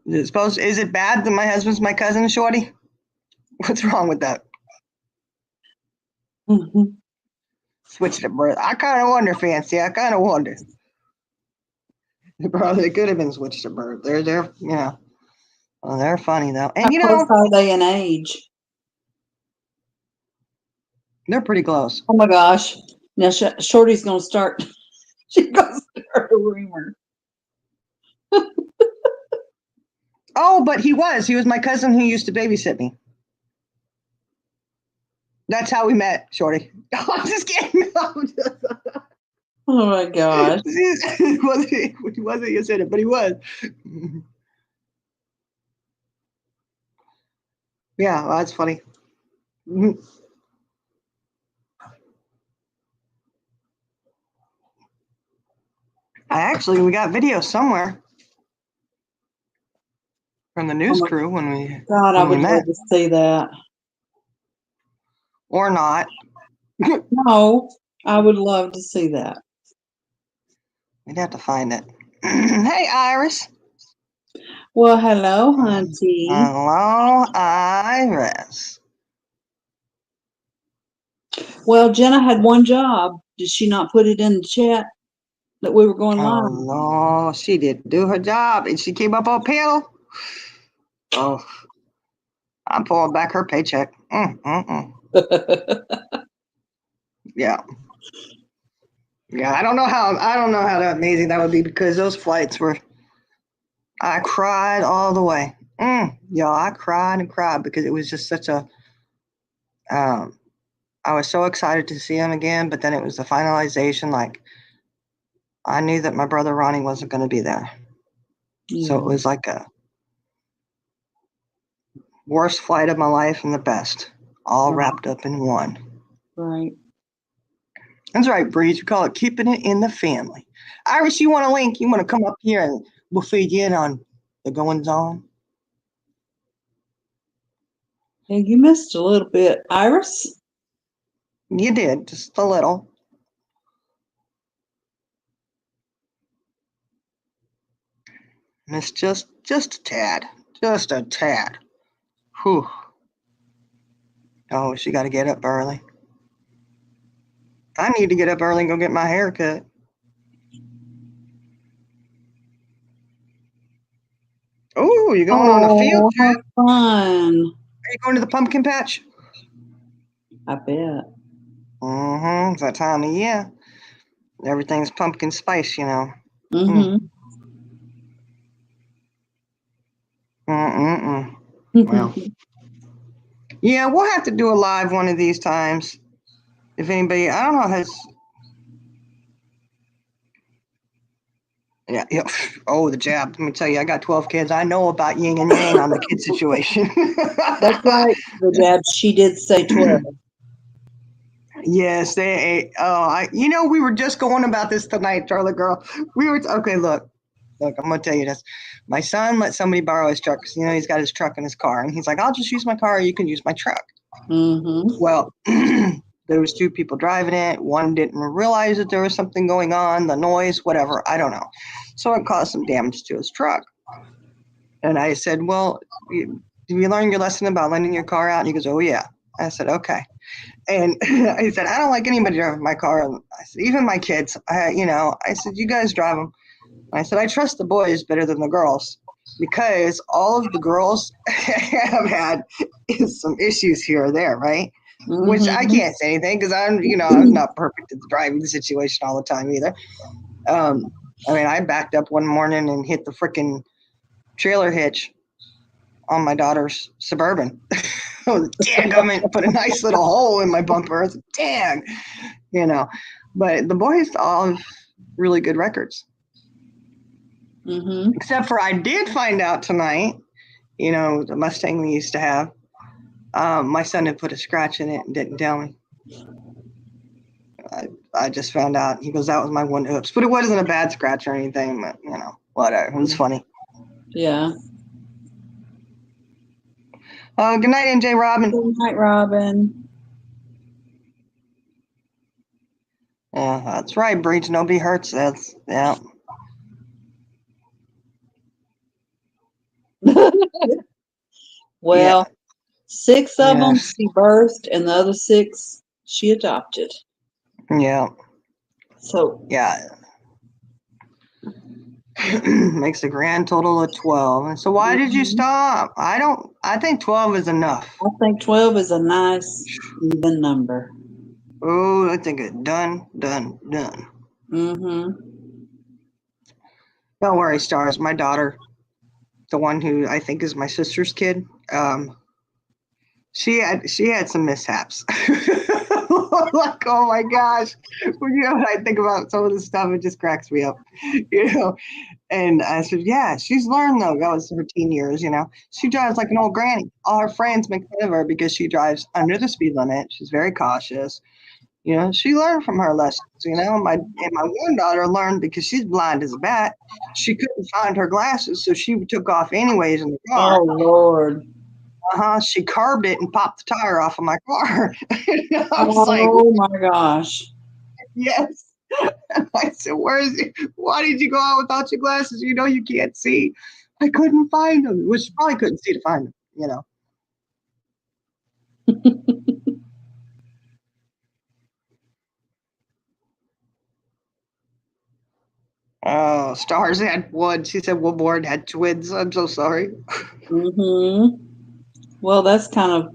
Is it bad that my husband's my cousin, Shorty? What's wrong with that? Mhm. Switched at birth. I kind of wonder, Fancy. I kind of wonder. They could have been switched at birth. They're you know, well, they're funny though, How and you close know, are they in age? they're pretty close. Oh my gosh. Now Shorty's gonna start. She's gonna start a rumor. Oh, but he was my cousin who used to babysit me. That's how we met, Shorty. I'm just kidding. Oh my gosh. He wasn't you said it, but he was. Yeah, well, that's funny. We got video somewhere from the Oh news my crew when we God, I would met, love to see that. or not. No, I would love to see that. We'd have to find it. Hey, Iris. Well, hello, hunty. Hello, Iris. Well, Jenna had one job. Did she not put it in the chat that we were going Oh live? no, she didn't do her job, and she came up on panel. Oh, I'm pulling back her paycheck. Yeah, yeah. I don't know how amazing that would be, because those flights were. I cried all the way. Yeah, I cried and cried because it was just such a. I was so excited to see him again, but then it was the finalization. Like, I knew that my brother Ronnie wasn't going to be there, so it Yeah, was like a worst flight of my life and the best, all right, wrapped up in one. right. That's right, Breeze. We call it keeping it in the family. Iris, you want a link? You want to come up here and we'll feed you in on the goings on? Yeah, you missed a little bit, Iris. You did, just a little. Missed just a tad. Just a tad. Whew. Oh, she got to get up early. I need to get up early and go get my hair cut. Oh, you're going on a field Oh, trip? how fun! Are you going to the pumpkin patch? I bet. It's that time of year. Everything's pumpkin spice, you know. Mm-hmm. Well, yeah, we'll have to do a live one of these times. If anybody, I don't know, yeah. Oh, the jab. Let me tell you, I got 12 kids. I know about yin and yang on the kid situation. That's right. The dad, she did say 12. Yes, we were just going about this tonight, Charlotte girl. Okay, look, I'm gonna tell you this. My son let somebody borrow his truck, 'cause, he's got his truck in his car, and he's like, I'll just use my car, or you can use my truck. Mm-hmm. Well, there was two people driving it. One didn't realize that there was something going on, the noise, whatever, I don't know. So it caused some damage to his truck. And I said, well, did you learn your lesson about lending your car out? And he goes, oh, yeah. I said, okay. And I said, I don't like anybody driving my car. And I said, even my kids, I said, you guys drive them. I said, I trust the boys better than the girls because all of the girls have had some issues here or there, right? Which I Mhm. can't say anything because I'm not perfect at the driving situation all the time either. I backed up one morning and hit the freaking trailer hitch on my daughter's Suburban. Dang, I put a nice little hole in my bumper. I was like, dang, But the boys all have really good records. Mhm. Except for I did find out tonight, the Mustang we used to have, my son had put a scratch in it and didn't tell me. I just found out. He goes, that was my one oops. But it wasn't a bad scratch or anything, but, whatever. It was funny. Yeah. Good night, NJ Robin. Good night, Robin. Yeah, that's right. Breach nobody hurts. Yeah. Well, 6 of them Yes. she birthed, and the other 6 she adopted. Yeah. So Yeah. Makes a grand total of 12. And so why did you stop? I think 12 is enough. I think 12 is a nice even number. Oh, I think it done. Mm-hmm. Don't worry, Stars. My daughter, the one who I think is my sister's kid, she had some mishaps. Like, oh my gosh. When I think about some of this stuff, it just cracks me up. And I said, yeah, she's learned though. That was her teen years, She drives like an old granny. All her friends make fun of her because she drives under the speed limit. She's very cautious. She learned from her lessons, My one daughter learned because she's blind as a bat. She couldn't find her glasses, so she took off anyways in the car. Oh Lord. She carved it and popped the tire off of my car. I was Oh my gosh. yes. I said, why did you go out without your glasses? You can't see. I couldn't find them. Which she probably couldn't see to find them, Oh, Stars had one. She said Woodboard had twins. I'm so sorry. Mm-hmm. Well, that's kind of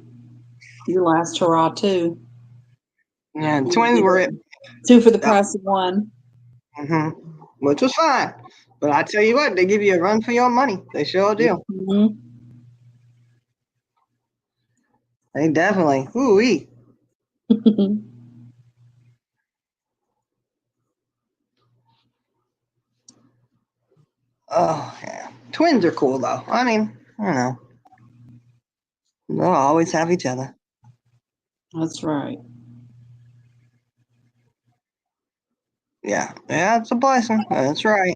your last hurrah too. Yeah, twins were it. 2 for the price of 1. Which was fine. But I tell you what, they give you a run for your money. They sure do. Mm-hmm. They definitely. Ooh-wee. Oh, yeah. Twins are cool, though. I mean, I don't know. They'll always have each other. That's right. Yeah. Yeah, it's a blessing. That's right.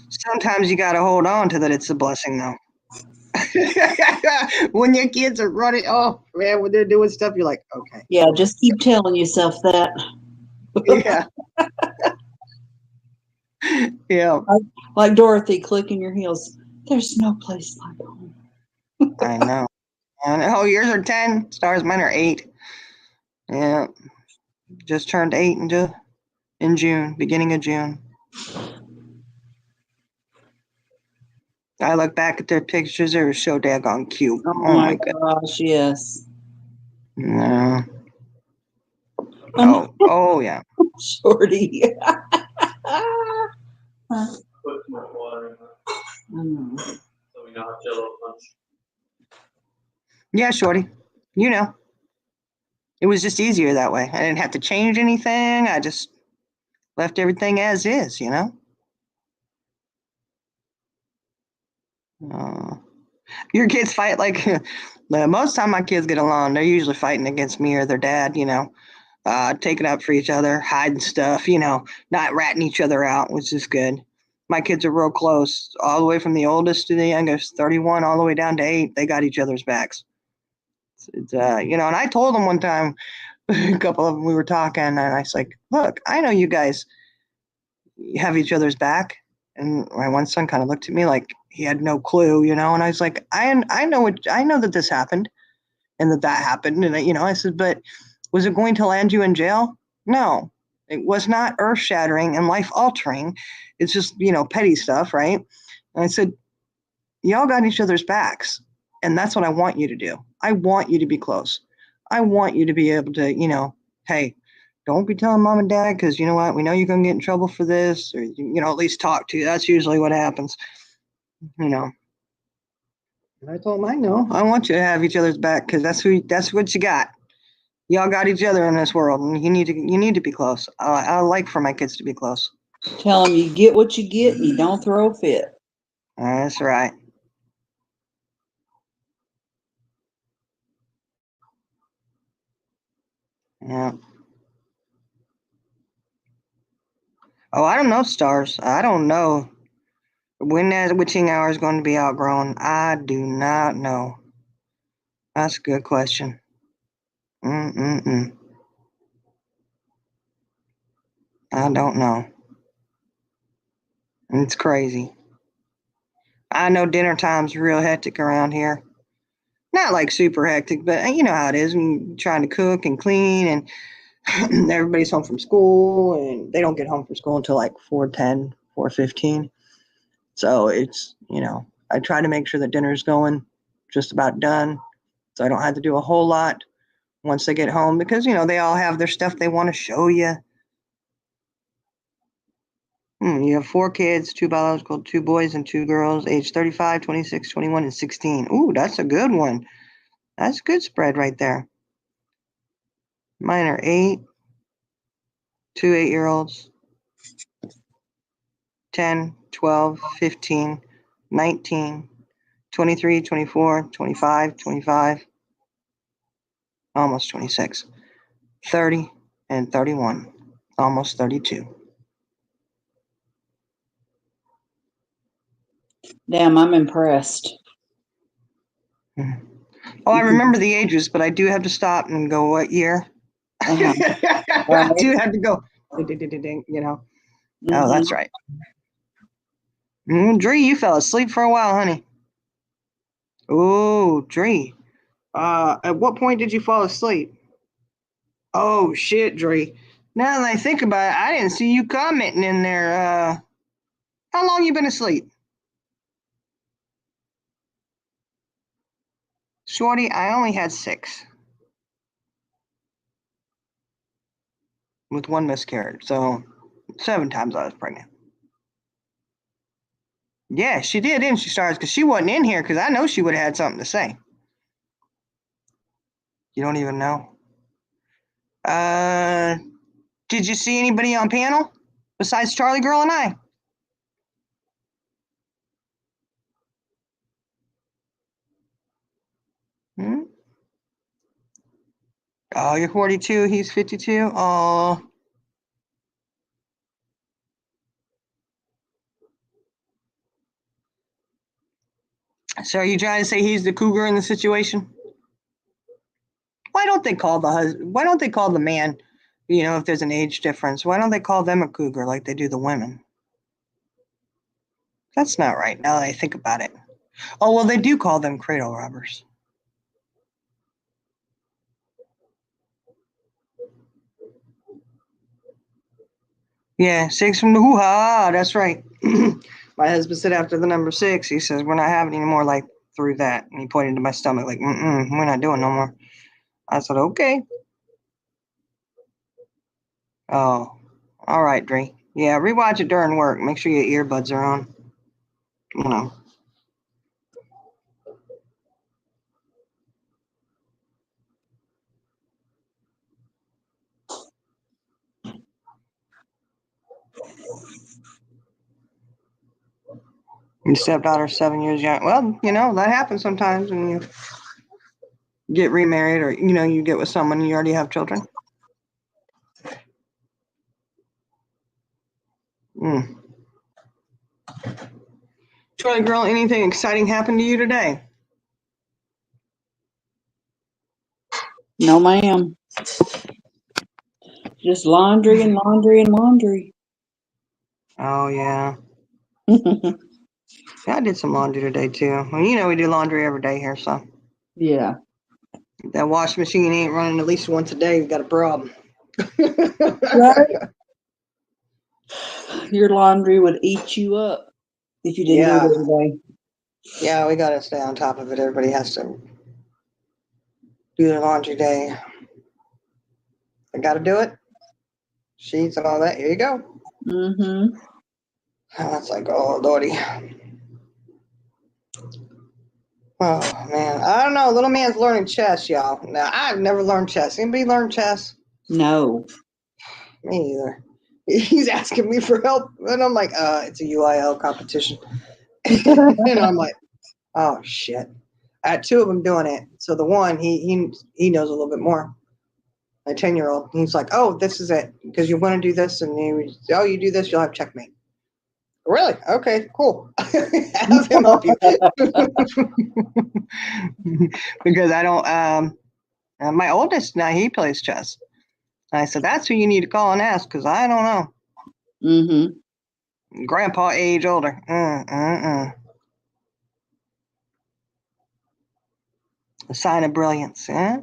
Sometimes you got to hold on to that it's a blessing, though. When your kids are running, oh, man, when they're doing stuff, you're like, okay. Yeah, just keep telling yourself that. Yeah. Yeah. Like Dorothy clicking your heels. There's no place like home. I know. Oh, yours are 10. Stars, mine are 8. Yeah. Just turned 8 in June, beginning of June. I look back at their pictures, they were so daggone cute. Oh my gosh, yes. No. Oh yeah. Shorty. Put too much water in it, so we know how Jello punch. Yeah, Shorty. It was just easier that way. I didn't have to change anything. I just left everything as is, Your kids fight like most time my kids get along. They're usually fighting against me or their dad, taking up for each other, hiding stuff, not ratting each other out, which is good. My kids are real close, all the way from the oldest to the youngest, 31, all the way down to 8. They got each other's backs. It's, and I told them one time, a couple of them, we were talking, and I was like, look, I know you guys have each other's back. And my one son kind of looked at me like he had no clue, you know. And I was like, I know that this happened and that happened. And, you know, I said, but was it going to land you in jail? No, it was not earth shattering and life altering. It's just, you know, petty stuff, right? And I said, y'all got each other's backs. And that's what I want you to do. I want you to be close. I want you to be able to, you know, hey, don't be telling mom and dad because you know what? We know you're going to get in trouble for this, or, you know, at least talk to you. That's usually what happens, you know. And I told him, I know. I want you to have each other's back because that's what you got. Y'all got each other in this world, and you need to be close. I like for my kids to be close. Tell them you get what you get and you don't throw a fit. That's right. Yeah. Oh, I don't know, stars. I don't know when that witching hour is going to be outgrown. I do not know. That's a good question. I don't know. It's crazy. I know dinner time's real hectic around here. Not like super hectic, but you know how it is when you're trying to cook and clean and everybody's home from school and they don't get home from school until like 4:10, 4:15. So it's, you know, I try to make sure that dinner's going just about done so I don't have to do a whole lot once they get home because, you know, they all have their stuff they want to show you. You have 4 kids, 2 biological, 2 boys and 2 girls, age 35, 26, 21, and 16. Ooh, that's a good one. That's a good spread right there. Mine are 8, 2 8-year-olds, 10, 12, 15, 19, 23, 24, 25, 25, almost 26, 30, and 31, almost 32. Damn, I'm impressed. Oh, I remember the ages, but I do have to stop and go, what year? Uh-huh. I do have to go, you know. Oh, that's right. Dree, you fell asleep for a while, honey. Oh, Dree. At what point did you fall asleep? Oh, shit, Dree. Now that I think about it, I didn't see you commenting in there. How long you been asleep? Shorty, I only had 6. With 1 miscarriage, so 7 times I was pregnant. Yeah, she did, didn't she, Stars? Because she wasn't in here, because I know she would have had something to say. You don't even know. Did you see anybody on panel besides Charlie Girl and I? Oh, you're 42, he's 52. Oh. So are you trying to say he's the cougar in the situation? Why don't they call the man, you know, if there's an age difference, why don't they call them a cougar like they do the women? That's not right now that I think about it. Oh, well, they do call them cradle robbers. Yeah, 6 from the hoo-ha, that's right. My husband said after the number 6, he says, we're not having any more like through that. And he pointed to my stomach like, we're not doing no more. I said, okay. Oh, all right, Dree. Yeah, rewatch it during work. Make sure your earbuds are on. You know. Your stepdaughter's 7 years young. Well, you know, that happens sometimes when you get remarried or, you know, you get with someone and you already have children. Charlie Girl, anything exciting happened to you today? No, ma'am. Just laundry and laundry and laundry. Oh, yeah. Yeah, I did some laundry today too. Well, you know we do laundry every day here, so Yeah. if that wash machine ain't running at least once a day, we got a problem. Right. Your laundry would eat you up if you didn't Yeah. do it every day. Yeah, we gotta stay on top of it. Everybody has to do their laundry day. I gotta do it. Sheets and all that. Here you go. Mm-hmm. And it's like, oh lordy. Oh man, I don't know. Little man's learning chess, y'all. Now I've never learned chess. Anybody learn chess? No. Me either. He's asking me for help, and I'm like, it's a UIL competition. And I'm like, oh shit. I had two of them doing it. So the one, he knows a little bit more. My 10-year-old, he's like, oh, this is it, because you want to do this, and you do this, you'll have checkmate. Really? Okay, cool. Have him help you. Because I don't. My oldest now, he plays chess. And I said, that's who you need to call and ask, because I don't know. Mm-hmm. Grandpa age older. A sign of brilliance. Huh?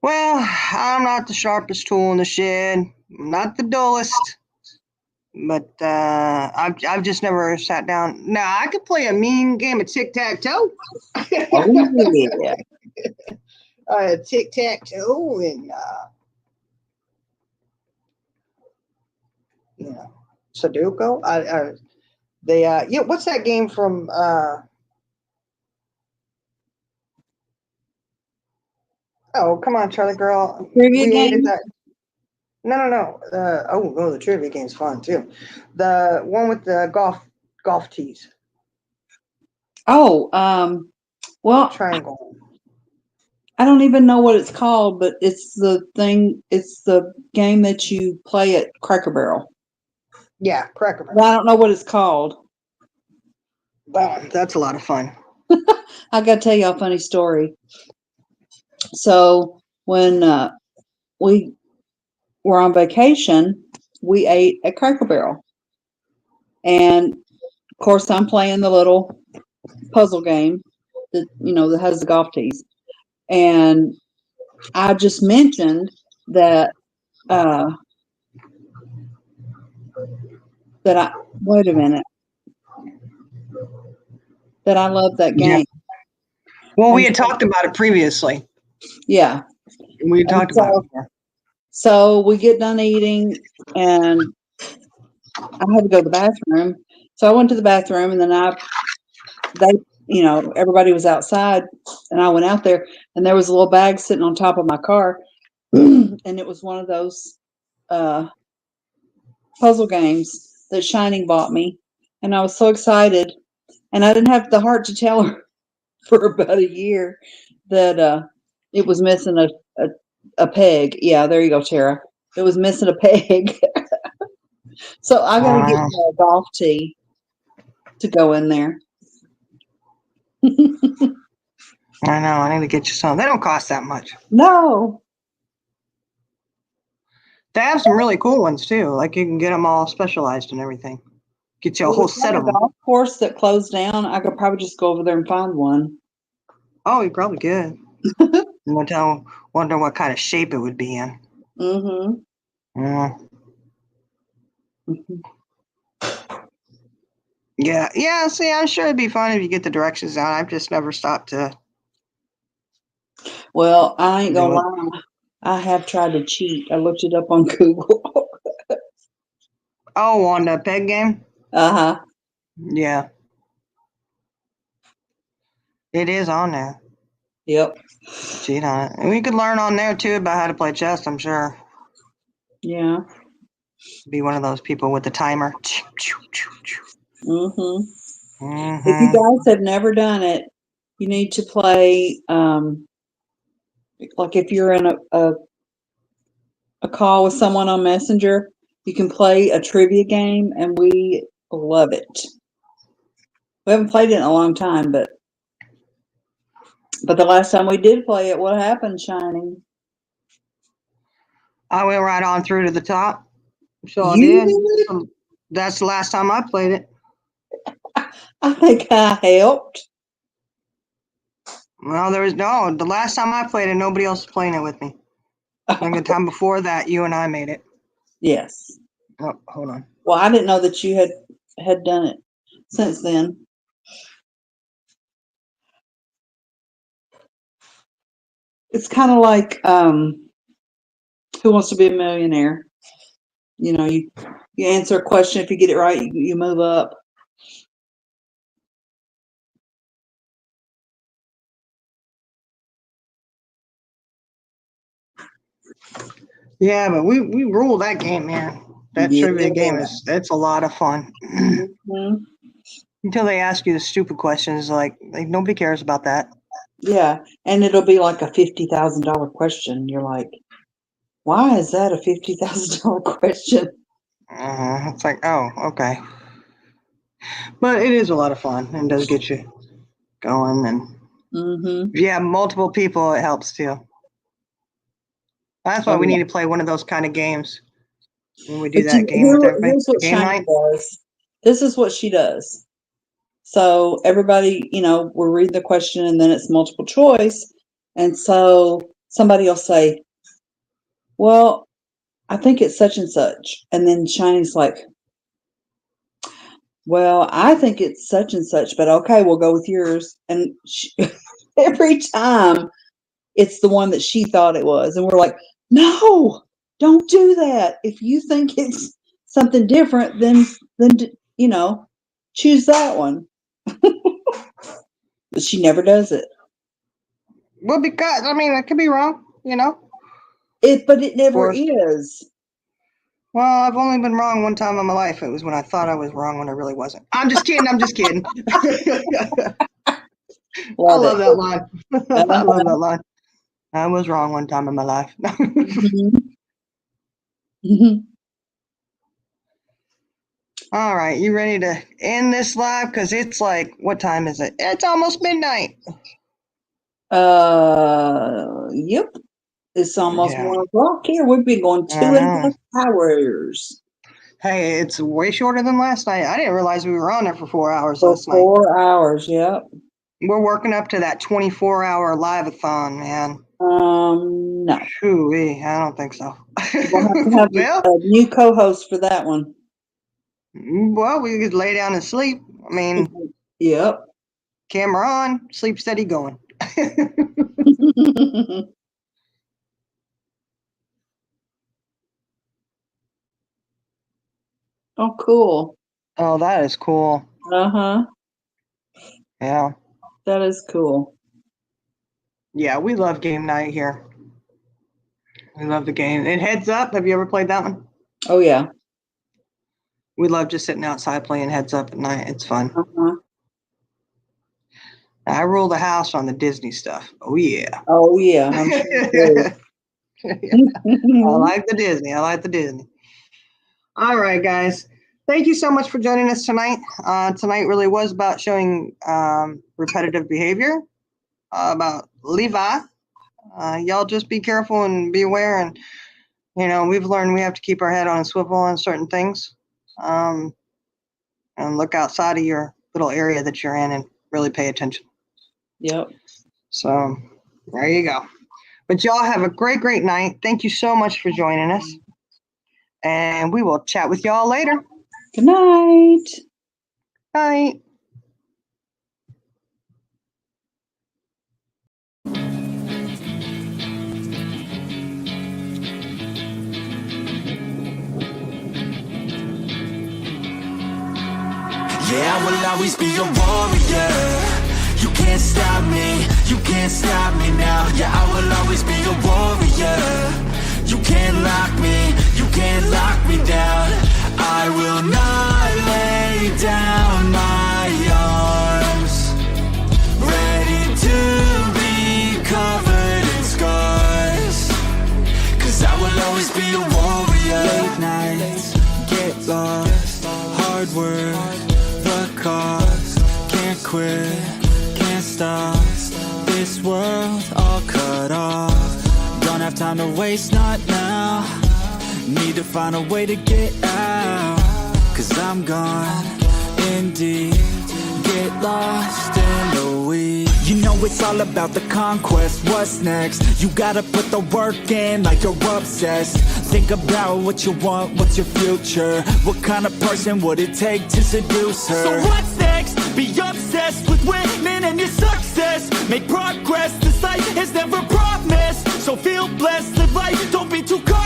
Well, I'm not the sharpest tool in the shed. I'm not the dullest. But I've just never sat down. Now, I could play a mean game of tic-tac-toe. Oh, yeah. Tic-tac-toe and, Sudoku. What's that game from, oh, come on, Charlie girl. Trivia We hated game? that. No. The trivia game's fun too. The one with the golf tees. Oh, well, Triangle. I don't even know what it's called, but it's the game that you play at Cracker Barrel. Yeah, Cracker Barrel. Well, I don't know what it's called. Wow, that's a lot of fun. I got to tell you a funny story. So when we were on vacation, we ate at Cracker Barrel. And of course, I'm playing the little puzzle game that has the golf tees. And I just mentioned that wait a minute, that I love that game. Yeah. Well, we had talked about it previously. Yeah. We had talked about it before. So we get done eating, and I had to go to the bathroom. So I went to the bathroom, and then everybody was outside, and I went out there, and there was a little bag sitting on top of my car, and it was one of those puzzle games that Shining bought me, and I was so excited, and I didn't have the heart to tell her for about a year that it was missing a peg. Yeah, there you go, Tara. It was missing a peg. So I got to get a golf tee to go in there. I know. I need to get you some. They don't cost that much. No. They have some really cool ones too. Like you can get them all specialized and everything. Get you a whole set of them. Golf course that closed down. I could probably just go over there and find one. Oh, you probably could. Wonder what kind of shape it would be in. Mm-hmm. Yeah. See, I'm sure it'd be fun if you get the directions down. I've just never stopped to. Well, I ain't gonna lie. I have tried to cheat. I looked it up on Google. Oh, on the peg game? Uh-huh. Yeah. It is on there. Yep. Cheat on it. And we could learn on there too about how to play chess, I'm sure. Yeah. Be one of those people with the timer. Mm-hmm. If you guys have never done it, you need to play, like if you're in a call with someone on Messenger, you can play a trivia game, and we love it. We haven't played it in a long time, but the last time we did play it, what happened, Shining? I went right on through to the top. So I You did. That's the last time I played it. I think I helped. Well, the last time I played it, nobody else was playing it with me. I think the time before that, you and I made it. Yes. Oh, hold on. Well, I didn't know that you had done it since then. It's kind of like Who Wants to Be a Millionaire? You know, you answer a question. If you get it right, you move up. Yeah, but we rule that game, man. That trivia game it's a lot of fun. Mhm. Until they ask you the stupid questions, like nobody cares about that. Yeah, and it'll be like a $50,000 question. You're like, why is that a $50,000 question? It's like, oh, okay. But it is a lot of fun and does get you going. And Mm-hmm. if you have multiple people, it helps too. That's why we need to play one of those kind of games when we do that game with everybody. Here's what Game Shiny night. does. This is what she does. So everybody, we're reading the question and then it's multiple choice. And so somebody will say, well, I think it's such and such. And then Shiny's like, well, I think it's such and such, but okay, we'll go with yours. And every time it's the one that she thought it was. And we're like, no, don't do that. If you think it's something different, then choose that one. But she never does it. Well, because I could be wrong, But it never is. Well, I've only been wrong one time in my life. It was when I thought I was wrong when I really wasn't. I'm just kidding. I love that line. I love that line. I was wrong one time in my life. All right, you ready to end this live? Because it's like, what time is it? It's almost midnight. Yep. It's almost 1 o'clock here. We've been going 2.5 hours. Hey, it's way shorter than last night. I didn't realize we were on there for 4 hours last night. 4 hours, yep. We're working up to that 24-hour live-a-thon, man. No. Shoo-wee, I don't think so. We'll have to have a new co-host for that one. Well, we could lay down and sleep. Yep. Camera on, sleep steady going. Oh, cool. Oh, that is cool. Uh-huh. Yeah. That is cool. Yeah, we love game night here. We love the game. And Heads Up, have you ever played that one? Oh, yeah. We love just sitting outside playing Heads Up at night. It's fun. Uh-huh. I rule the house on the Disney stuff. Oh, yeah. Oh, yeah. I'm sure I like the Disney. All right, guys. Thank you so much for joining us tonight. Tonight really was about showing repetitive behavior, about Levi. Y'all just be careful and be aware. And, we've learned we have to keep our head on a swivel on certain things. And look outside of your little area that you're in and really pay attention. Yep. So there you go. But y'all have a great, great night. Thank you so much for joining us. And we will chat with y'all later. Good night. Night. Yeah, I will always be a warrior. You can't stop me, you can't stop me now. Yeah, I will always be a warrior. You can't lock me, you can't lock me down. I will not lay down my arms. Ready to be covered in scars. 'Cause I will always be a warrior. Late nights, get lost, hard work, the cost. Can't quit, can't stop. This world all cut off. Don't have time to waste, not now. Need to find a way to get out. 'Cause I'm gone in deep. get lost in the weeds. You know it's all about the conquest, what's next? You gotta put the work in like you're obsessed. Think about what you want, what's your future? What kind of person would it take to seduce her? So what's next? Be obsessed with winning and your success. Make progress, this life is never promised. So feel blessed, live life, don't be too cautious.